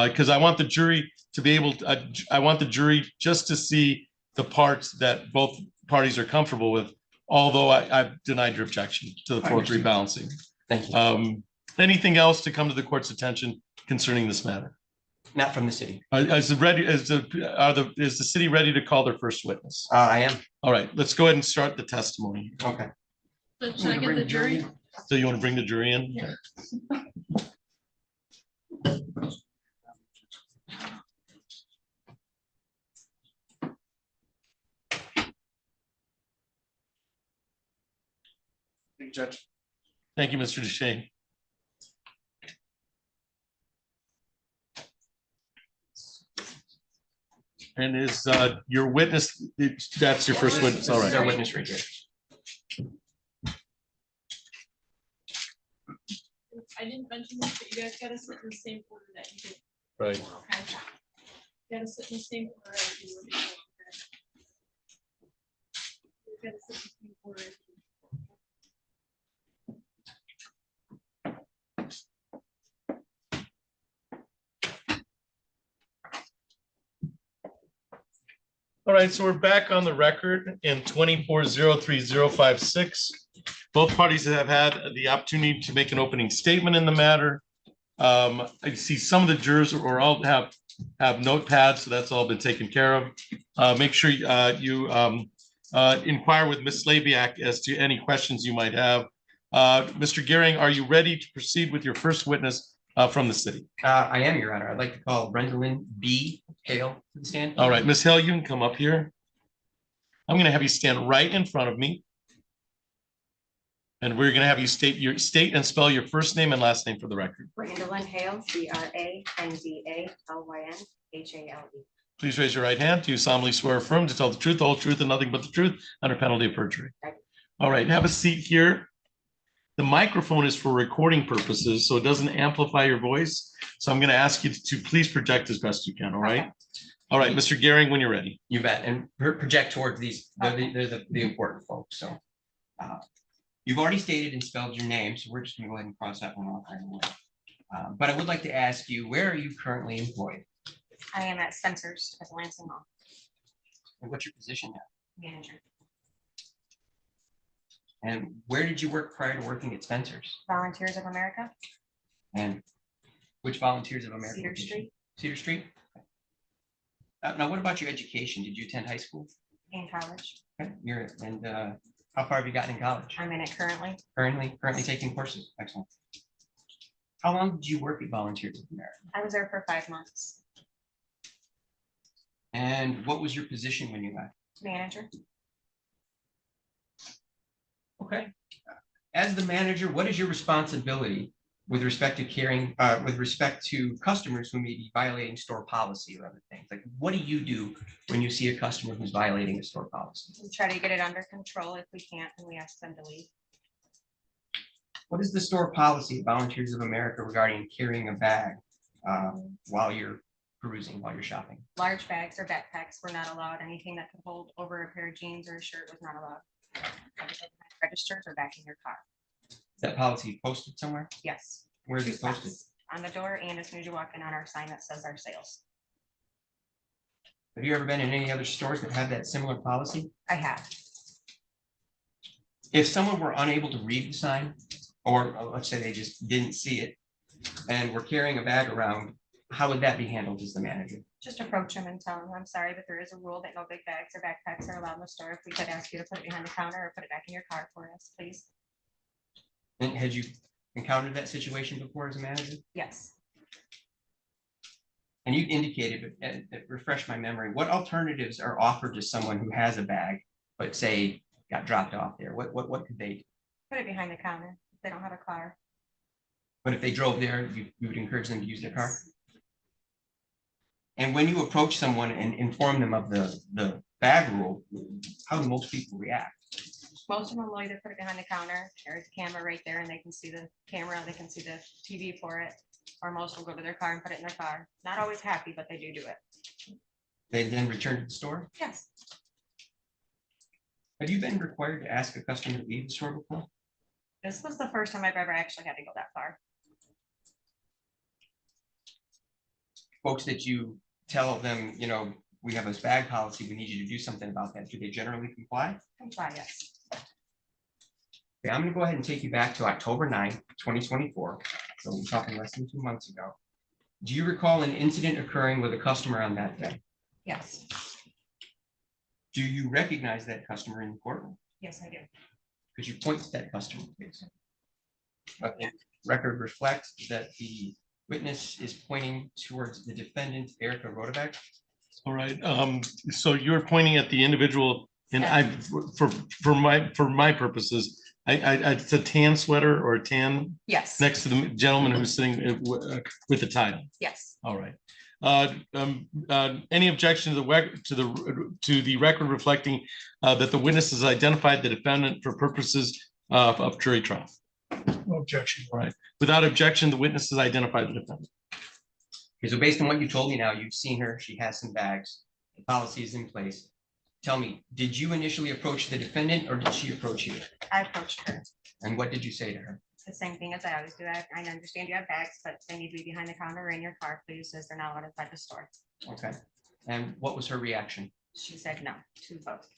Because I want the jury to be able to, I want the jury just to see the parts that both parties are comfortable with, although I've denied your objection to the 4-3 balancing. Thank you. Anything else to come to the court's attention concerning this matter? Not from the city. Is the city ready to call their first witness? I am. All right, let's go ahead and start the testimony. Okay. So should I get the jury? So you want to bring the jury in? Yeah. Thank you, Judge. Thank you, Mr. Duchesne. And is your witness, that's your first witness, all This is our right. witness right here. I didn't mention this, but you guys gotta sit in the same order that you did. Right. Okay. You gotta sit in the same order. as you were before, okay? You gotta sit in the same order. All right, so we're back on the record in 24-03056. Both parties have had the opportunity to make an opening statement in the matter. I see some of the jurors or all have notepads, so that's all been taken care of. Make sure you inquire with Ms. Slaviak as to any questions you might have. Mr. Gehring, are you ready to proceed with your first witness from the city? I am, Your Honor. I'd like to call Brendolyn B. Hale to the stand. All right, Ms. Hale, you can come up here. I'm going to have you stand right in front of me. And we're going to have you state and spell your first name and last name for the record. Brandolyn Hale, BRANDALYNHALE. Please raise your right hand. Do you solemnly swear or affirm to tell the truth, the whole truth, and nothing but the truth under penalty of perjury? All right, have a seat here. The microphone is for recording purposes, so it doesn't amplify your voice. So I'm going to ask you to please project as best you can, all right? All right, Mr. Gehring, when you're ready. You bet. And project towards these, they're the important folks. So you've already stated and spelled your name, so we're just going to go ahead and cross that one off right away. But I would like to ask you, where are you currently employed? I am at Spencer's at Lansing Mall, And what's your position now? manager, And where did you work prior to working at Spencer's? Volunteers of America, And which Volunteers of America? Cedar location? Street, Cedar Street? Now, what about your education? Did you attend high school? and college. Okay, how far have you gotten in college? I'm in it currently, Currently taking courses. Excellent. How long did you work at Volunteers of America? I was there for 5 months, And what was your position when you left? manager. Okay. As the manager, what is your responsibility with respect to with respect to customers who may be violating store policy or other things? Like, what do you do when you see a customer who's violating a store policy? We try to get it under control. If we can't, then we ask them to leave. What is the store policy of Volunteers of America regarding carrying a bag while you're perusing, while you're shopping? Large bags or backpacks were not allowed. Anything that could hold over a pair of jeans or a shirt was not allowed. Registers or back in your car. Is that policy posted somewhere? Yes. Where is 2 it posted? spots on the door, and as soon as you walk in on our sign that says our sales. Have you ever been in any other stores that have that similar policy? I have. If someone were unable to read the sign, or let's say they just didn't see it, and were carrying a bag around, how would that be handled as the manager? Just approach them and tell them, I'm sorry, but there is a rule that no big bags or backpacks are allowed in the store. If we could ask you to put it behind the counter or put it back in your car for us, please. And had you encountered that situation before as a manager? Yes. And you indicated, and refresh my memory, what alternatives are offered to someone who has a bag, but say got dropped off there? What could they do? Put it behind the counter if they don't have a car. But if they drove there, you would encourage them to use their car? And when you approach someone and inform them of the bag rule, how do most people react? Most of them will either put it behind the counter, there's a camera right there and they can see the camera, they can see the TV for it. Or most will go to their car and put it in their car. Not always happy, but they do it. They then return to the store? Yes. Have you been required to ask a customer to leave the store before? This was the first time I've ever actually had to go that far. Folks that you tell them, you know, we have this bag policy, we need you to do something about that. Do they generally comply? Comply, yes. Okay, I'm gonna go ahead and take you back to October 9th, 2024. So we're talking less than 2 months ago. Do you recall an incident occurring with a customer on that day? Yes, Do you recognize that customer in the courtroom? yes, I do. Could you point to that customer, please? Okay, record reflects that the witness is pointing towards the defendant, Erica Rodebeck. All right, so you're pointing at the individual, and I, for my purposes, it's a tan sweater or a tan Yes, next to the gentleman who's sitting with the title. yes, All right. Any objection to the record reflecting that the witness has identified the defendant for purposes of jury trial? No objection. All right. Without objection, the witness has identified the defendant. Okay, so based on what you told me now, you've seen her, she has some bags, the policy is in place. Tell me, did you initially approach the defendant or did she approach you? I approached her. And what did you say to her? The same thing as I always do. I understand you have bags, but they need to be behind the counter or in your car, please, as they're not allowed inside the store. Okay. And what was her reaction? She said no to both,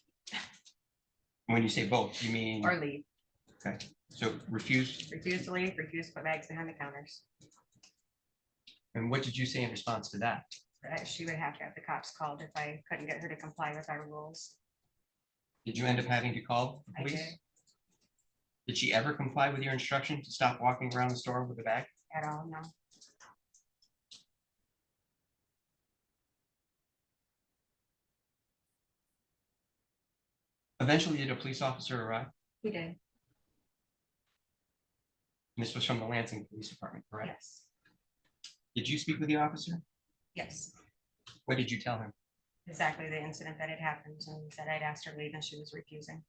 When you say both, you mean? or leave. Okay, so refuse. Refuse to leave, refuse to put bags behind the counters. And what did you say in response to that? That she would have to have the cops called if I couldn't get her to comply with our rules. Did you end up having to call the I police? did. Did she ever comply with your instruction to stop walking around the store with a bag? At all, no. Eventually, did a police officer arrive? He did, And this was from the Lansing Police Department, correct? yes, Did you speak with the officer? yes. What did you tell him? Exactly the incident that had happened and that I'd asked her to leave and she was refusing.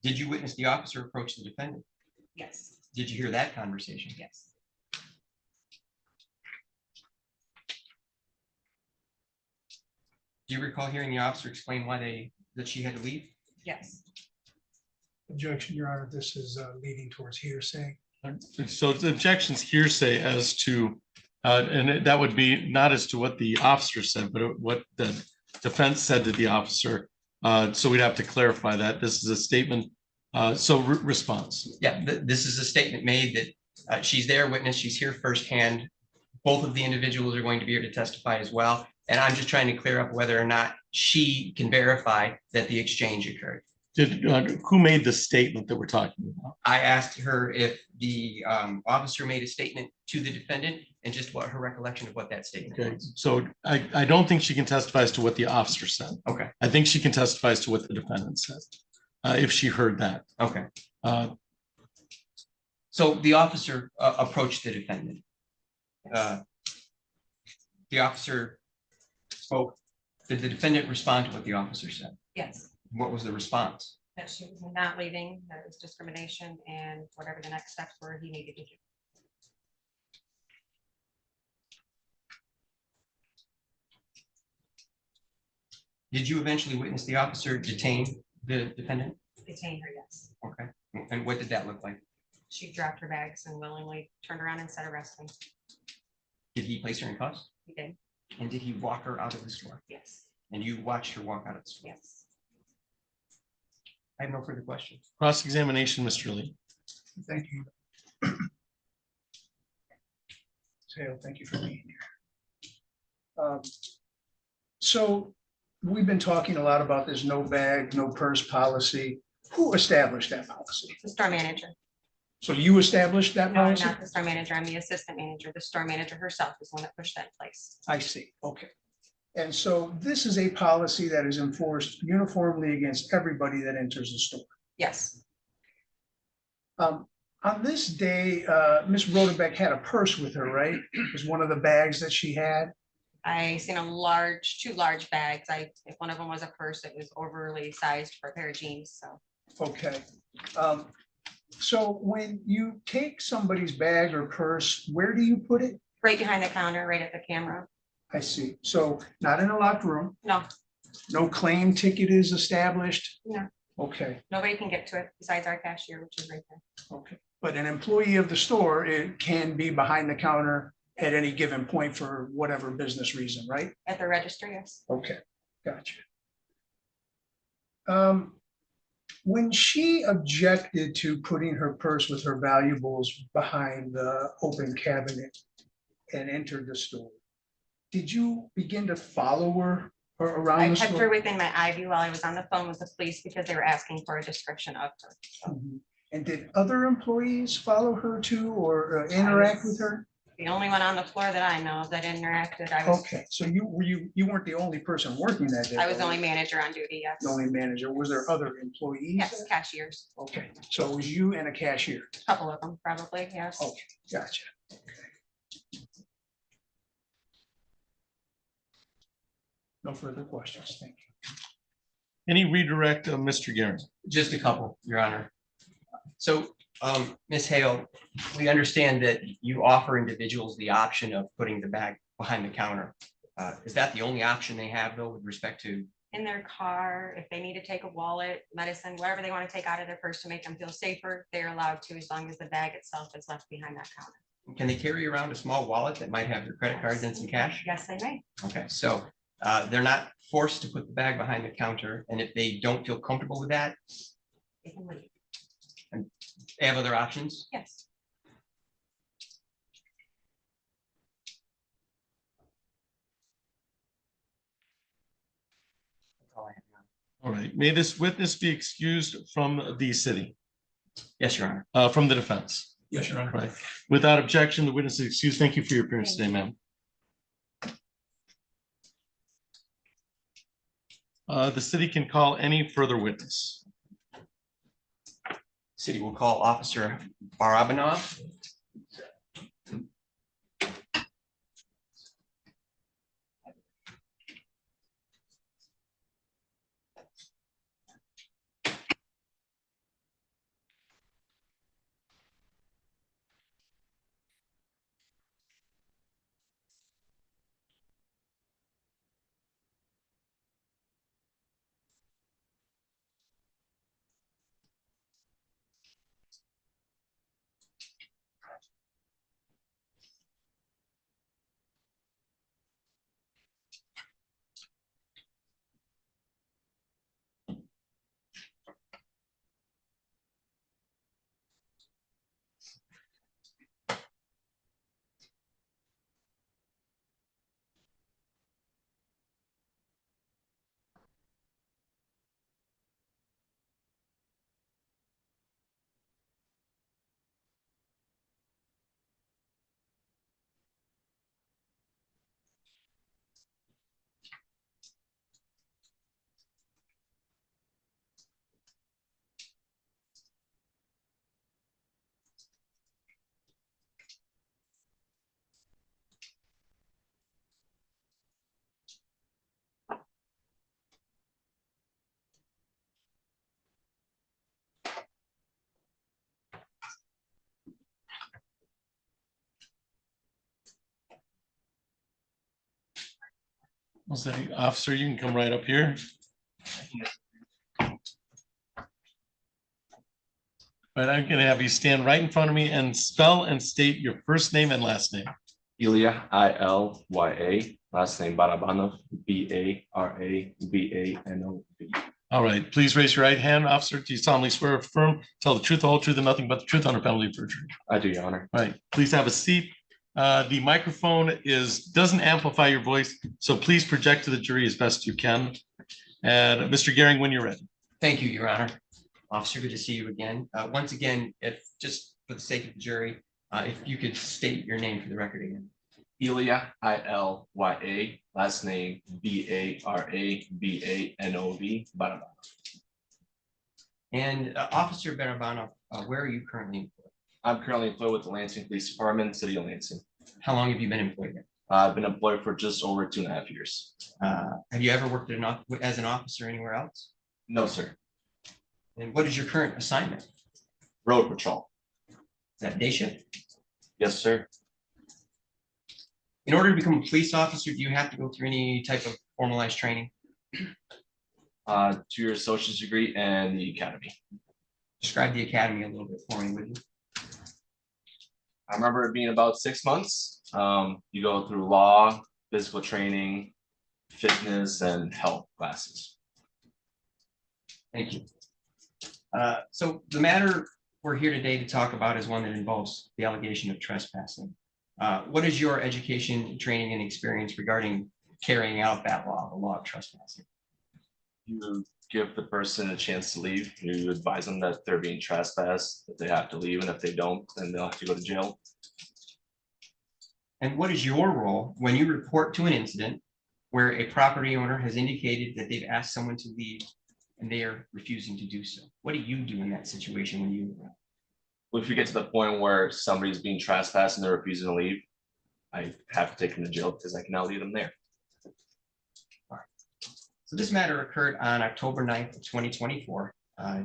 Did you witness the officer approach the defendant? Yes, Did you hear that conversation? yes, Do you recall hearing the officer explain why that she had to leave? yes. Objection, Your Honor. This is leading towards hearsay. So the objection's hearsay as to, that would be not as to what the officer said, but what the defense said to the officer. So we'd have to clarify that. This is a statement. Response. Yeah, this is a statement made that she's their witness, she's here firsthand. Both of the individuals are going to be here to testify as well. And I'm just trying to clear up whether or not she can verify that the exchange occurred. Who made the statement that we're talking about? I asked her if the officer made a statement to the defendant and just what her recollection of what that statement Okay, was. so I don't think she can testify as to what the officer said. Okay, I think she can testify as to what the defendant said, if she heard that. okay. Uh, So the officer approached the defendant. The officer spoke. Did the defendant respond to what the officer said? Yes, What was the response? that she was not leaving, that it was discrimination and whatever the next steps were, he needed to do. Did you eventually witness the officer detain the defendant? Detain her, yes. Okay, and what did that look like? She dropped her bags and willingly turned around and said arresting. Did he place her in cuffs? He did, And did he walk her out of the store? yes, And you watched her walk out of the store? yes. I have no further questions. Cross-examination, Mr. Lee. Thank you. Hale, thank you for being here. So we've been talking a lot about this no bag, no purse policy. Who established that policy? The store manager. So you established that No, I'm policy? not the store manager. I'm the assistant manager. The store manager herself is the one that pushed that in place. I see, okay. And so this is a policy that is enforced uniformly against everybody that enters the store. Yes, On this day, Ms. Rodebeck had a purse with her, right? It was one of the bags that she had. I seen two large bags. If one of them was a purse, it was overly sized for a pair of jeans, so. Okay. So when you take somebody's bag or purse, where do you put it? Right behind the counter, right at the camera. I see. So not in a locked room, No, no claim ticket is established. No. Okay, Nobody can get to it besides our cashier, which is right there. okay. But an employee of the store, it can be behind the counter at any given point for whatever business reason, right? At the register, yes. Okay, gotcha. When she objected to putting her purse with her valuables behind the open cabinet and entered the store, did you begin to follow her around I the kept her store? within my eye view while I was on the phone with the police because they were asking for a description of her. So Mhm. And did other employees follow her too or interact with her? the only one on the floor that I know of that interacted, I was, Okay, so you weren't the only person working that day? I was the were only you? manager on duty, yes. The only manager. Was there other employees? Yes, cashiers, Okay, so it was you and a cashier. a couple of them probably, yes. Okay, gotcha. No further questions. Thank you. Any redirect of Mr. Garen? Just a couple, Your Honor. So, Ms. Hale, we understand that you offer individuals the option of putting the bag behind the counter. Is that the only option they have though with respect to? In their car, if they need to take a wallet, medicine, whatever they want to take out of their purse to make them feel safer, they're allowed to, as long as the bag itself is left behind that counter. Can they carry around a small wallet that might have their credit cards and some cash? Yes, they may. Okay, so they're not forced to put the bag behind the counter, and if they don't feel comfortable with that, They can leave. they have other options. Yes. That's all I have, Your Honor. All right, may this witness be excused from the city, Yes, Your Honor. from the defense? Yes, Your Honor. Right. Without objection, the witness is excused. Thank you for your appearance today, ma'am. The city can call any further witness. City will call Officer Barabanov. I'll say, officer, you can come right up here. But I'm gonna have you stand right in front of me and spell and state your first name and last name. Ilya, Ilya, last name Barabanov, Barabanov. All right, please raise your right hand. Officer, do you solemnly swear or affirm, tell the truth, the whole truth, and nothing but the truth under penalty of perjury? I do, Your Honor. All right, please have a seat. The microphone doesn't amplify your voice, so please project to the jury as best you can. And Mr. Gehring, when you're ready. Thank you, Your Honor. Officer, good to see you again. Once again, if just for the sake of the jury, if you could state your name for the record again. Ilya, Ilya, last name Barabanov, Barabanov. And Officer Barabanov, where are you currently employed? I'm currently employed with the Lansing Police Department, City of Lansing. How long have you been employed there? I've been employed for just over 2.5 years. Have you ever worked as an officer anywhere else? No, sir. And what is your current assignment? Road patrol. Is that day shift? Yes, sir. In order to become a police officer, do you have to go through any type of formalized training? 2-year associate's degree and the academy. Describe the academy a little bit for me, would you? I remember it being about 6 months. You go through law, physical training, fitness, and health classes. Thank you. So the matter we're here today to talk about is one that involves the allegation of trespassing. What is your education, training, and experience regarding carrying out that law, the law of trespassing? You give the person a chance to leave. You advise them that they're being trespassed, that they have to leave, and if they don't, then they'll have to go to jail. And what is your role when you report to an incident where a property owner has indicated that they've asked someone to leave and they are refusing to do so? What do you do in that situation when you arrive? If you get to the point where somebody's being trespassed and they're refusing to leave, I have to take them to jail because I cannot leave them there. So this matter occurred on October 9th of 2024.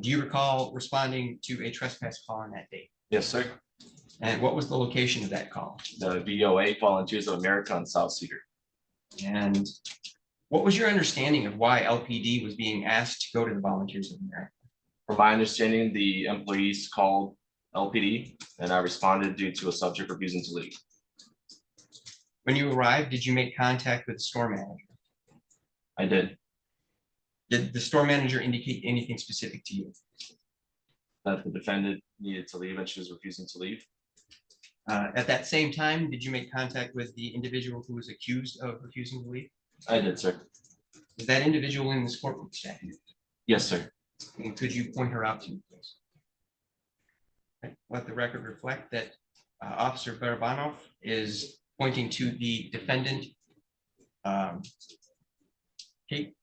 Do you recall responding to a trespass call on that date? Yes, sir. And what was the location of that call? The VOA, Volunteers of America on South Cedar. And what was your understanding of why LPD was being asked to go to the Volunteers of America? From my understanding, the employees called LPD and I responded due to a subject refusing to leave. When you arrived, did you make contact with the store manager? I did. Did the store manager indicate anything specific to you? That the defendant needed to leave and she was refusing to leave. At that same time, did you make contact with the individual who was accused of refusing to leave? I did, sir. Is that individual in this courtroom statute? Yes, sir. And could you point her out to me, please? Okay, let the record reflect that Officer Barabanov is pointing to the defendant, Kate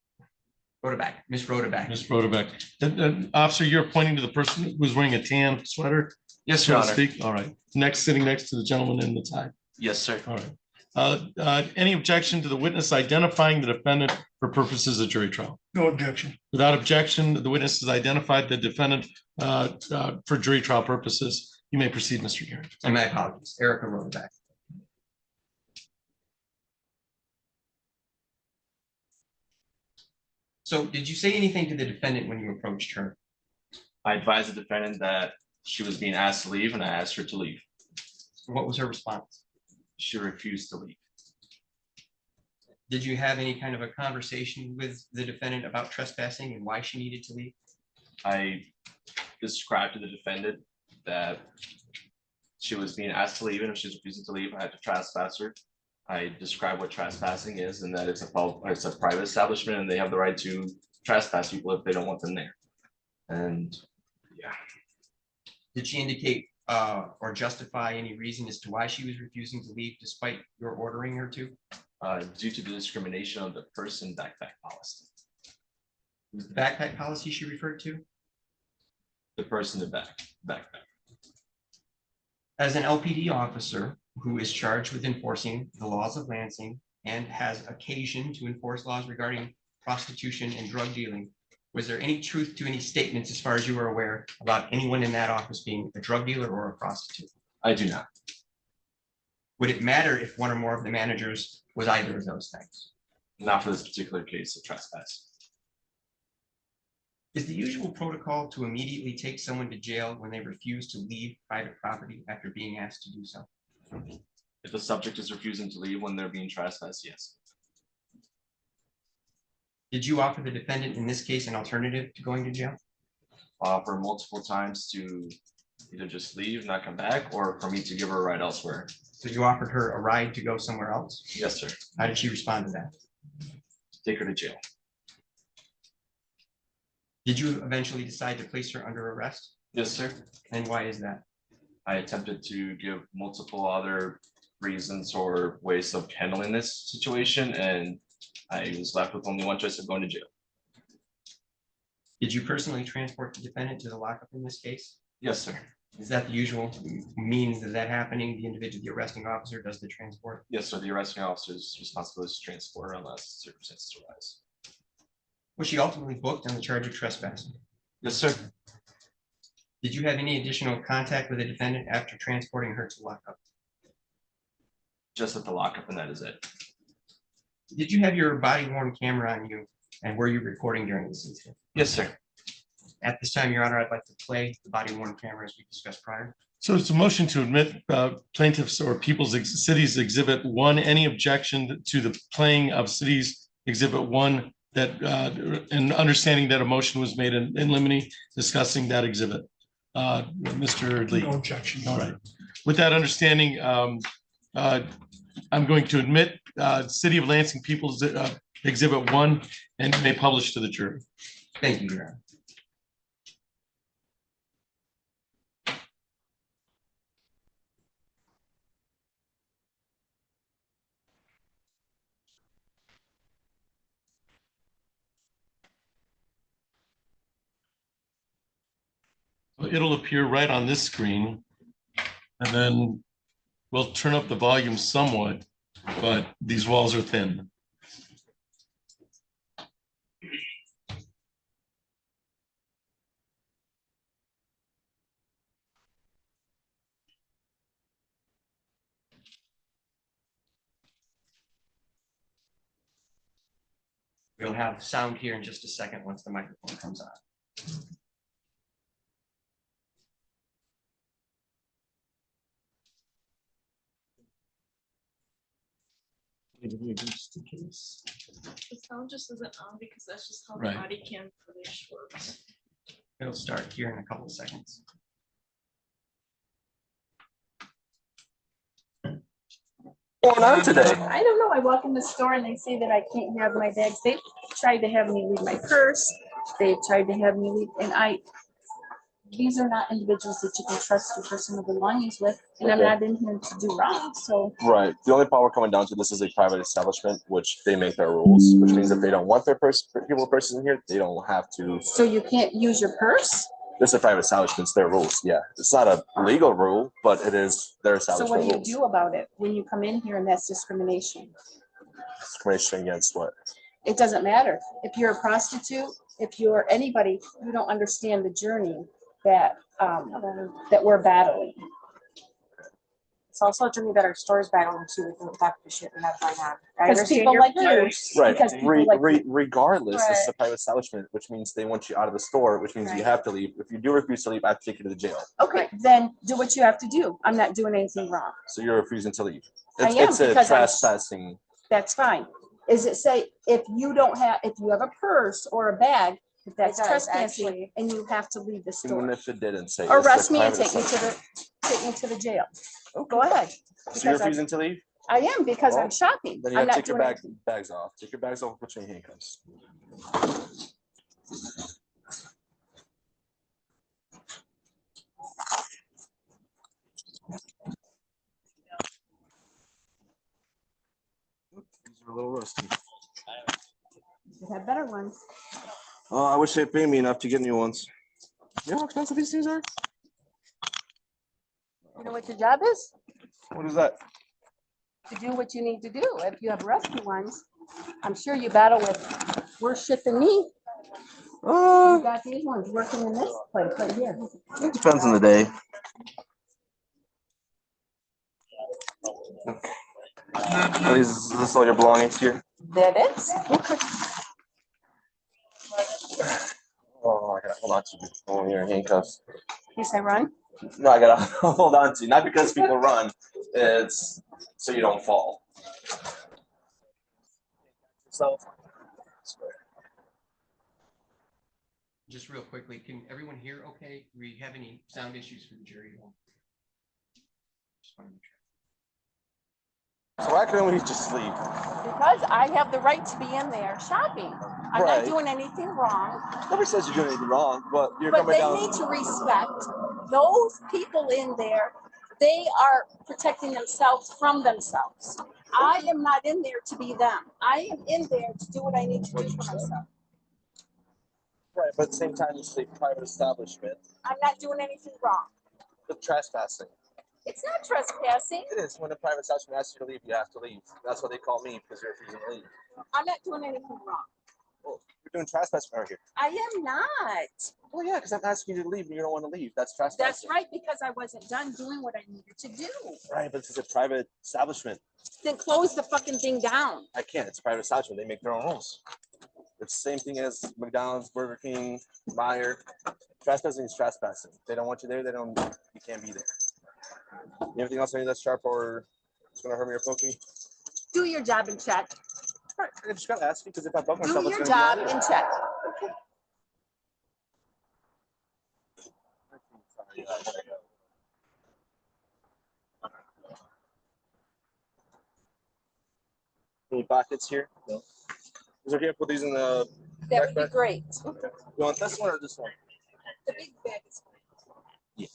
Rodeback, Miss Rodeback. Ms. Rodebeck. Officer, you're pointing to the person who was wearing a tan sweater? Yes, So Your to Honor. speak? All right. Next, sitting next to the gentleman in the tie. Yes, sir. All right. Any objection to the witness identifying the defendant for purposes of jury trial? No objection. Without objection, the witness has identified the defendant for jury trial purposes. You may proceed, Mr. Garrett. And my apologies, Erica Rodeback. So did you say anything to the defendant when you approached her? I advised the defendant that she was being asked to leave and I asked her to leave. What was her response? She refused to leave. Did you have any kind of a conversation with the defendant about trespassing and why she needed to leave? I described to the defendant that she was being asked to leave and if she's refusing to leave, I had to trespass her. I described what trespassing is and that it's a private establishment and they have the right to trespass people if they don't want them there. And yeah. Did she indicate or justify any reason as to why she was refusing to leave despite your ordering her to? Due to the discrimination of the person backpack policy. Was the backpack policy she referred to? The person in the backpack. As an LPD officer who is charged with enforcing the laws of Lansing and has occasion to enforce laws regarding prostitution and drug dealing, was there any truth to any statements as far as you were aware about anyone in that office being a drug dealer or a prostitute? I do not. Would it matter if one or more of the managers was either of those things? Not for this particular case of trespass. Is the usual protocol to immediately take someone to jail when they refuse to leave private property after being asked to do so? If the subject is refusing to leave when they're being trespassed, yes. Did you offer the defendant in this case an alternative to going to jail? Offer multiple times to either just leave, not come back, or for me to give her a ride elsewhere. So you offered her a ride to go somewhere else? Yes, sir. How did she respond to that? Take her to jail. Did you eventually decide to place her under arrest? Yes, sir. And why is that? I attempted to give multiple other reasons or ways of handling this situation, and I was left with only one choice of going to jail. Did you personally transport the defendant to the lockup in this case? Yes, sir. Is that the usual means of that happening? The individual, the arresting officer does the transport? Yes, sir. The arresting officer's responsibility is to transport her unless circumstances arise. Was she ultimately booked on the charge of trespassing? Yes, sir. Did you have any additional contact with the defendant after transporting her to lockup? Just at the lockup, and that is it. did you have your body worn camera on you and were you recording during this incident? Yes, sir. At this time, Your Honor, I'd like to play the body worn camera as we discussed prior. So it's a motion to admit plaintiffs or cities exhibit 1, any objection to the playing of cities exhibit 1 that and understanding that a motion was made in limine discussing that exhibit. Mr. Lee. No objection. All right. With that understanding, I'm going to admit City of Lansing People's exhibit 1 and may publish to the jury. Thank you, Your Honor. It'll appear right on this screen. And then we'll turn up the volume somewhat, but these walls are thin. We'll have sound here in just a second once the microphone comes on. Just in case. The sound just isn't on because that's just how the Right. body cam footage works. It'll start here in a couple of seconds. What's going on today? I don't know. I walk in the store and they say that I can't have my bags. They tried to have me leave my purse. They tried to have me leave, and these are not individuals that you can trust your personal belongings with, and I'm Okay. not in here to do wrong, so. Right. The only part we're coming down to, this is a private establishment, which they make their rules, which means if they don't want their people purses in here, they don't have to. So you can't use your purse? This is a private establishment, it's their rules. Yeah, it's not a legal rule, but it is their So establishment what do you rules. do about it when you come in here and that's discrimination? Discrimination against what? It doesn't matter. If you're a prostitute, if you're anybody, you don't understand the journey that, that we're battling. It's also a journey that our stores battling too with that shit and that's going on. I Because understand people your like you. purse. Right. Because people like you. Regardless, this is a Right. private establishment, which means they want you out of the store, which means you Right. have to leave. If you do refuse to leave, I have to take you to the jail. Okay, then do what you have to do. I'm not doing anything wrong. So you're refusing to leave. I am, It's a because I'm- trespassing. That's fine. Is it say if you have a purse or a bag, if that's It does, trespassing actually. and you have to leave the Even store? if it didn't say. Arrest it's a me and private take me to establishment. the jail. Go ahead. So you're Because refusing to leave? I am because Well, I'm shopping. Then you I'm have to not take your doing it. bags off. Take your bags off and put your handcuffs. These are a little rusty. You have better ones. Oh, I wish they'd pay me enough to get new ones. You know how expensive these things are? You know what your job is? What is that? To do what you need to do. If you have rusty ones, I'm sure you battle with worse shit than me. You got these ones working in this place right here. It depends on the day. Is this all your belongings here? That is. Oh, I gotta hold on to you. Oh, your handcuffs. You say run? No, I gotta hold on to you. Not because people run, it's so you don't fall. So, Just real quickly, can everyone hear okay? Do we have any sound issues for the jury? Just wanna make sure. so why couldn't we just leave? Because I have the right to be in there shopping. I'm Right. not doing anything wrong. Nobody says you're doing anything wrong, but you're But coming they down. need to respect those people in there. They are protecting themselves from themselves. I am not in there to be them. I am in there to do what I need to do for myself. Right, but at the same time, it's a private establishment. I'm not doing anything wrong. The trespassing. It's not trespassing. It is. When a private establishment asks you to leave, you have to leave. That's what they call me because you're refusing to leave. I'm not doing anything wrong. Well, you're doing trespass right here. I am not. Well, yeah, because I'm asking you to leave and you don't want to leave. That's trespassing. That's right, because I wasn't done doing what I needed to do. Right, but this is a private establishment. Then close the fucking thing down. I can't. It's a private establishment. They make their own rules. It's the same thing as McDonald's, Burger King, Meyer. Trespassing is trespassing. If they don't want you there, you can't be there. Anything else I need that's sharp or it's gonna hurt me or poke me? Do your job and check. All right, I just gotta ask you because if I poke Do myself, it's your gonna job be on you. and check. Any pockets here? No. Is it okay to put these in the That would be backpack? great. Okay. You want this one or this one? The big bag is fine. Yeah.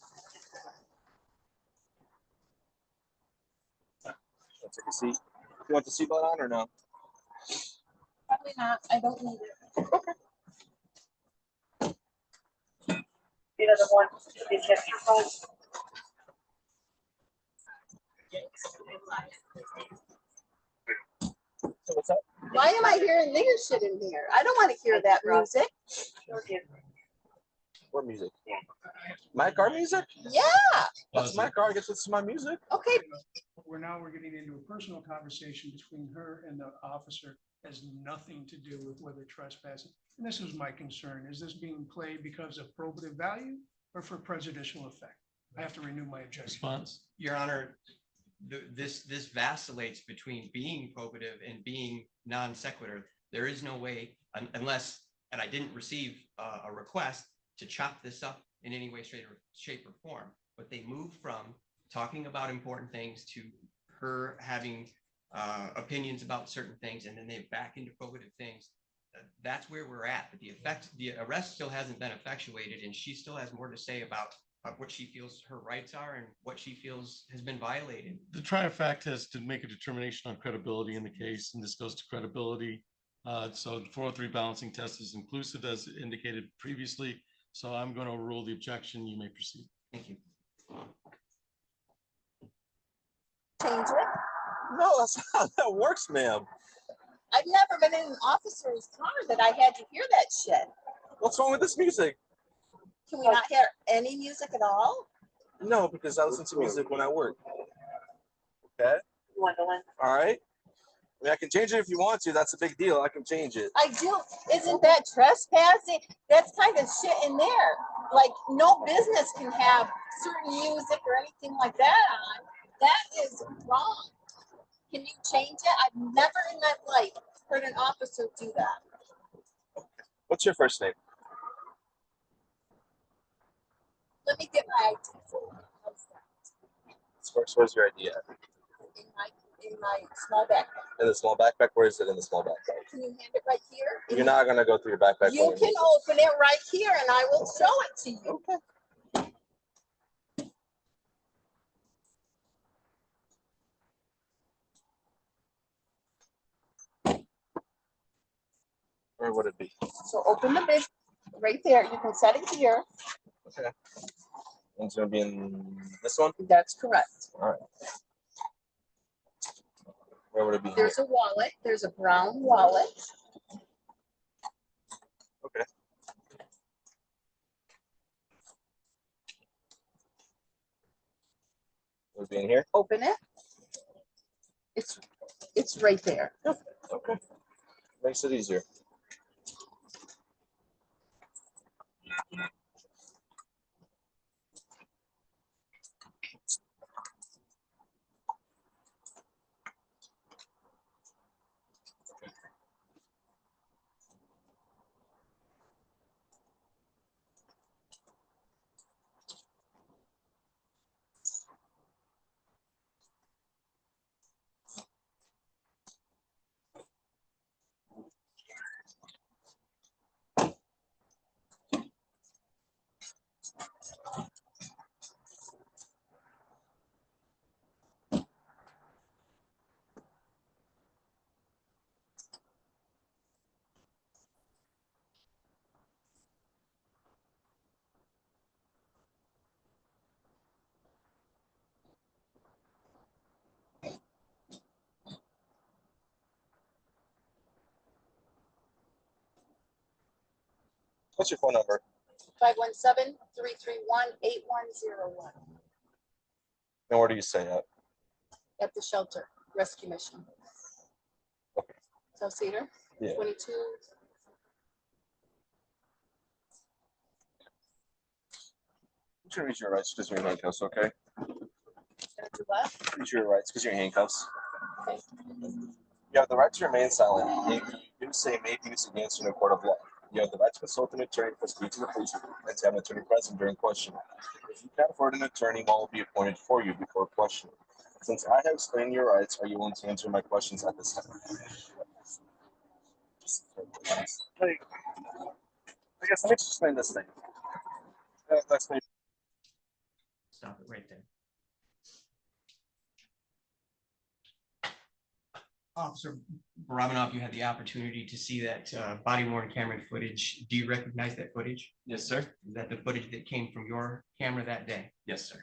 I'll take a seat. You want the seatbelt on or no? Probably not. I don't need it. The other one, is that your phone? So what's up? Why am I hearing nigger shit in here? I don't want to hear that music. What music? My car music? Yeah. That's my car. I guess it's my music. Okay. We're getting into a personal conversation between her and the officer, has nothing to do with whether trespassing. And this was my concern. Is this being played because of probative value or for prejudicial effect? I have to renew my objection. Response? Your Honor, this vacillates between being probative and being non sequitur. There is no way unless, and I didn't receive a request to chop this up in any way, shape or form, but they moved from talking about important things to her having opinions about certain things, and then they back into probative things. That's where we're at. But the arrest still hasn't been effectuated, and she still has more to say about what she feels her rights are and what she feels has been violated. The trier fact has to make a determination on credibility in the case, and this goes to credibility. So the 403 balancing test is inclusive as indicated previously. So I'm going to overrule the objection. You may proceed. Thank you. Change it. No, that's not how that works, ma'am. I've never been in an officer's car that I had to hear that shit. What's wrong with this music? Can we not hear any music at all? No, because I listen to music when I work. Okay. Gwendolyn. All right. I mean, I can change it if you want to. That's a big deal. I can change it. I do. Isn't that trespassing? That's kind of shit in there. Like, no business can have certain music or anything like that on. That is wrong. Can you change it? I've never in my life heard an officer do that. What's your first name? Let me get my ID. How's that? Where's your ID at? In my small backpack. In the small backpack? Where is it in the small backpack? Can you hand it right here? You're not going to go through your backpack. You can open it right here and I will show it to you. Okay. Where would it be? So open the big, right there. You can set it here. Okay. It's going to be in this one? That's correct. All right. Where would it be? There's a wallet. There's a brown wallet. Okay. Would it be in here? Open it. It's right there. Okay. Makes it easier. What's your phone number? 517-331-8101 And where do you stay at? at the shelter rescue mission. Okay. South Cedar, Yeah. 22. You should reach your rights because you're in handcuffs, okay? Gonna do what? Reach your rights because you're in handcuffs. Okay. You have the right to remain silent. May be say may be used against you in a court of law. You have the right to consult an attorney for speech to the police and to have an attorney present during questioning. If you can't afford an attorney, one will be appointed for you before questioning. Since I have explained your rights, are you willing to answer my questions at this time? Like, I guess let me just explain this thing. Let's make Stop it right there. Officer Robinoff, you had the opportunity to see that body worn camera footage. Do you recognize that footage? Yes, sir. Is that the footage that came from your camera that day? Yes, sir.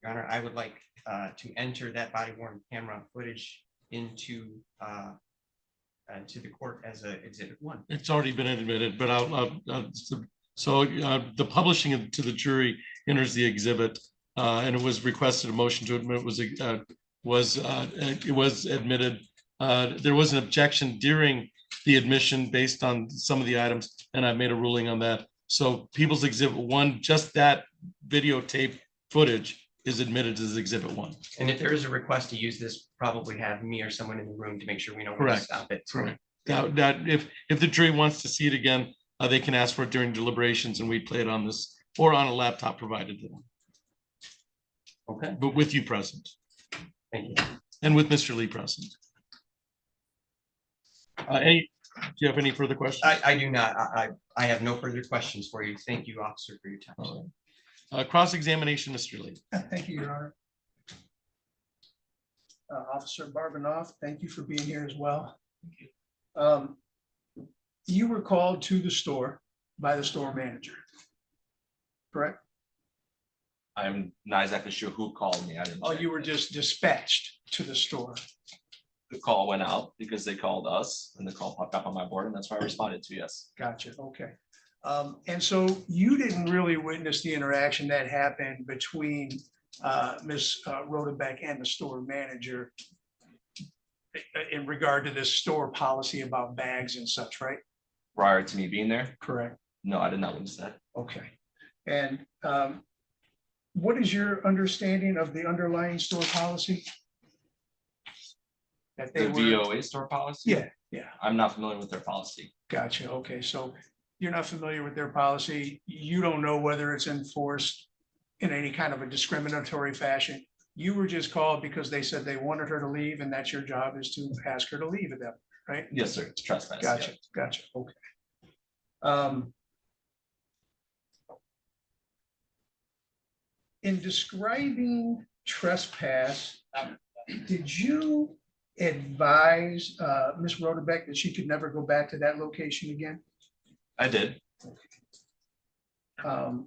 Your Honor, I would like to enter that body worn camera footage into to the court as a exhibit 1. It's already been admitted, but the publishing it to the jury enters the exhibit, and it was requested a motion to admit it was admitted. There was an objection during the admission based on some of the items, and I made a ruling on that. So People's Exhibit 1, just that videotape footage is admitted as Exhibit 1. And if there is a request to use this, probably have me or someone in the room to make sure we know where to Correct. stop it. Correct. That if the jury wants to see it again, they can ask for it during deliberations, and we play it on this or on a laptop provided to them. Okay. But with you present. Thank you. And with Mr. Lee present. Do you have any further questions? I do not. I have no further questions for you. Thank you, officer, for your time. Cross-examination, Mr. Lee. Thank you, Your Honor. Officer Barbanoff, thank you for being here as well. You were called to the store by the store manager, correct? I'm not exactly sure who called me. I didn't. Oh, check. you were just dispatched to the store. The call went out because they called us and the call popped up on my board and that's why I responded to yes. Gotcha, okay. And so you didn't really witness the interaction that happened between Ms. Rodebeck and the store manager in regard to this store policy about bags and such, right? Prior to me being there? Correct. No, I did not witness that. Okay. And what is your understanding of the underlying store policy? That they The were, VOA store policy? yeah, yeah, I'm not familiar with their policy. gotcha. Okay, so you're not familiar with their policy. You don't know whether it's enforced in any kind of a discriminatory fashion. You were just called because they said they wanted her to leave, and that's your job is to ask her to leave at that, right? Yes, sir. It's trespass. Gotcha, yeah. gotcha, okay. In describing trespass, did you advise Ms. Rodebeck that she could never go back to that location again? I did. And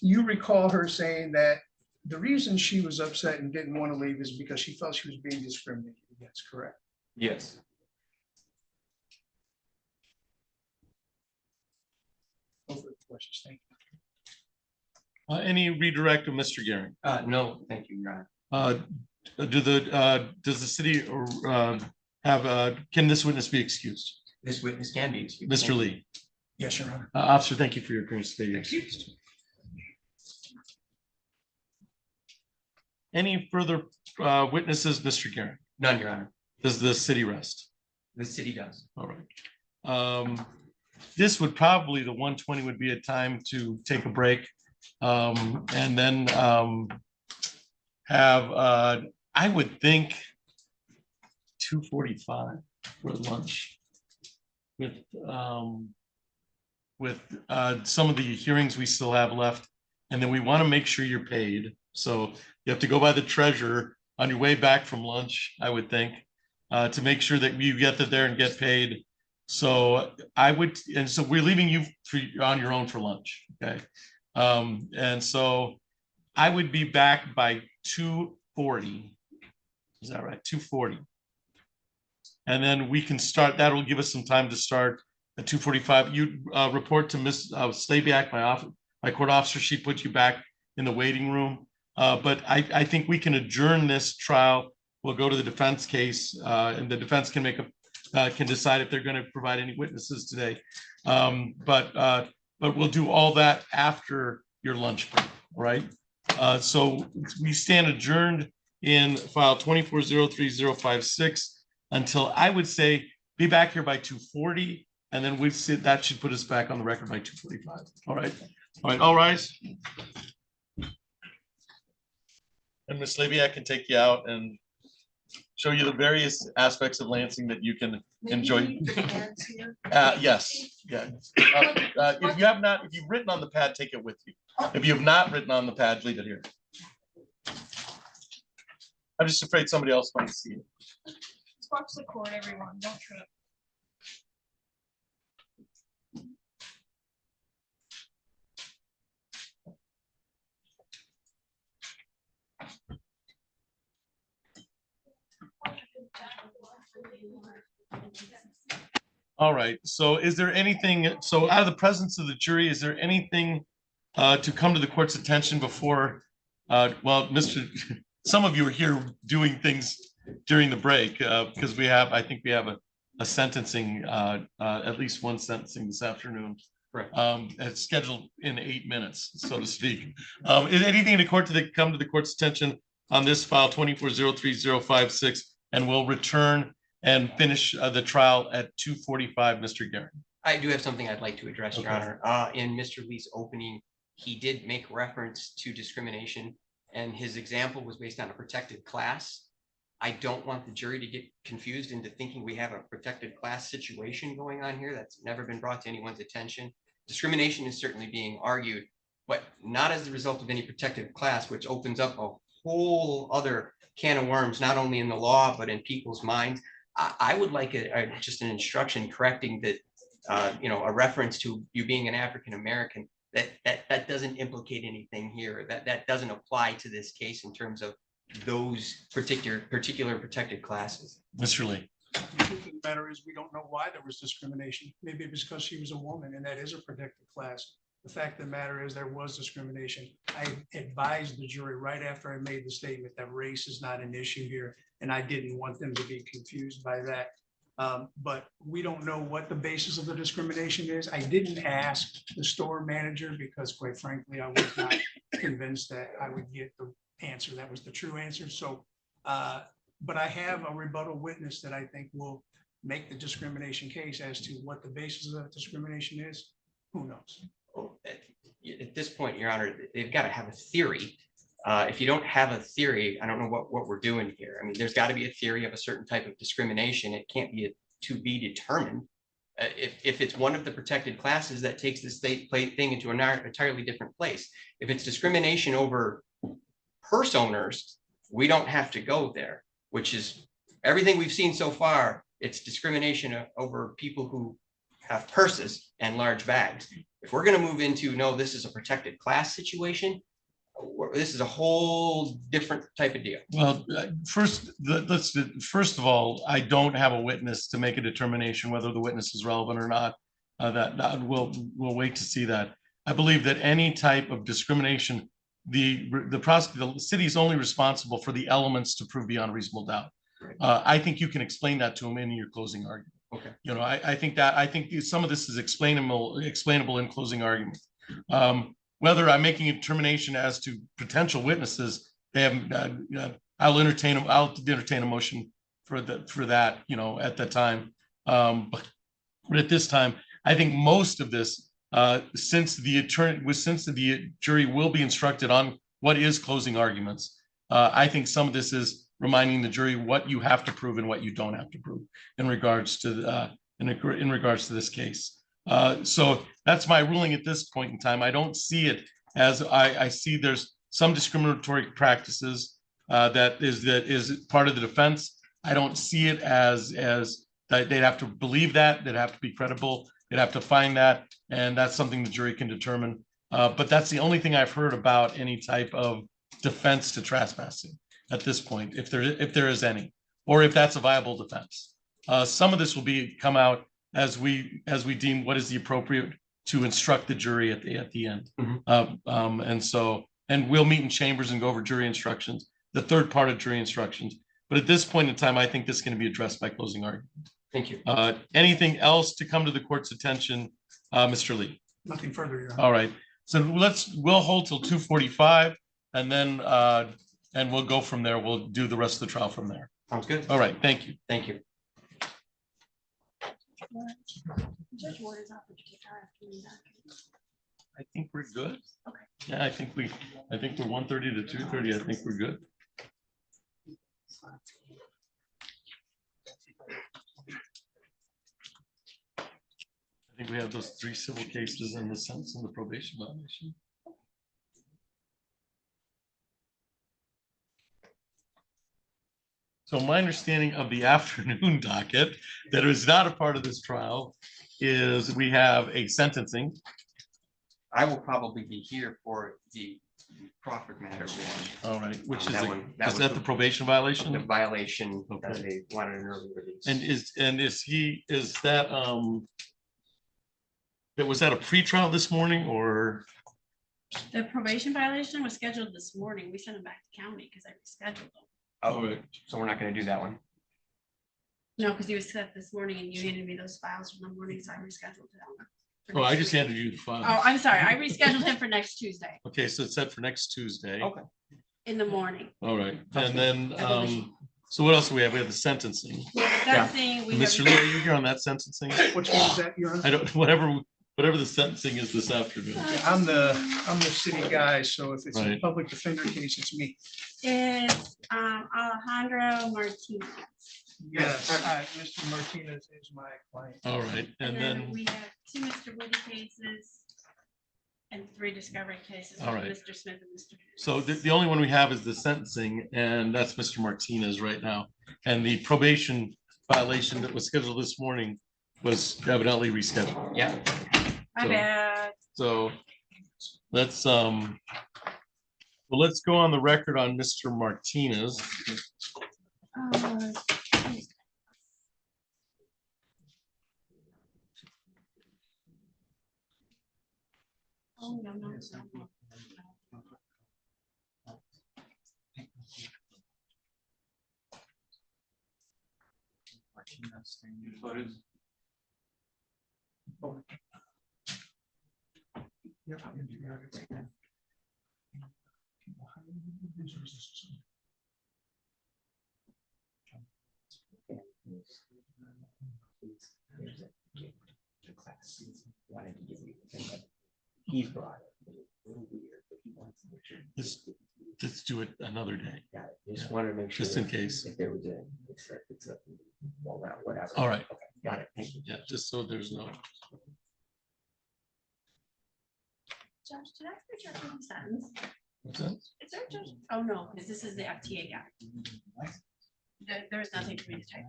you recall her saying that the reason she was upset and didn't want to leave is because she felt she was being discriminated against, correct? Yes. No further questions, thank you. Any redirect of Mr. Gehring? No, thank you, Your Honor. Does the city can this witness be excused? This witness can be excused. Mr. Lee? Yes, Your Honor. Officer, thank you for your appearance today. Excused. Any further witnesses, Mr. Gehring? None, Your Honor. Does the city rest? The city does. All right. This would probably, the 1:20 would be a time to take a break. And then have, I would think 2:45 for lunch. With some of the hearings we still have left. And then we want to make sure you're paid. So you have to go by the treasurer on your way back from lunch, I would think, to make sure that you get there and get paid. So so we're leaving you on your own for lunch, okay? And so I would be back by 2:40. Is that right? 2:40. And then we can start, that'll give us some time to start at 2:45. You report to Ms. Slabiak, my court officer. She put you back in the waiting room. But I think we can adjourn this trial. We'll go to the defense case, and the defense can can decide if they're going to provide any witnesses today. But we'll do all that after your lunch break, right? So we stand adjourned in file 2403056 until, I would say, be back here by 2:40, and then that should put us back on the record by 2:45. All right, all rise. And Ms. Levy, I can take you out and show you the various aspects of Lansing that you can enjoy. Yes, yeah. If you've written on the pad, take it with you. If you have not written on the pad, leave it here. I'm just afraid somebody else might see it. Let's watch the court, everyone. Don't trip. All right, so is there anything, so out of the presence of the jury, is there anything to come to the court's attention before, well, some of you are here doing things during the break because I think we have a sentencing, at least one sentencing this afternoon. Right. It's scheduled in 8 minutes, so to speak. Is anything to come to the court's attention on this file 2403056, and we'll return and finish the trial at 2:45, Mr. Guerin? I do have something I'd like to address, Your Honor. In Mr. Lee's opening, he did make reference to discrimination, and his example was based on a protected class. I don't want the jury to get confused into thinking we have a protected class situation going on here. That's never been brought to anyone's attention. Discrimination is certainly being argued, but not as a result of any protected class, which opens up a whole other can of worms, not only in the law, but in people's minds. I would like just an instruction correcting that, a reference to you being an African-American, that doesn't implicate anything here. That doesn't apply to this case in terms of those particular protected classes. Mr. Lee. The truth of the matter is, we don't know why there was discrimination. Maybe it was because she was a woman, and that is a protected class. The fact of the matter is there was discrimination. I advised the jury right after I made the statement that race is not an issue here, and I didn't want them to be confused by that. But we don't know what the basis of the discrimination is. I didn't ask the store manager because, quite frankly, I was not convinced that I would get the answer that was the true answer. So, but I have a rebuttal witness that I think will make the discrimination case. As to what the basis of that discrimination is, who knows? At this point, Your Honor, they've got to have a theory. If you don't have a theory, I don't know what we're doing here. I mean, there's got to be a theory of a certain type of discrimination. It can't be to be determined. If it's one of the protected classes, that takes the state thing into an entirely different place. If it's discrimination over purse owners, we don't have to go there, which is everything we've seen so far. It's discrimination over people who have purses and large bags. If we're going to move into, no, this is a protected class situation, this is a whole different type of deal. Well, first of all, I don't have a witness to make a determination whether the witness is relevant or not. We'll wait to see that. I believe that any type of discrimination, the city is only responsible for the elements to prove beyond reasonable doubt. I think you can explain that to them in your closing argument. Okay. I think some of this is explainable in closing argument. Whether I'm making a determination as to potential witnesses, they have. I'll entertain a motion for that. At that time. But at this time, I think most of this, since the jury will be instructed on what is closing arguments, I think some of this is reminding the jury what you have to prove and what you don't have to prove in regards to this case. So that's my ruling at this point in time. I don't see it as I see there's some discriminatory practices that is part of the defense. I don't see it as that they'd have to believe that, they'd have to be credible, they'd have to find that, and that's something the jury can determine. But that's the only thing I've heard about any type of defense to trespassing at this point, if there is any, or if that's a viable defense. Some of this will come out we deem what is the appropriate to instruct the jury at the end. And we'll meet in chambers and go over jury instructions, the third part of jury instructions. But at this point in time, I think this is going to be addressed by closing argument. Thank you. Anything else to come to the court's attention, Mr. Lee? Nothing further, Your Honor. All right, so we'll hold till 2:45 and then, and we'll go from there. We'll do the rest of the trial from there. Sounds good. All right, thank you. Thank you. Judge Ward is offered to take our afternoon docket. I think we're good. Okay. Yeah, I think we're 1:30 to 2:30. I think we're good. I think we have those 3 civil cases and the sentence and the probation violation. So my understanding of the afternoon docket that is not a part of this trial is we have a sentencing. I will probably be here for the Crawford matter. All right, which is, That is one- that was the probation violation? The violation that Okay. they wanted an early release. And was that a pretrial this morning or? The probation violation was scheduled this morning. We sent him back to county because I rescheduled them. Oh, so we're not gonna do that one. No, because he was set this morning and you handed me those files from the morning, so I rescheduled it. for Oh, I next just week. handed you the file. Oh, I'm sorry. I rescheduled him for next Tuesday Okay, so it's set for next Tuesday. Okay. in the morning. All right, That's and good. then, so what else do we have? We have the sentencing. That's thing we Mr. have. Lee, are you here on that sentencing? Which one is that, Your Honor? I don't, whatever the sentencing is this afternoon. I'm the city guy, so if it's a Right. public defender case, it's me. It's Alejandro Martinez. Yes, Mr. Martinez is my client. All right, And and then then, we have 2 Mr. Woody cases and 3 discovery cases. All with right. Mr. Smith and Mr. so the only one we have is the sentencing, and that's Mr. Martinez right now. And the probation violation that was scheduled this morning was evidently rescheduled. Yeah. My So- bad. So let's go on the record on Mr. Martinez. Oh, no, no, no. He's brought it. A little weird, but he wants to make sure. Let's do it another day, Got it. Just wanted to make sure. just in case. If there was a, well, whatever. All right. Okay, got it. Thank you. Yeah, just so there's no. Josh, did I reject one sentence? What's that? Is there just, oh no, because this is the FTA guy. There's nothing for me to type.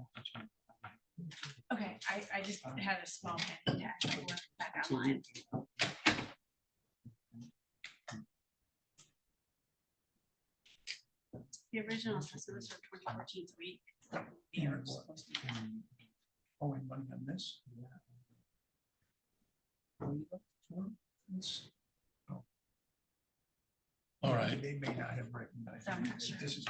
Okay, I just had a small pen attack. I went back online. The original assessment was for 2014 week. Oh, and one on this. All right. They may not have recognized. So I'm not sure. This is.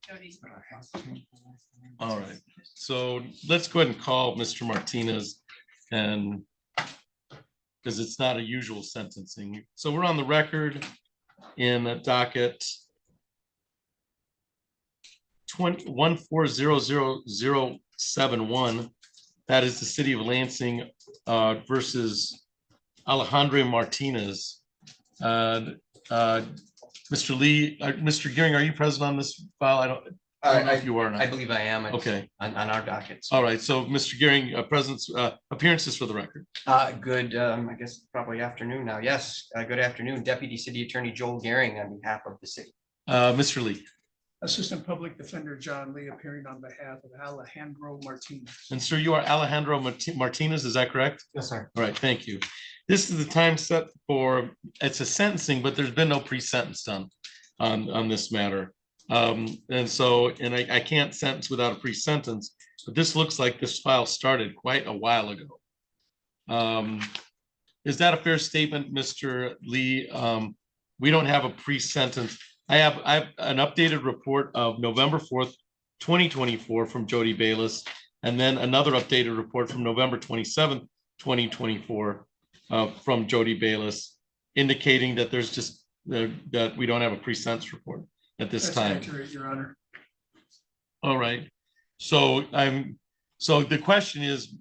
Jody's. All right, so let's go ahead and call Mr. Martinez and because it's not a usual sentencing. So we're on the record in a docket 1400071. That is the city of Lansing versus Alejandro Martinez. Mr. Lee, Mr. Gearing, are you present on this file? I don't know if you are. or not. I believe I am. It's Okay. On our dockets. All right, so Mr. Gearing, presence, appearances for the record. Good, I guess probably afternoon now. Yes, good afternoon, Deputy City Attorney Joel Gehring on behalf of the city. Mr. Lee, Assistant Public Defender John Lee appearing on behalf of Alejandro Martinez. and sir, you are Alejandro Martinez, is that correct? Yes, sir. All right, thank you. This is the time set for, it's a sentencing, but there's been no pre-sentence done on this matter. And I can't sentence without a pre-sentence. So this looks like this file started quite a while ago. Is that a fair statement, Mr. Lee? We don't have a pre-sentence. I have an updated report of November 4th, 2024 from Jody Bayless, and then another updated report from November 27th, 2024 from Jody Bayless, indicating that there's just that we don't have a pre-sentence report at this That's time. accurate, Your Honor. All right. So the question is,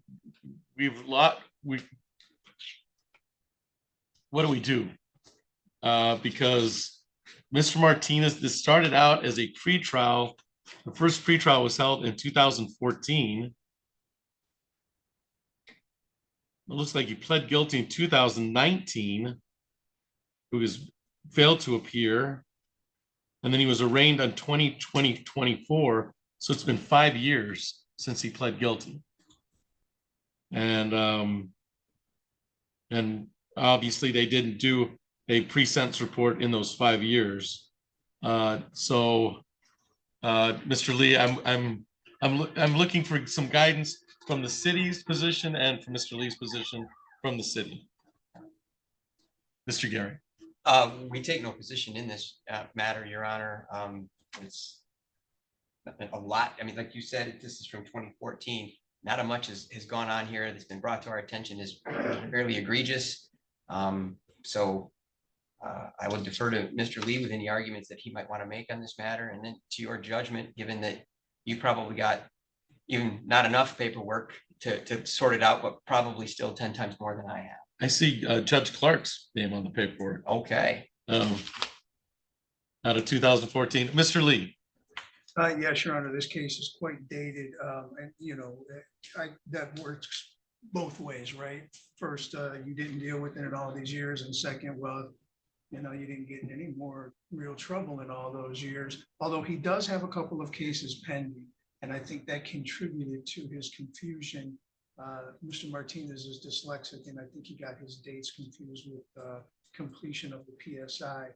what do we do? Because Mr. Martinez, this started out as a pretrial. The first pretrial was held in 2014. It looks like he pled guilty in 2019. He was failed to appear. And then he was arraigned on 2024. So it's been 5 years since he pled guilty. And obviously they didn't do a pre-sentence report in those 5 years. Mr. Lee, I'm looking for some guidance from the city's position and from Mr. Lee's position from the city. Mr. Gary. We take no position in this matter, Your Honor. It's a lot. I mean, like you said, this is from 2014. Not a much has gone on here that's been brought to our attention is fairly egregious. I would defer to Mr. Lee with any arguments that he might want to make on this matter, and then to your judgment, given that you probably got even not enough paperwork to sort it out, but probably still 10 times more than I have. I see Judge Clark's name on the paperwork. Okay. Out of 2014. Mr. Lee. Yes, Your Honor, this case is quite dated, and that works both ways, right? First, you didn't deal with it in all these years, and second, well, you didn't get in any more real trouble in all those years. Although he does have a couple of cases pending, and I think that contributed to his confusion. Mr. Martinez is dyslexic, and I think he got his dates confused with completion of the PSI.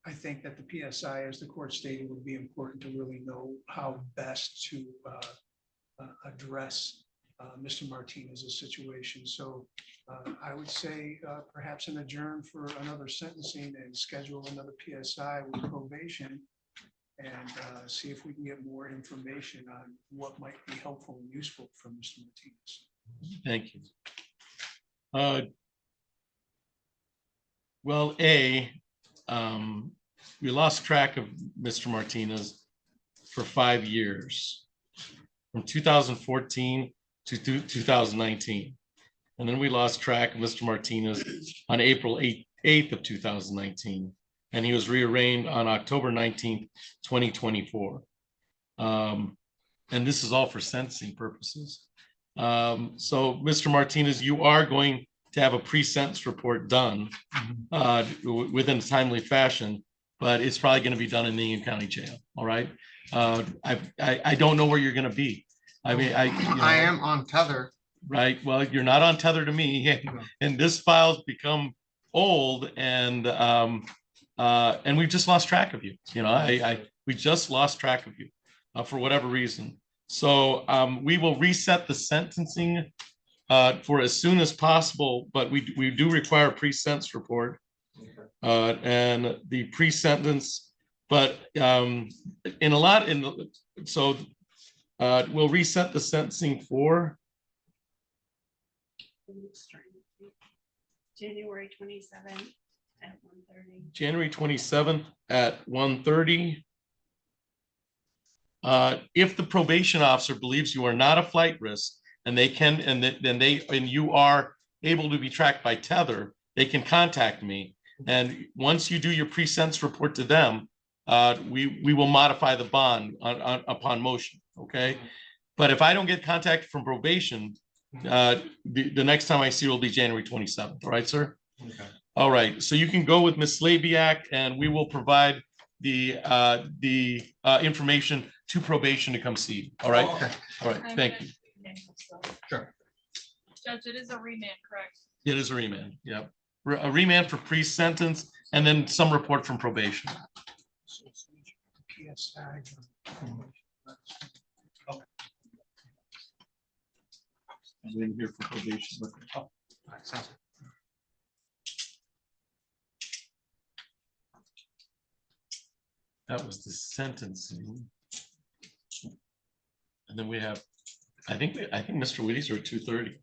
I think that the PSI, as the court stated, would be important to really know how best to address Mr. Martinez's situation. So I would say perhaps an adjourn for another sentencing and schedule another PSI with probation and see if we can get more information on what might be helpful and useful from Mr. Martinez. Thank you. We lost track of Mr. Martinez for 5 years, from 2014 to 2019. And then we lost track of Mr. Martinez on April 8th of 2019. And he was rearranged on October 19th, 2024. And this is all for sentencing purposes. So Mr. Martinez, you are going to have a pre-sentence report done within a timely fashion, but it's probably going to be done in the Union County Jail. All right. I don't know where you're going to be. I mean, I am on tether. Right. Well, you're not on tether to me, and this file's become old, and we've just lost track of you. We just lost track of you for whatever reason. So we will reset the sentencing for as soon as possible, but we do require a pre-sentence report and the pre-sentence, but we'll reset the sentencing for January 27th at 1:30. January 27th at 1:30. If the probation officer believes you are not a flight risk and you are able to be tracked by tether, they can contact me. And once you do your pre-sentence report to them, we will modify the bond upon motion. Okay. But if I don't get contact from probation, the next time I see you will be January 27th. All right, sir? Okay. All right. So you can go with Ms. Slabiak, and we will provide the information to probation to come see you. All right. Okay. All right. Thank you. Sure. Judge, it is a remand, correct? It is a remand. Yep. A remand for pre-sentence and then some report from probation. Yes, I. I'm waiting here for probation. but- oh, All right, sounds good. That was the sentencing. And then we have, I think Mr. Wheaties are at 2:30.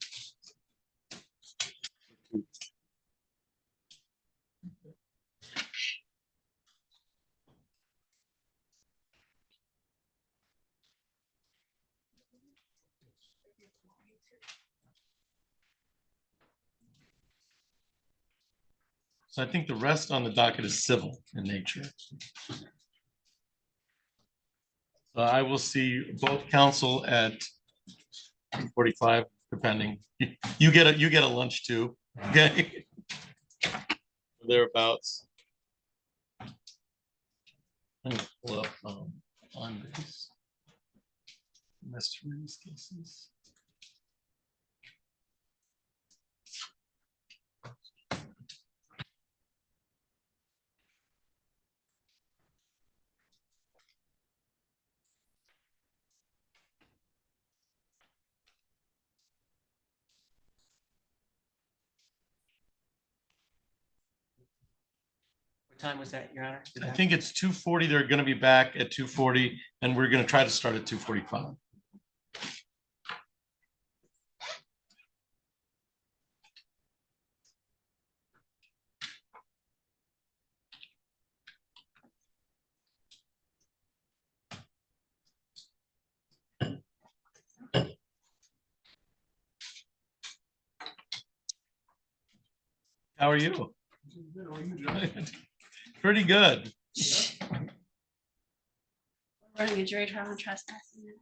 So I think the rest on the docket is civil in nature. So I will see both council at 45, depending. You get a lunch too, okay? Thereabouts. Let me pull up on this. Mr. Reeves cases. What time was that, Your Honor? I think it's 2:40. They're gonna be back at 2:40 and we're gonna try to start at 2:45. How are you? Pretty good. Running a jury trial on trespassing.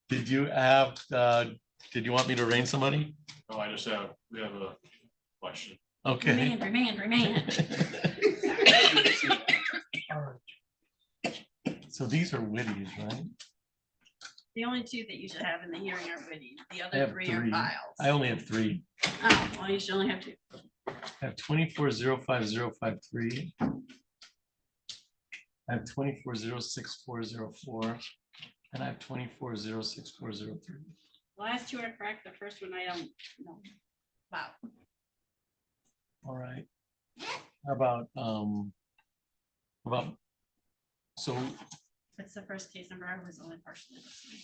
Did you want me to arraign somebody? No, we have a question. Okay. Remand. So these are Whitty's, right? The only two that you should have in the hearing are Whitty. The I other have three are three. files. I only have three. Oh, well, you should only have two. I have 24-05053. I have 24-06404, and I have 24-06403. The last two are correct. The first one I don't know. Wow. All right. How about so That's the first case number. I was only partially listening.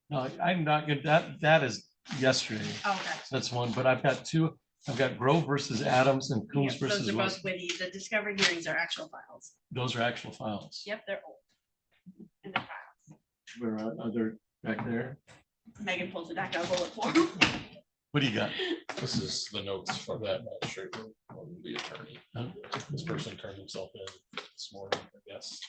no, I'm not good. That is yesterday. Okay. That's one, but I've got two. I've got Grove versus Adams and Coombs Yes, versus those are Wilson. both Whitty. The discovery hearings are actual files. Those are actual files. Yep, they're old. And they're files. Where are they back there? Megan pulls it back out. I'll look for them. What do you got? This is the notes from that magistrate, from the attorney. Huh? This person turned himself in this morning, I guess.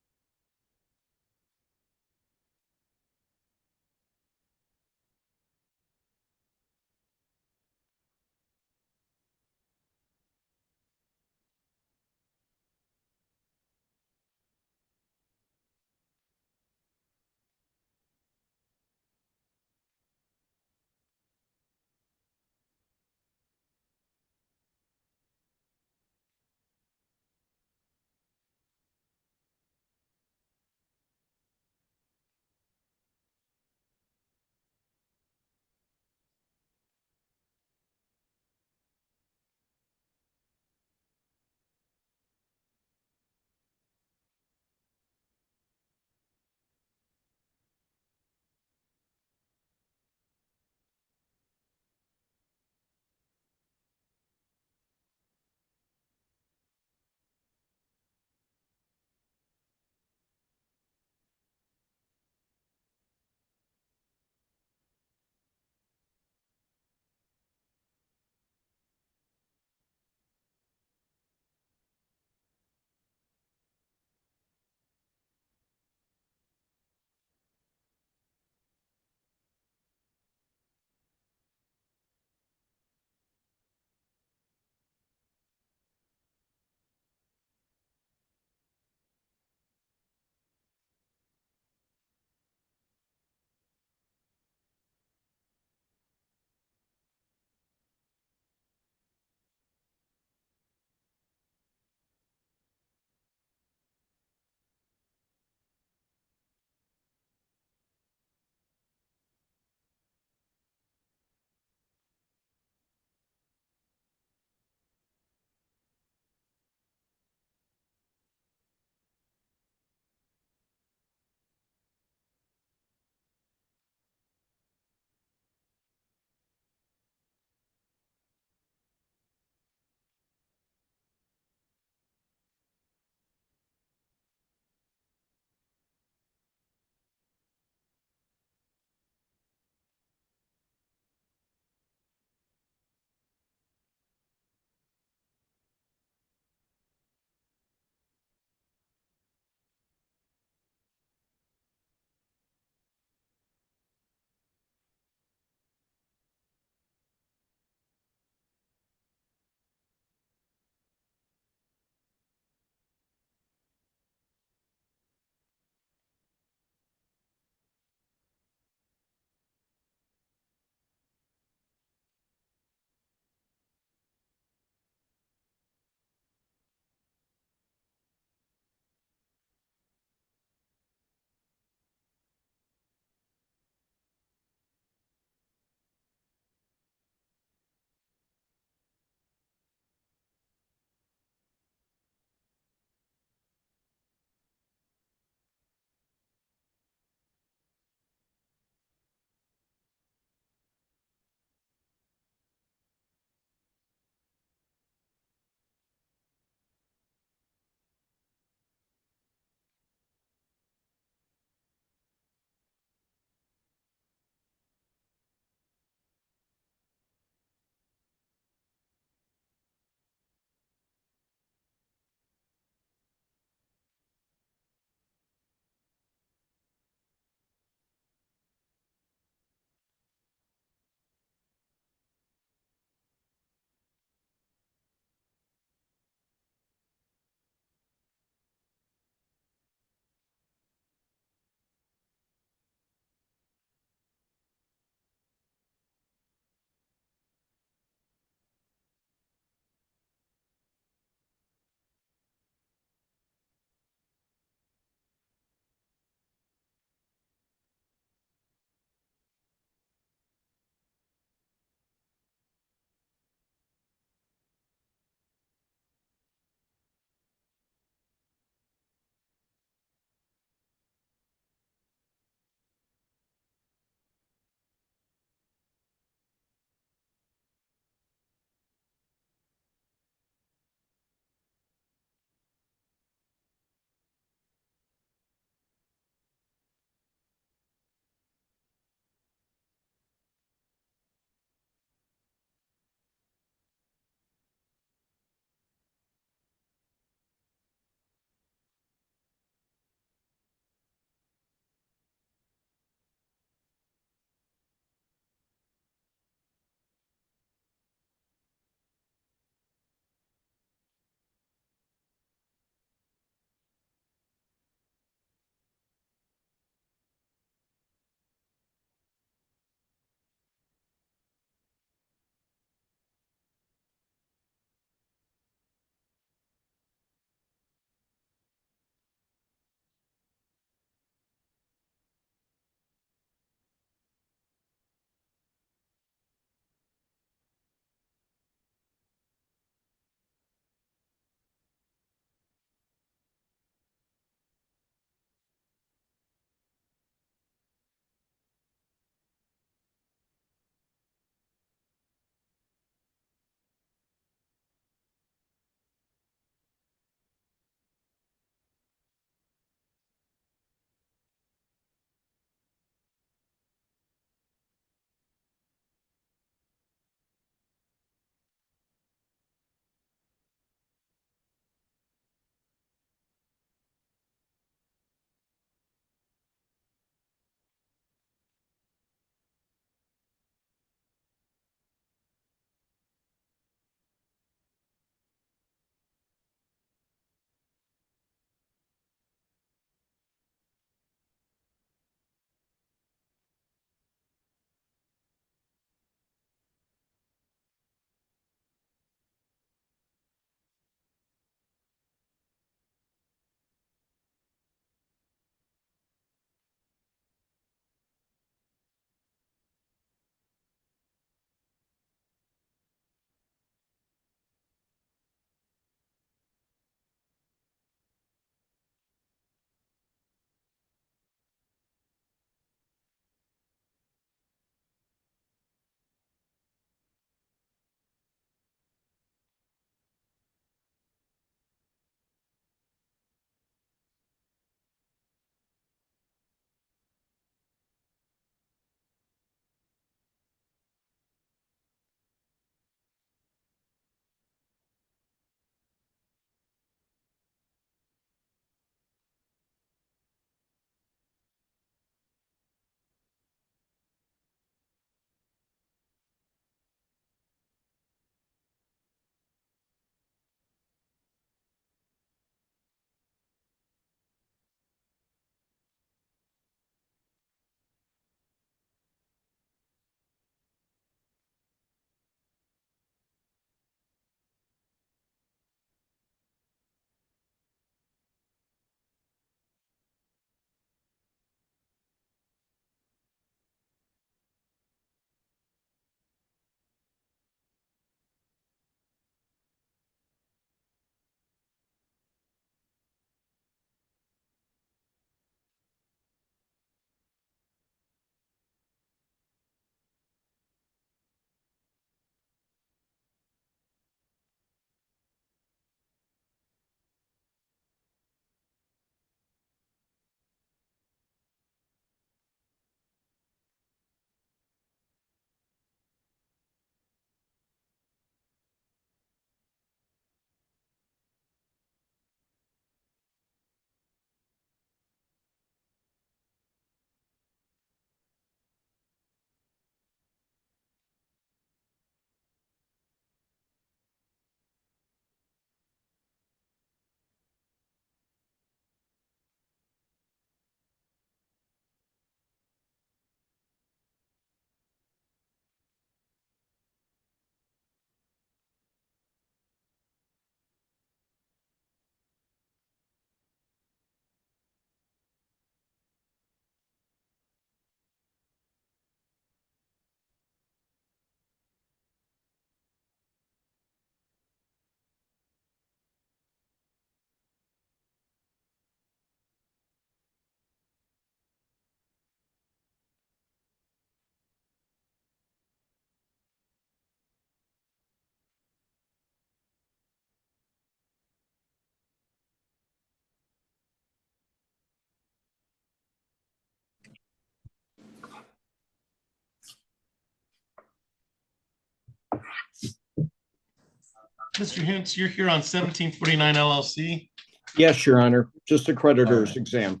Mr. Hintz, you're here on 1749 LLC. Yes, Your Honor, just a All creditor's right. exam.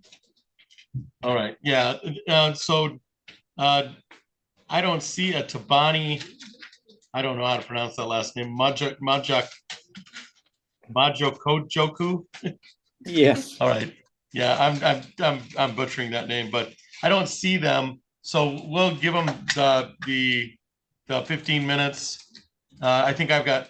All right, yeah, so I don't see a Tabani. I don't know how to pronounce that last name. Majokojoku. Yes. All right. Yeah, I'm butchering that name, but I don't see them. So we'll give them the 15 minutes. I think I've got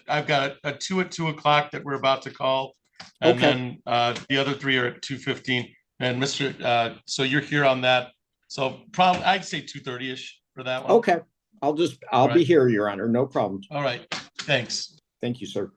a 2 at 2 o'clock that we're about to call. And Okay. then the other 3 are at 2:15. And Mr. So you're here on that. So probably I'd say 2:30-ish for that one. Okay, I'll All be right. here, Your Honor, no problem. All right. Thanks. Thank you, sir.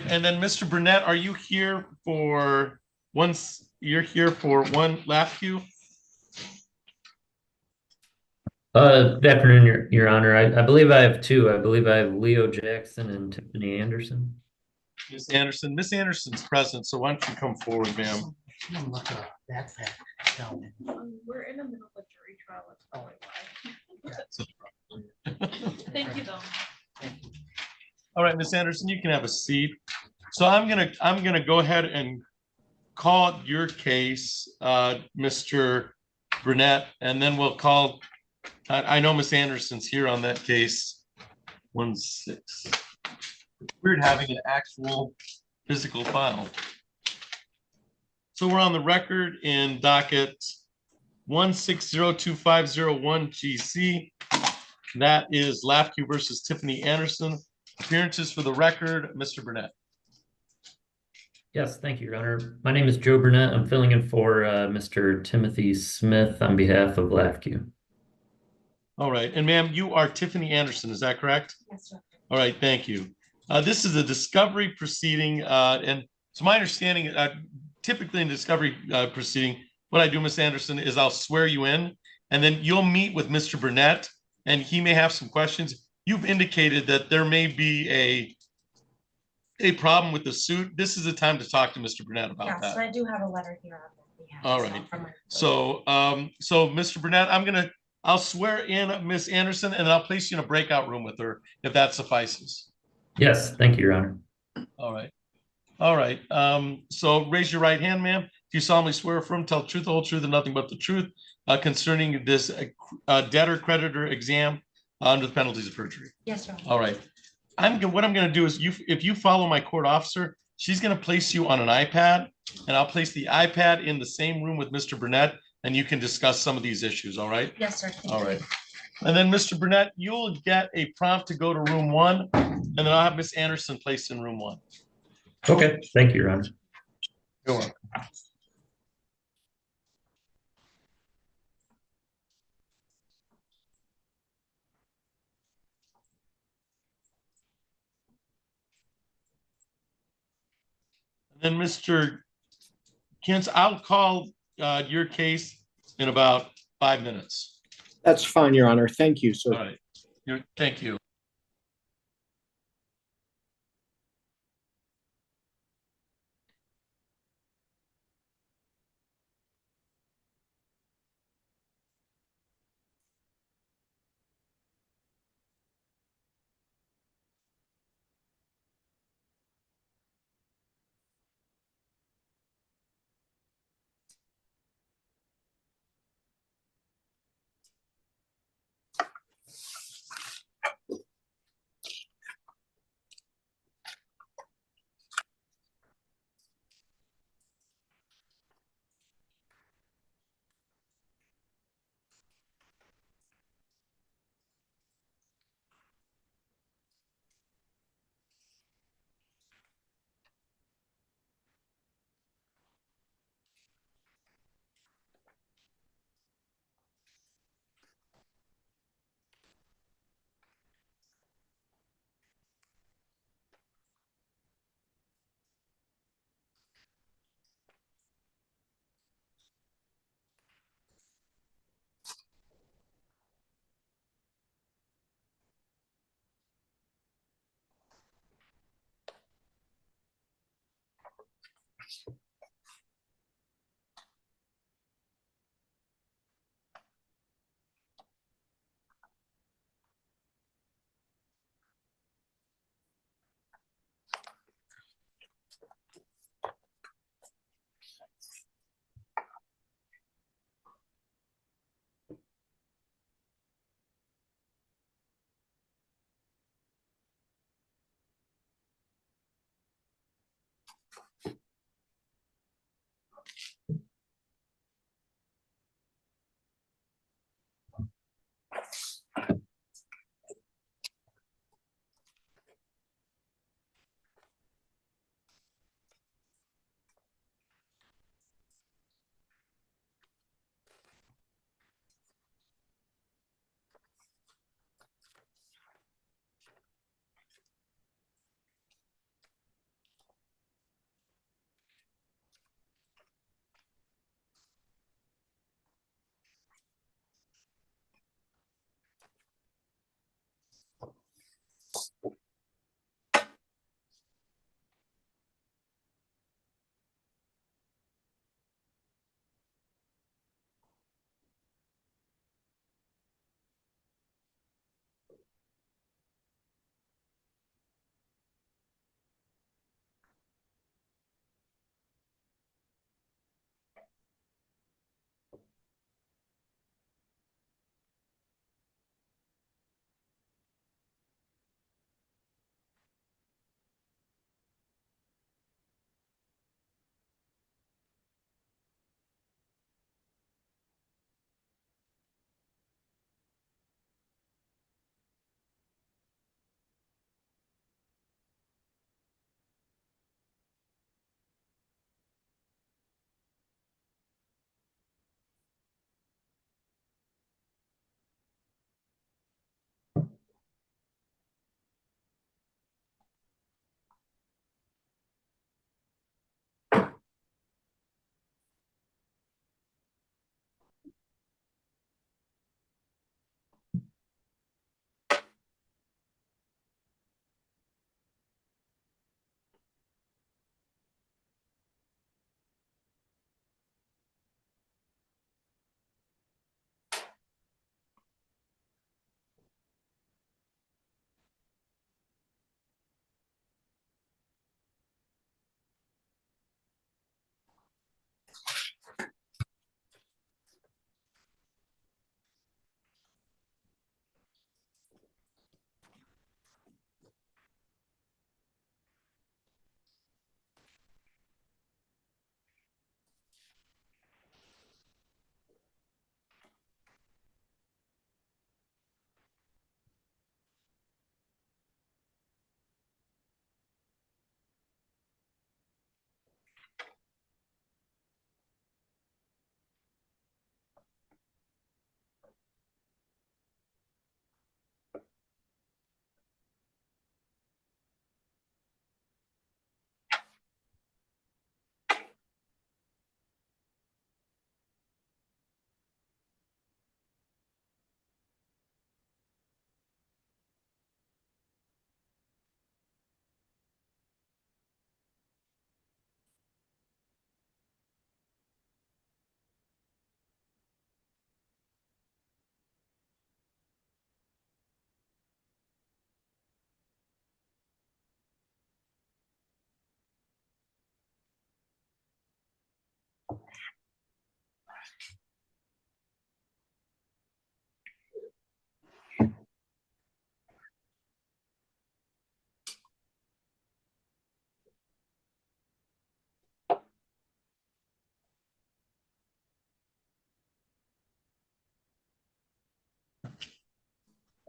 and then Mr. Burnett, are you here for once, you're here for one last queue? Good afternoon, Your Honor. I believe I have two. I believe I have Leo Jackson and Tiffany Anderson. Miss Anderson, Miss Anderson's present, so why don't you come forward, ma'am? We're in the middle of a jury trial. That's probably why. Thank you, though. All right, Miss Anderson, you can have a seat. So I'm gonna go ahead and call your case, Mr. Burnett, and then we'll call, I know Miss Anderson's here on that case. 1-6. Weird having an actual physical file. So we're on the record in docket 1602501 GC. That is Lafke versus Tiffany Anderson. Appearances for the record, Mr. Burnett. Yes, thank you, Your Honor. My name is Joe Burnett. I'm filling in for Mr. Timothy Smith on behalf of Lafke. All right, and ma'am, you are Tiffany Anderson, is that correct? Yes, sir. All right, thank you. This is a discovery proceeding, and so my understanding, typically in discovery proceeding, what I do, Miss Anderson, is I'll swear you in, and then you'll meet with Mr. Burnett, and he may have some questions. You've indicated that there may be a problem with the suit. This is the time to talk to Mr. Burnett about Yes, that. I do have a letter here. All right. So, so Mr. Burnett, I'll swear in Miss Anderson, and then I'll place you in a breakout room with her, if that suffices. Yes, thank you, Your Honor. All right. All right. So raise your right hand, ma'am. Do you solemnly swear or affirm to tell the truth, the whole truth, and nothing but the truth concerning this debtor-creditor exam under the penalties of perjury? Yes, sir. All right. What I'm going to do is, if you follow my court officer, she's going to place you on an iPad, and I'll place the iPad in the same room with Mr. Burnett, and you can discuss some of these issues. All right. Yes, sir. All right. And then, Mr. Burnett, you'll get a prompt to go to room 1, and then I'll have Miss Anderson placed in room 1. Okay, thank you, Your Honor. You're welcome. And then, Mr. Kentz, I'll call your case in about 5 minutes. That's fine, Your Honor. Thank you, sir. All right. Thank you.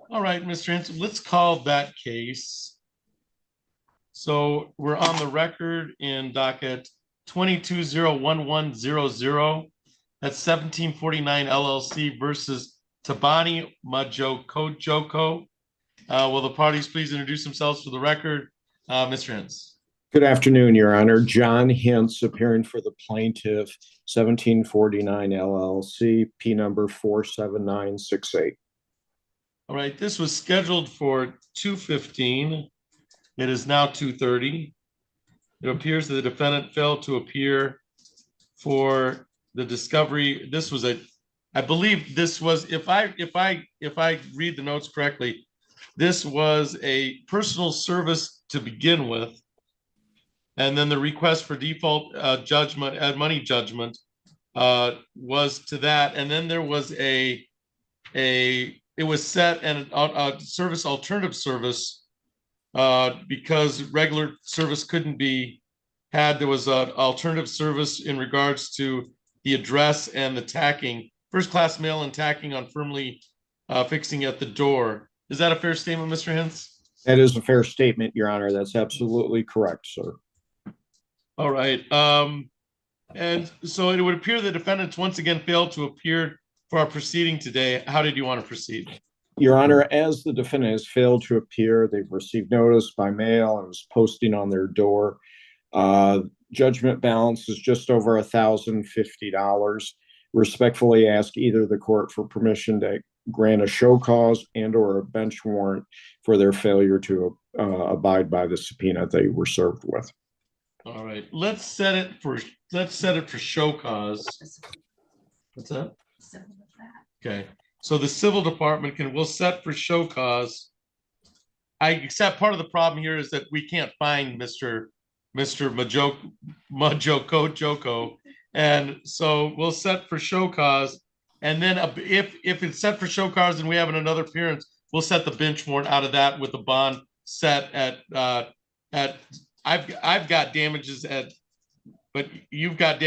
All right, Mr. Henson, let's call that case. So we're on the record in docket 22-01100. That's 1749 LLC versus Tabani Majoko Joko. Will the parties please introduce themselves for the record? Mr. Hens. Good afternoon, Your Honor. John Hintz appearing for the plaintiff, 1749 LLC, P number 47968. All right, this was scheduled for 2:15. It is now 2:30. It appears that the defendant failed to appear for the discovery. This was I believe this was, if I read the notes correctly, this was a personal service to begin with. And then the request for default judgment, money judgment was to that. And then there was it was set and a service, alternative service, because regular service couldn't be had. There was an alternative service in regards to the address and the tacking, first class mail and tacking on firmly fixing at the door. Is that a fair statement, Mr. Hens? That is a fair statement, Your Honor. That's absolutely correct, sir. All right. And so it would appear the defendants once again failed to appear for our proceeding today. How did you want to proceed? Your Honor, as the defendant has failed to appear, they've received notice by mail and was posting on their door. Judgment balance is just over $1,050. Respectfully ask either the court for permission to grant a show cause and or a bench warrant for their failure to abide by the subpoena they were served with. All right, let's set it for show cause. What's that? Okay, so the civil department we'll set for show cause. I accept part of the problem here is that we can't find Mr. Majoko Joko, and so we'll set for show cause. And then if it's set for show cause and we have another appearance, we'll set the bench warrant out of that with the bond set at I've got damages but you've got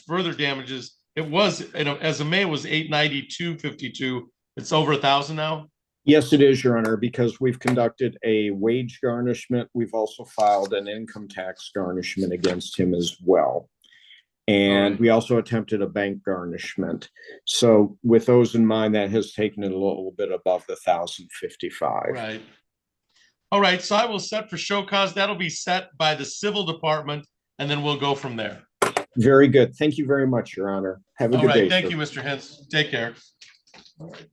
further damages. It was, as of May, it was $892.52. It's over 1,000 now. Yes, it is, Your Honor, because we've conducted a wage garnishment. We've also filed an income tax garnishment against him as well. And we also attempted a bank garnishment. So with those in mind, that has taken it a little bit above the 1,055. Right. All right, so I will set for show cause. That'll be set by the civil department, and then we'll go from there. Very good. Thank you very much, Your Honor. Have a good day. Thank you, Mr. Hens. Take care. All right.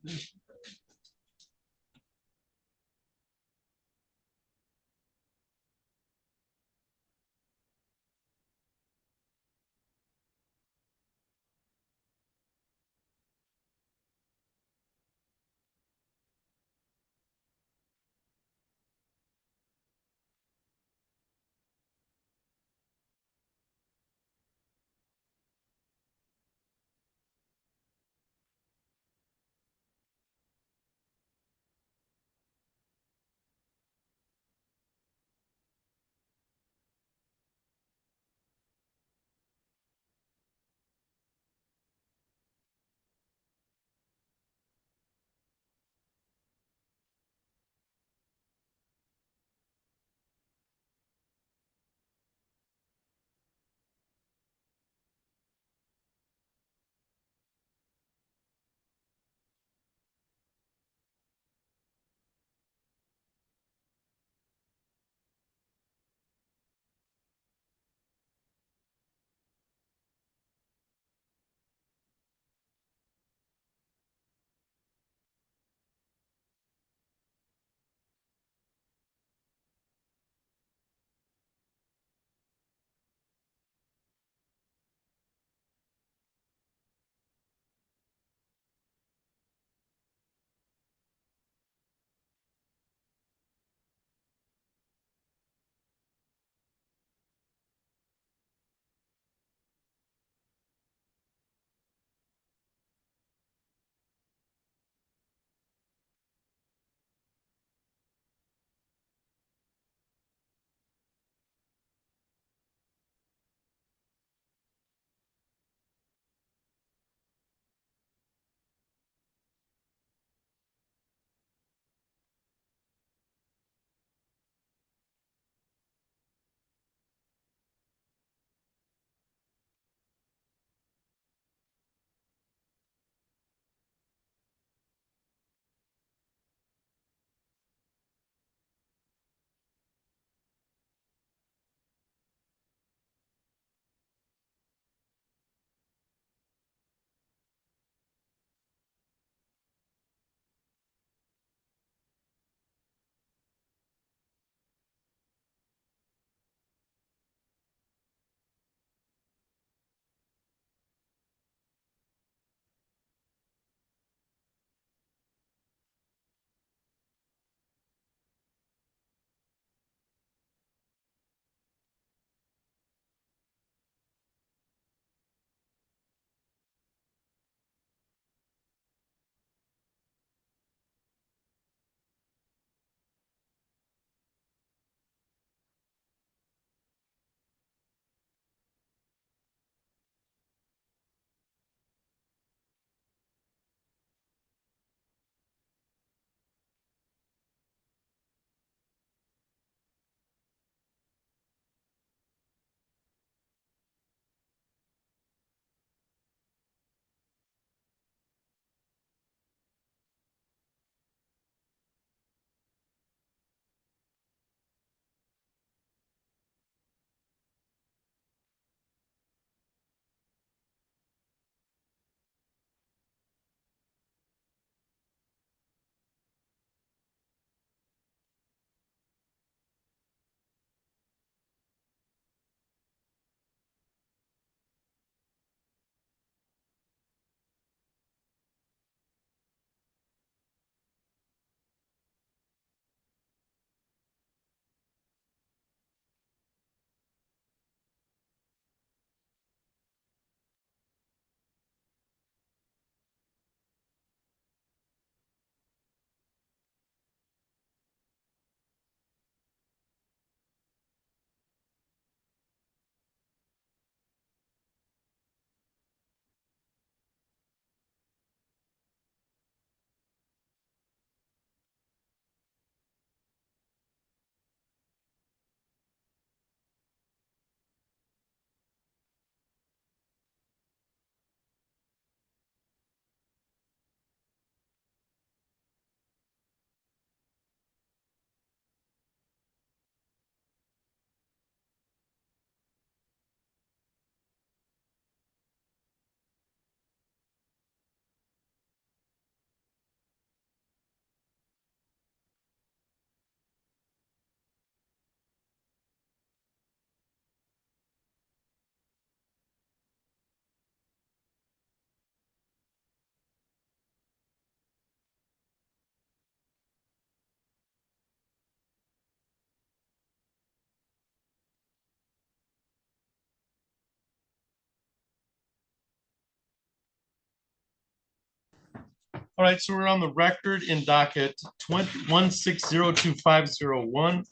All right, so we're on the record in docket 1602501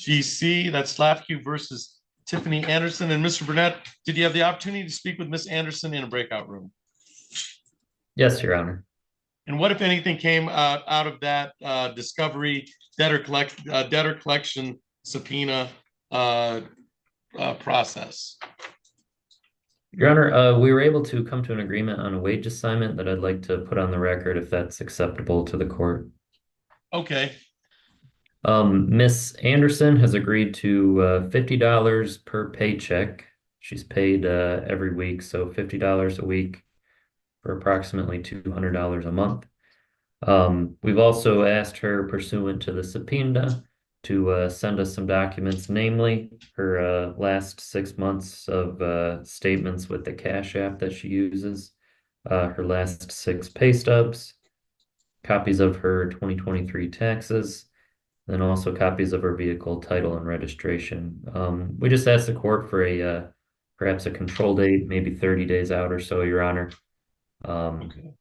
GC, that's Lafque versus Tiffany Anderson. And Mr. Burnett, did you have the opportunity to speak with Miss Anderson in a breakout room? Yes, Your Honor. And what, if anything, came out of that discovery debtor collection subpoena process? Your Honor, we were able to come to an agreement on a wage assignment that I'd like to put on the record if that's acceptable to the court. Okay, Miss Anderson has agreed to $50 per paycheck. She's paid every week, so $50 a week for approximately $200 a month. We've also asked her, pursuant to the subpoena, to send us some documents, namely her last 6 months of statements with the Cash App that she uses, her last 6 pay stubs, copies of her 2023 taxes, then also copies of her vehicle title and registration. We just asked the court for perhaps a control date, maybe 30 days out or so, Your Honor. okay.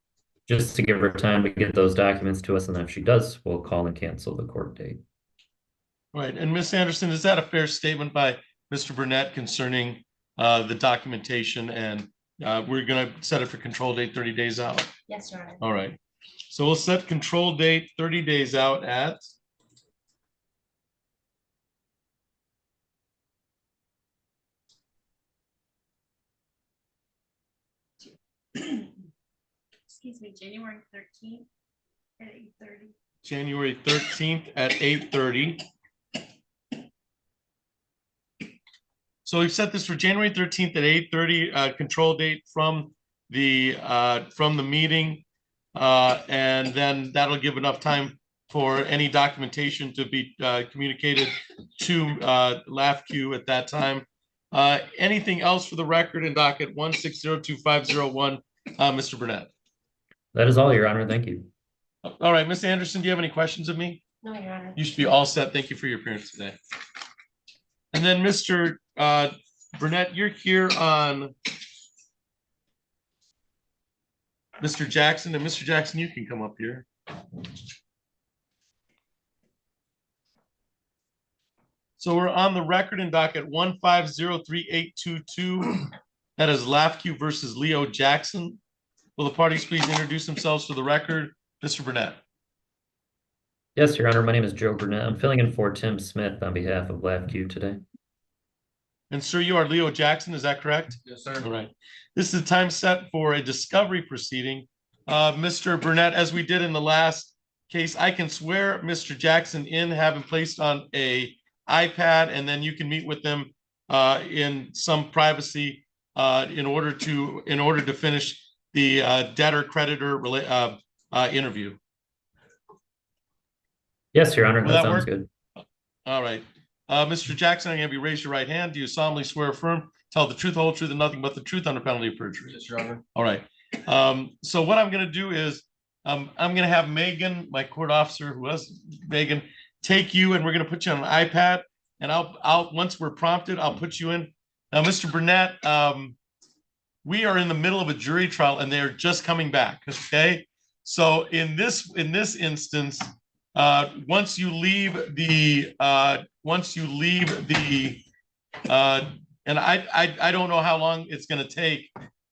Just to give her time to get those documents to us, and if she does, we'll call and cancel the court date. Right, and Miss Anderson, is that a fair statement by Mr. Burnett concerning the documentation? And we're gonna set it for control date 30 days out. Yes, Your Honor. All right, so we'll set control date 30 days out at Excuse me, January 13th at 8:30. January 13th at 8:30. So we've set this for January 13th at 8:30, control date from the meeting. And then that'll give enough time for any documentation to be communicated to LAFQ at that time. Anything else for the record in docket 1602501, Mr. Burnett? That is all, Your Honor. Thank you. All right, Ms. Anderson, do you have any questions of me? No, Your Honor. You should be all set. Thank you for your appearance today. And then Mr. Burnett, you're here on Mr. Jackson, and Mr. Jackson, you can come up here. So we're on the record in docket 1503822. That is LAFQ versus Leo Jackson. Will the parties please introduce themselves for the record? Mr. Burnett. Yes, Your Honor. My name is Joe Burnett. I'm filling in for Tim Smith on behalf of LAFQ today. And sir, you are Leo Jackson, is that correct? Yes, sir. All right. This is a time set for a discovery proceeding. Mr. Burnett, as we did in the last case, I can swear Mr. Jackson in, have him placed on a iPad, and then you can meet with them in some privacy in order to finish the debtor-creditor interview. Yes, Your Honor. Will That that sounds work? good. All right. Mr. Jackson, I'm going to have you raise your right hand. Do you solemnly swear or affirm, tell the truth, the whole truth, and nothing but the truth under penalty of perjury? Yes, Your Honor. All right. So what I'm going to do is I'm going to have Megan, my court officer, who was Megan, take you, and we're going to put you on an iPad. And I'll once we're prompted, I'll put you in. Now, Mr. Burnett, we are in the middle of a jury trial, and they're just coming back. Okay. So in this instance, once you leave the and I don't know how long it's going to take,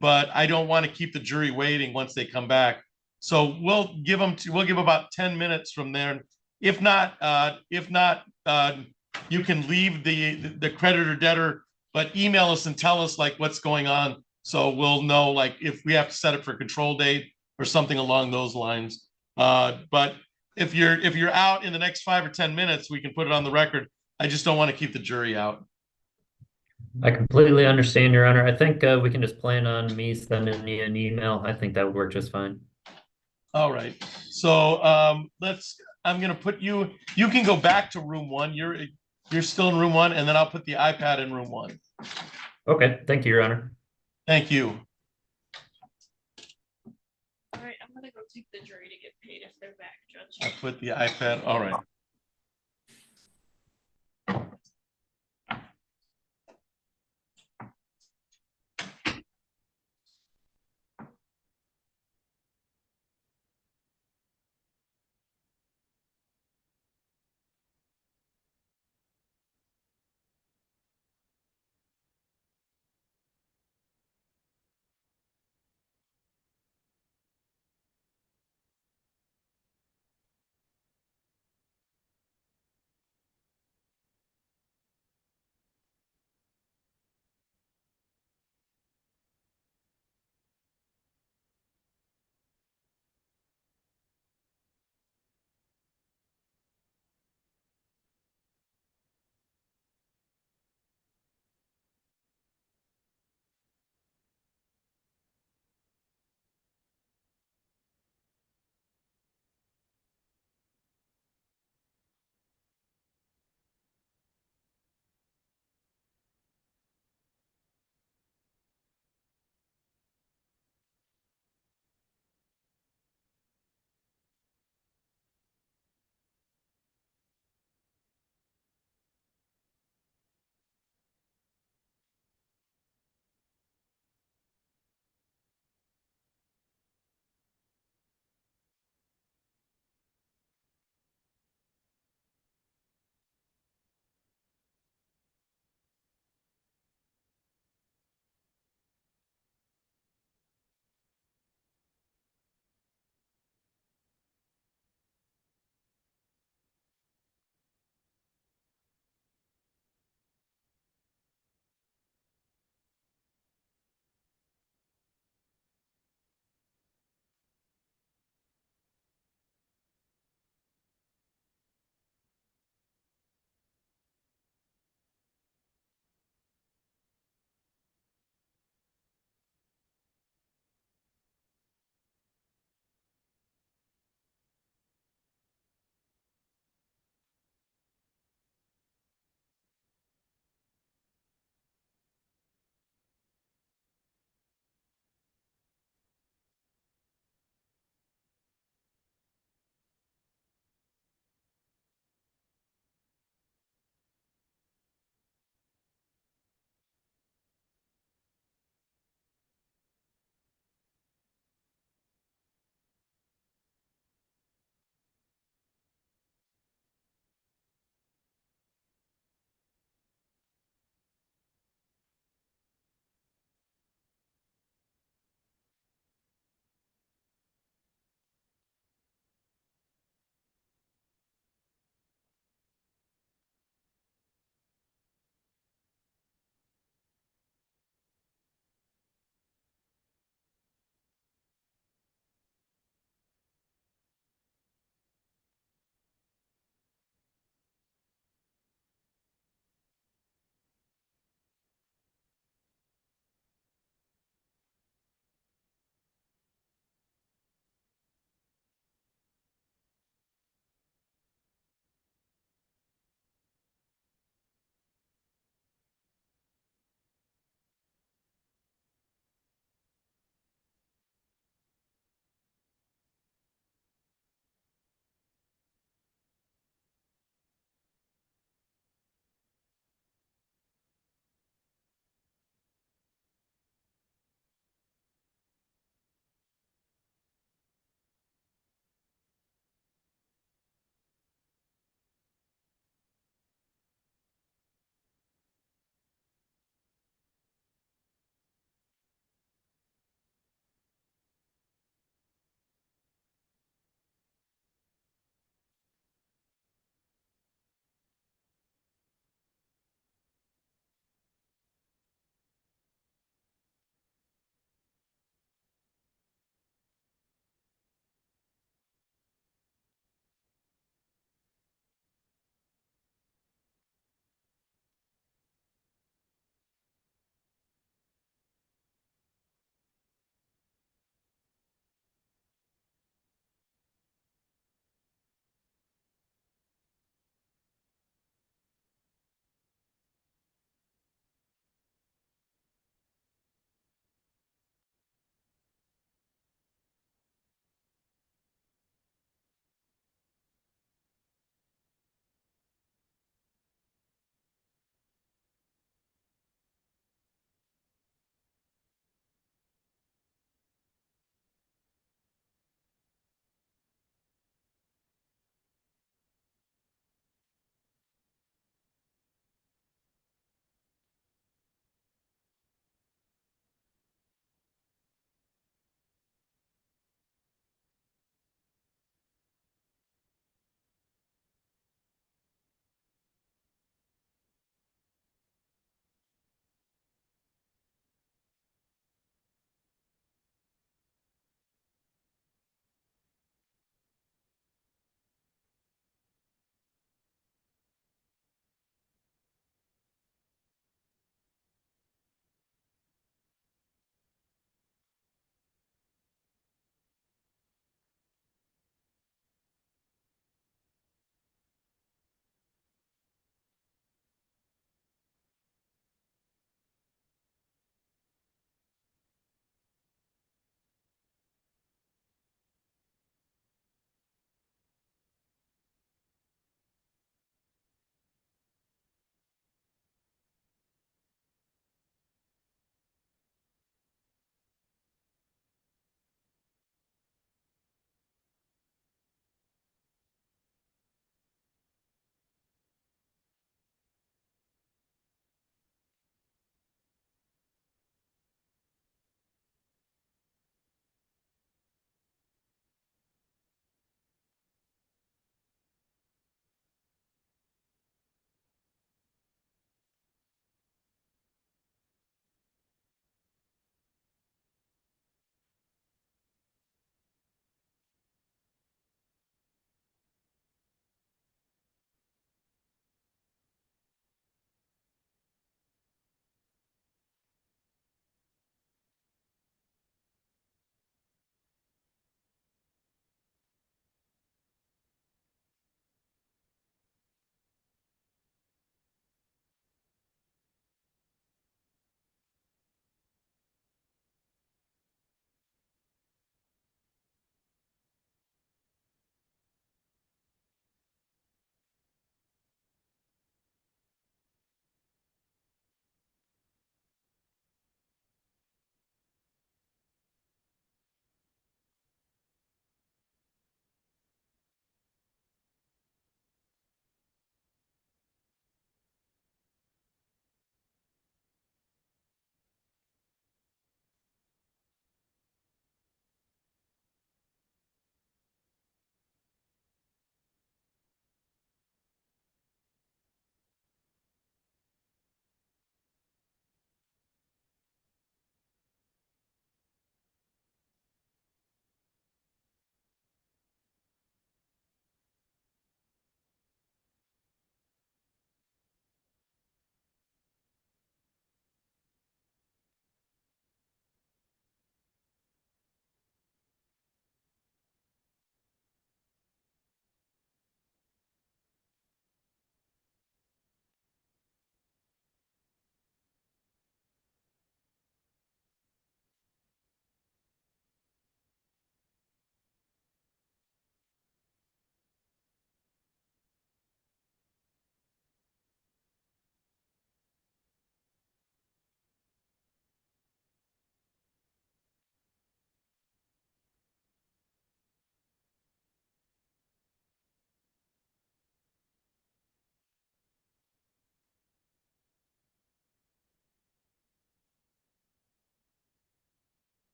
but I don't want to keep the jury waiting once they come back. So we'll give about 10 minutes from there. If not, you can leave the creditor debtor, but email us and tell us like what's going on. So we'll know like if we have to set it for control date or something along those lines. But if you're out in the next 5 or 10 minutes, we can put it on the record. I just don't want to keep the jury out. I completely understand, Your Honor. I think we can just plan on me sending you an email. I think that would work just fine. All right. So I'm going to put you can go back to room 1. You're still in room 1, and then I'll put the iPad in room 1. Okay. Thank you, Your Honor. Thank you. All right, I'm gonna go take the jury to get paid if they're back, Judge. I put the iPad. All right.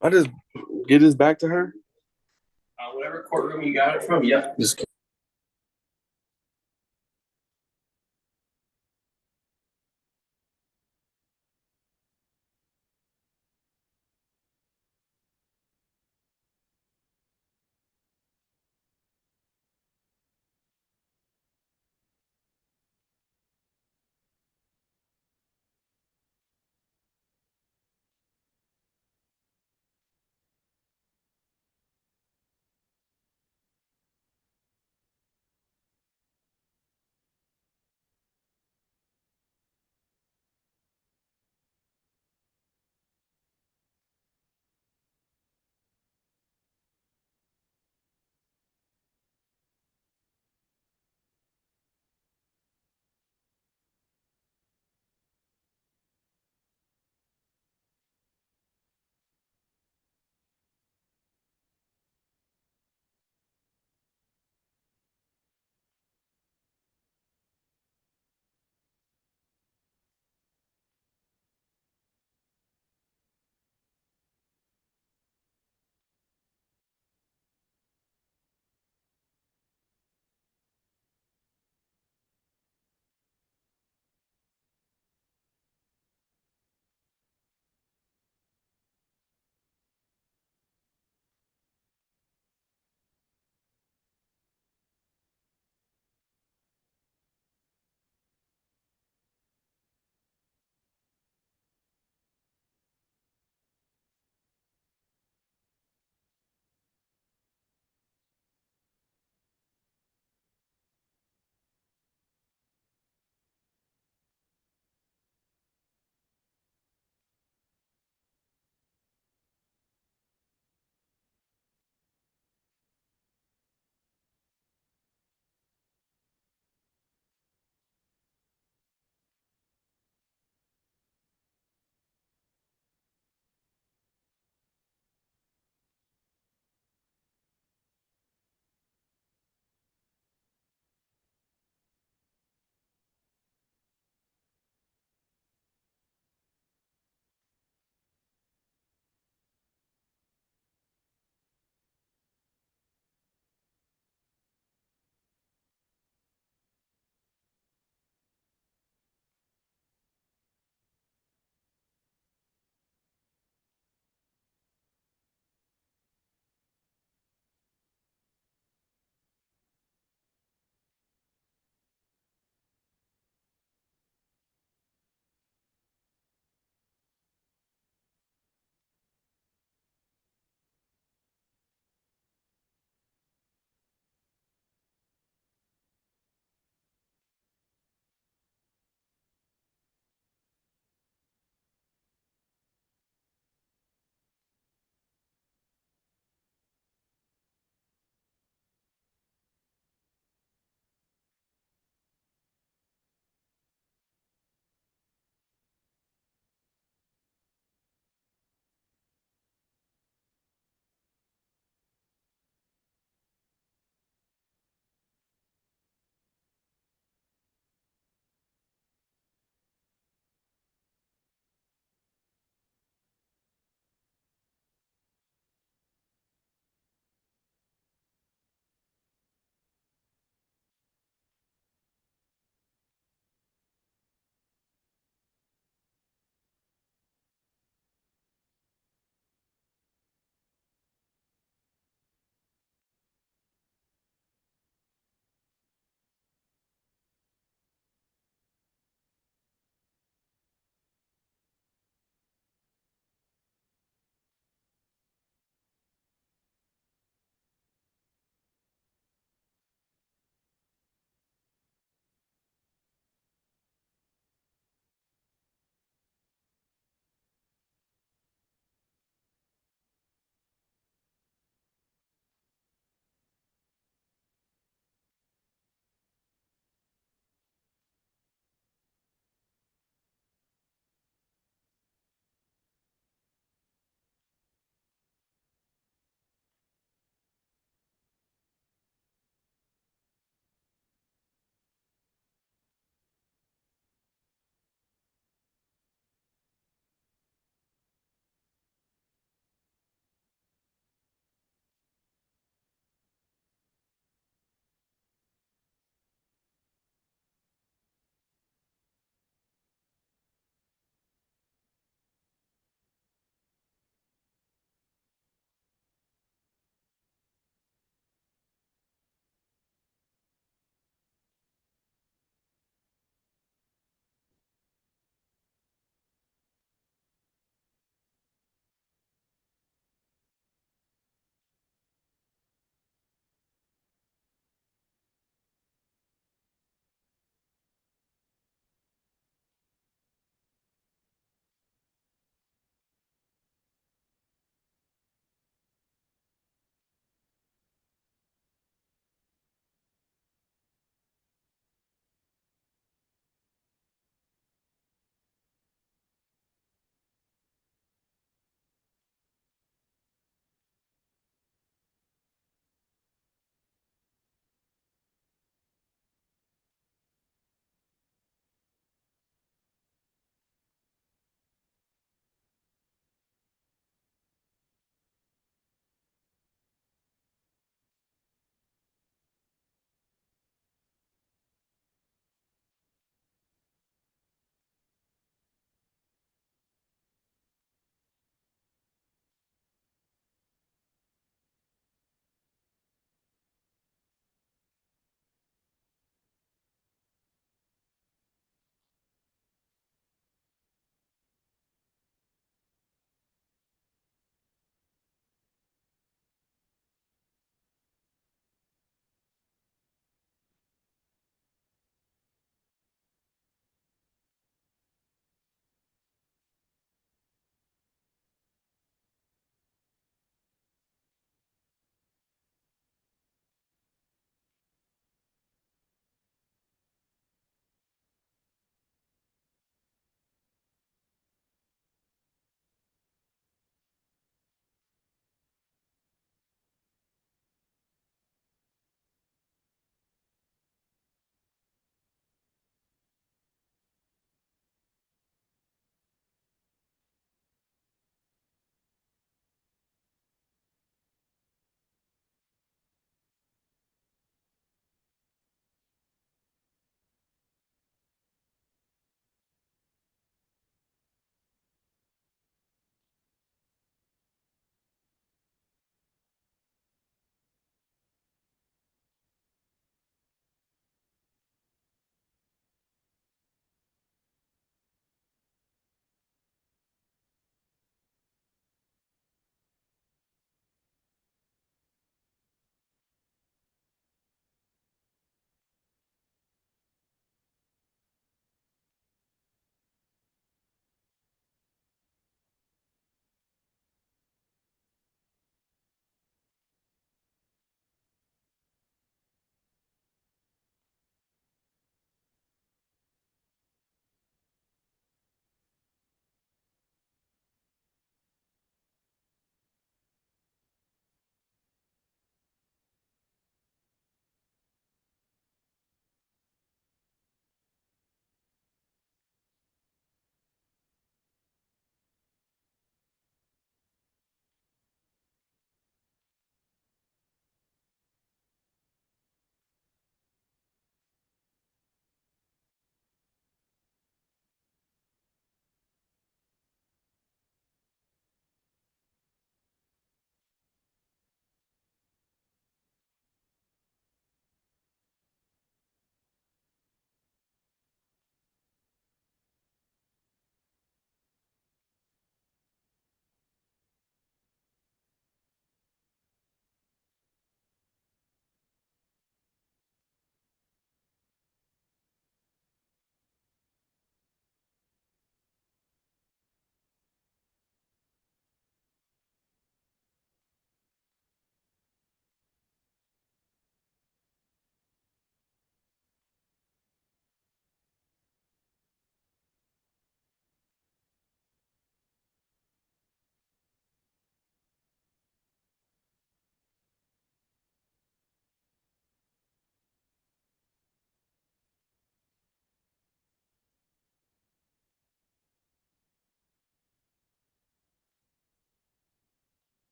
I'll just get this back to her. Whatever courtroom you got it from, yep. Just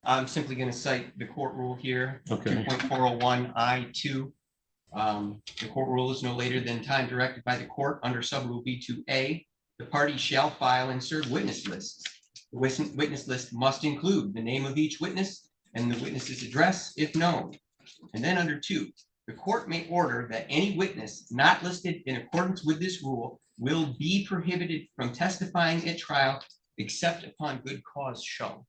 I'm simply going to cite the court rule here. Okay. 2.401 I2. The court rule is no later than time directed by the court under subrule B2A. The party shall file and serve witness lists. The witness list must include the name of each witness and the witness's address if known. And then under 2, the court may order that any witness not listed in accordance with this rule will be prohibited from testifying at trial except upon good cause shown.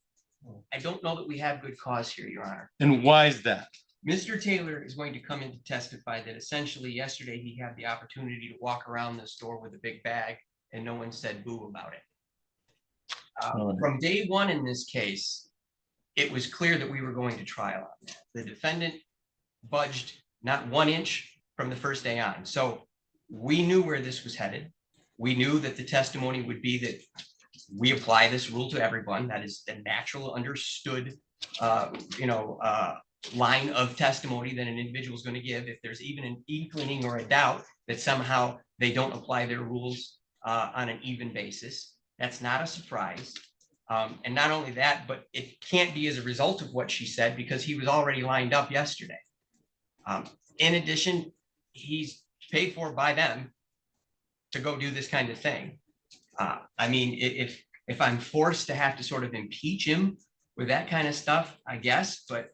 I don't know that we have good cause here, Your Honor. And why is that? Mr. Taylor is going to come in to testify that essentially yesterday he had the opportunity to walk around the store with a big bag and no one said boo about it. From day one in this case, it was clear that we were going to trial on that. The defendant budged not 1 inch from the first day on. So we knew where this was headed. We knew that the testimony would be that we apply this rule to everyone. That is the natural understood, line of testimony that an individual is going to give. If there's even an inkling or a doubt that somehow they don't apply their rules on an even basis, that's not a surprise. And not only that, but it can't be as a result of what she said because he was already lined up yesterday. In addition, he's paid for by them to go do this kind of thing. I mean, if I'm forced to have to sort of impeach him with that kind of stuff, I guess, but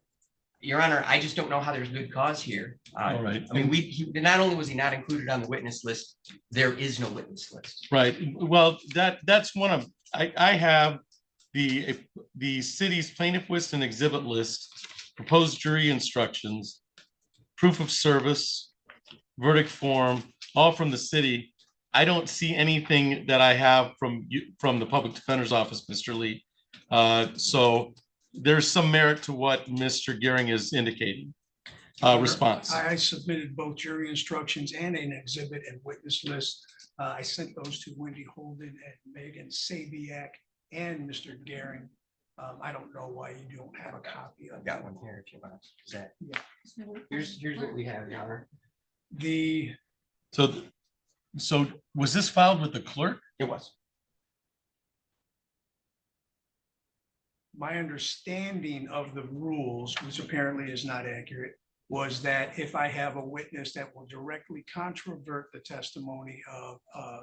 Your Honor, I just don't know how there's good cause here. All right. I mean, not only was he not included on the witness list, there is no witness list. Right. Well, that's one of, I have the city's plaintiff list and exhibit list, proposed jury instructions, proof of service, verdict form, all from the city. I don't see anything that I have from the public defender's office, Mr. Lee. So there's some merit to what Mr. Gearing is indicating. Response. I submitted both jury instructions and an exhibit and witness list. I sent those to Wendy Holden and Megan Sabiak and Mr. Gearing. I don't know why you don't have a copy of I've got one here if you want. Is that, here's what we have, Your Honor. So was this filed with the clerk? It was. My understanding of the rules, which apparently is not accurate, was that if I have a witness that will directly controvert the testimony of a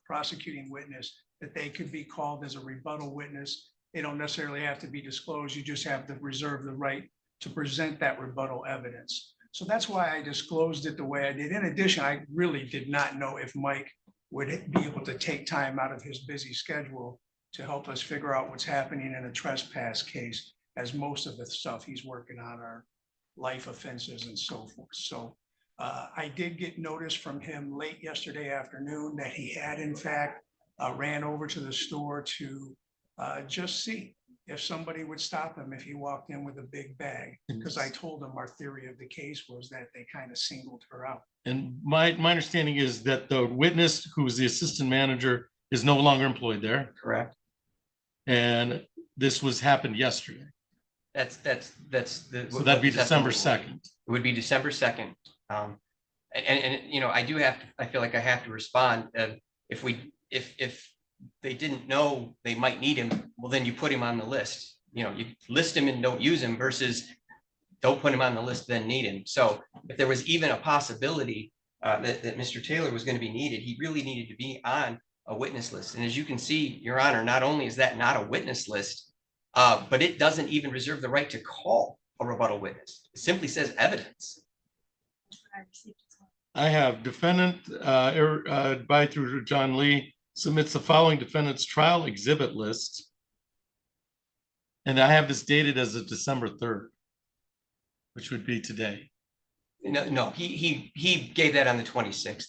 prosecuting witness, that they could be called as a rebuttal witness. They don't necessarily have to be disclosed. You just have to reserve the right to present that rebuttal evidence. So that's why I disclosed it the way I did. In addition, I really did not know if Mike would be able to take time out of his busy schedule to help us figure out what's happening in a trespass case, as most of the stuff he's working on are life offenses and so forth. So I did get notice from him late yesterday afternoon that he had in fact ran over to the store to just see if somebody would stop him if he walked in with a big bag, because I told him our theory of the case was that they kind of singled her out. And my understanding is that the witness, who was the assistant manager, is no longer employed there. Correct. And this happened yesterday. That's So that'd be December 2nd. It would be December 2nd. And you know, I feel like I have to respond. If they didn't know they might need him, well, then you put him on the list. You know, you list him and don't use him versus don't put him on the list, then need him. So if there was even a possibility that Mr. Taylor was going to be needed, he really needed to be on a witness list. And as you can see, Your Honor, not only is that not a witness list, but it doesn't even reserve the right to call a rebuttal witness. It simply says evidence. I have defendant by through John Lee submits the following defendant's trial exhibit list. And I have this dated as of December 3rd, which would be today. No, he gave that on the 26th.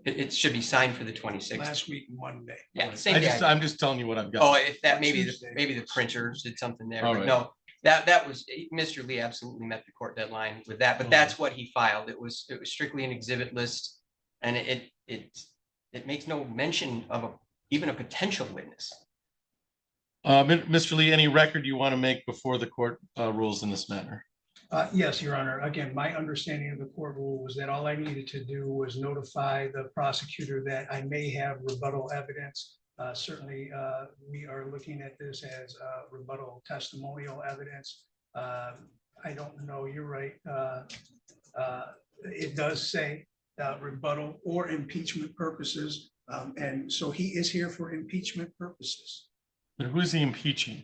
It should be signed for the 26th. Last week, Monday. Yeah, same day. I'm just telling you what I've got. Oh, if that maybe the printer did something there. All But right. no, that was Mr. Lee absolutely met the court deadline with that. But that's what he filed. It was strictly an exhibit list, and it makes no mention of even a potential witness. Mr. Lee, any record you want to make before the court rules in this matter? Yes, Your Honor. Again, my understanding of the court rule was that all I needed to do was notify the prosecutor that I may have rebuttal evidence Certainly, we are looking at this as rebuttal testimonial evidence. I don't know, you're right. It does say rebuttal or impeachment purposes. And so he is here for impeachment purposes. But who is he impeaching?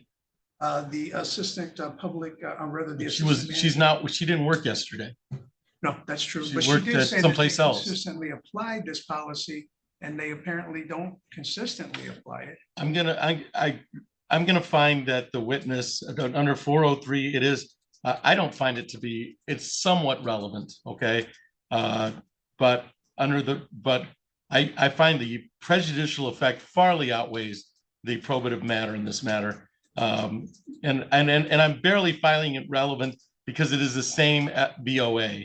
The assistant public, rather the She's not, she didn't work yesterday. No, that's true. She But she worked did at say that they someplace else. consistently applied this policy and they apparently don't consistently apply it. I'm gonna find that the witness under 403, it is, I don't find it to be, it's somewhat relevant, okay? But I find the prejudicial effect farly outweighs the probative matter in this matter. And I'm barely finding it relevant because it is the same BOA.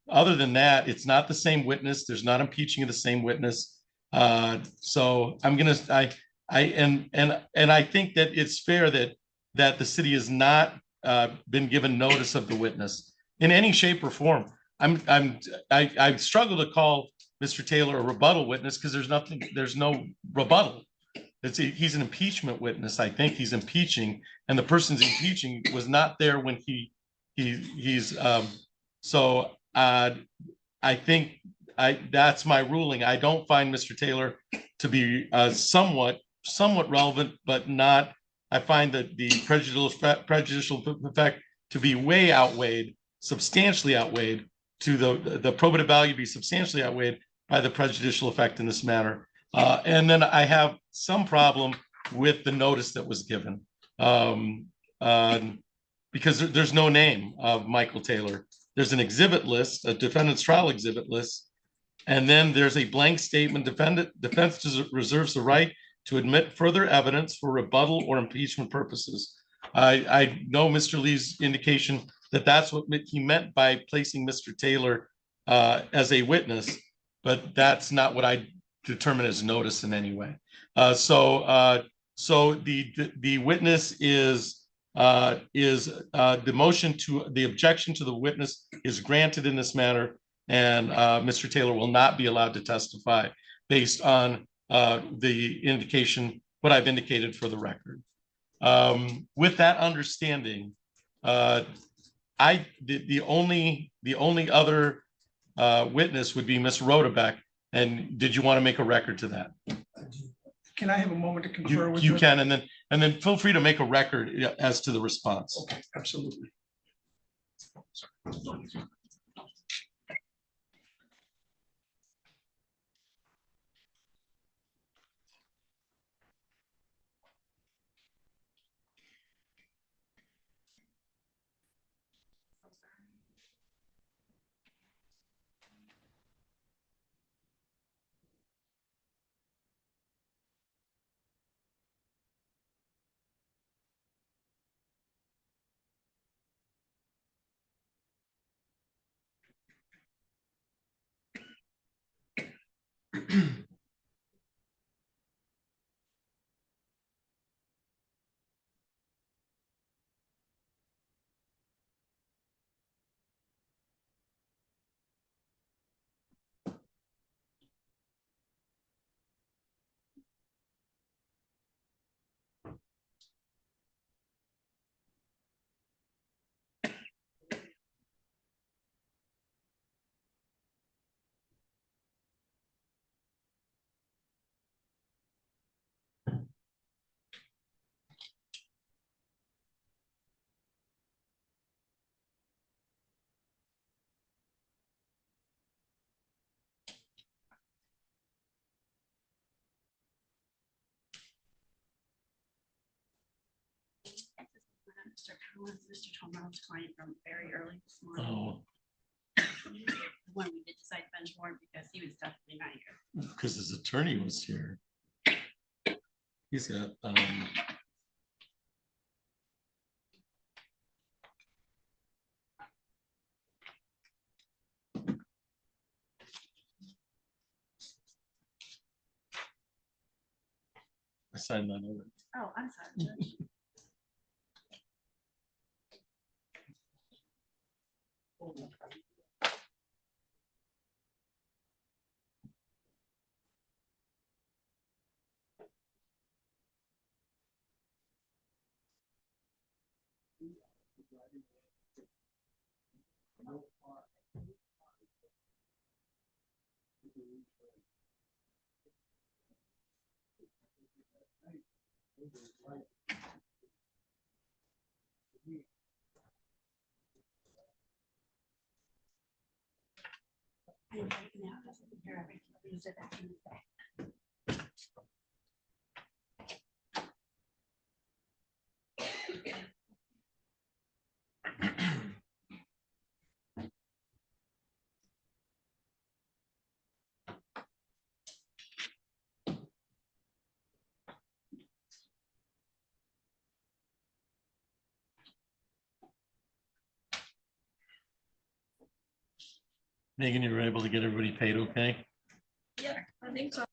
Other than that, it's not the same witness. There's not impeaching of the same witness. So I'm gonna, I think that it's fair that the city has not been given notice of the witness in any shape or form. I struggle to call Mr. Taylor a rebuttal witness because there's no rebuttal. He's an impeachment witness. I think he's impeaching, and the person's impeaching was not there when so I think that's my ruling. I don't find Mr. Taylor to be somewhat relevant, but not. I find that the prejudicial effect to be way outweighed, substantially outweighed, to the probative value be substantially outweighed by the prejudicial effect in this matter. And then I have some problem with the notice that was given because there's no name of Michael Taylor. There's an exhibit list, a defendant's trial exhibit list, and then there's a blank statement. Defense reserves the right to admit further evidence for rebuttal or impeachment purposes. I know Mr. Lee's indication that that's what he meant by placing Mr. Taylor as a witness, but that's not what I determine as notice in any way. So the witness is the motion to the objection to the witness is granted in this matter, and Mr. Taylor will not be allowed to testify based on the indication, what I've indicated for the record. With that understanding, the only other witness would be Ms. Rodebeck. And did you want to make a record to that? Can I have a moment to confer with you? her? You can, and then feel free to make a record as to the response. Okay, absolutely. Mr. Collins, Mr. Tomar's client from very early this morning. Oh, When we did decide to bench warrant because he was definitely not here. because his attorney was here. He's got I signed that over. Oh, I'm sorry, Judge. Megan, you were able to get everybody paid okay? Yeah, I think so.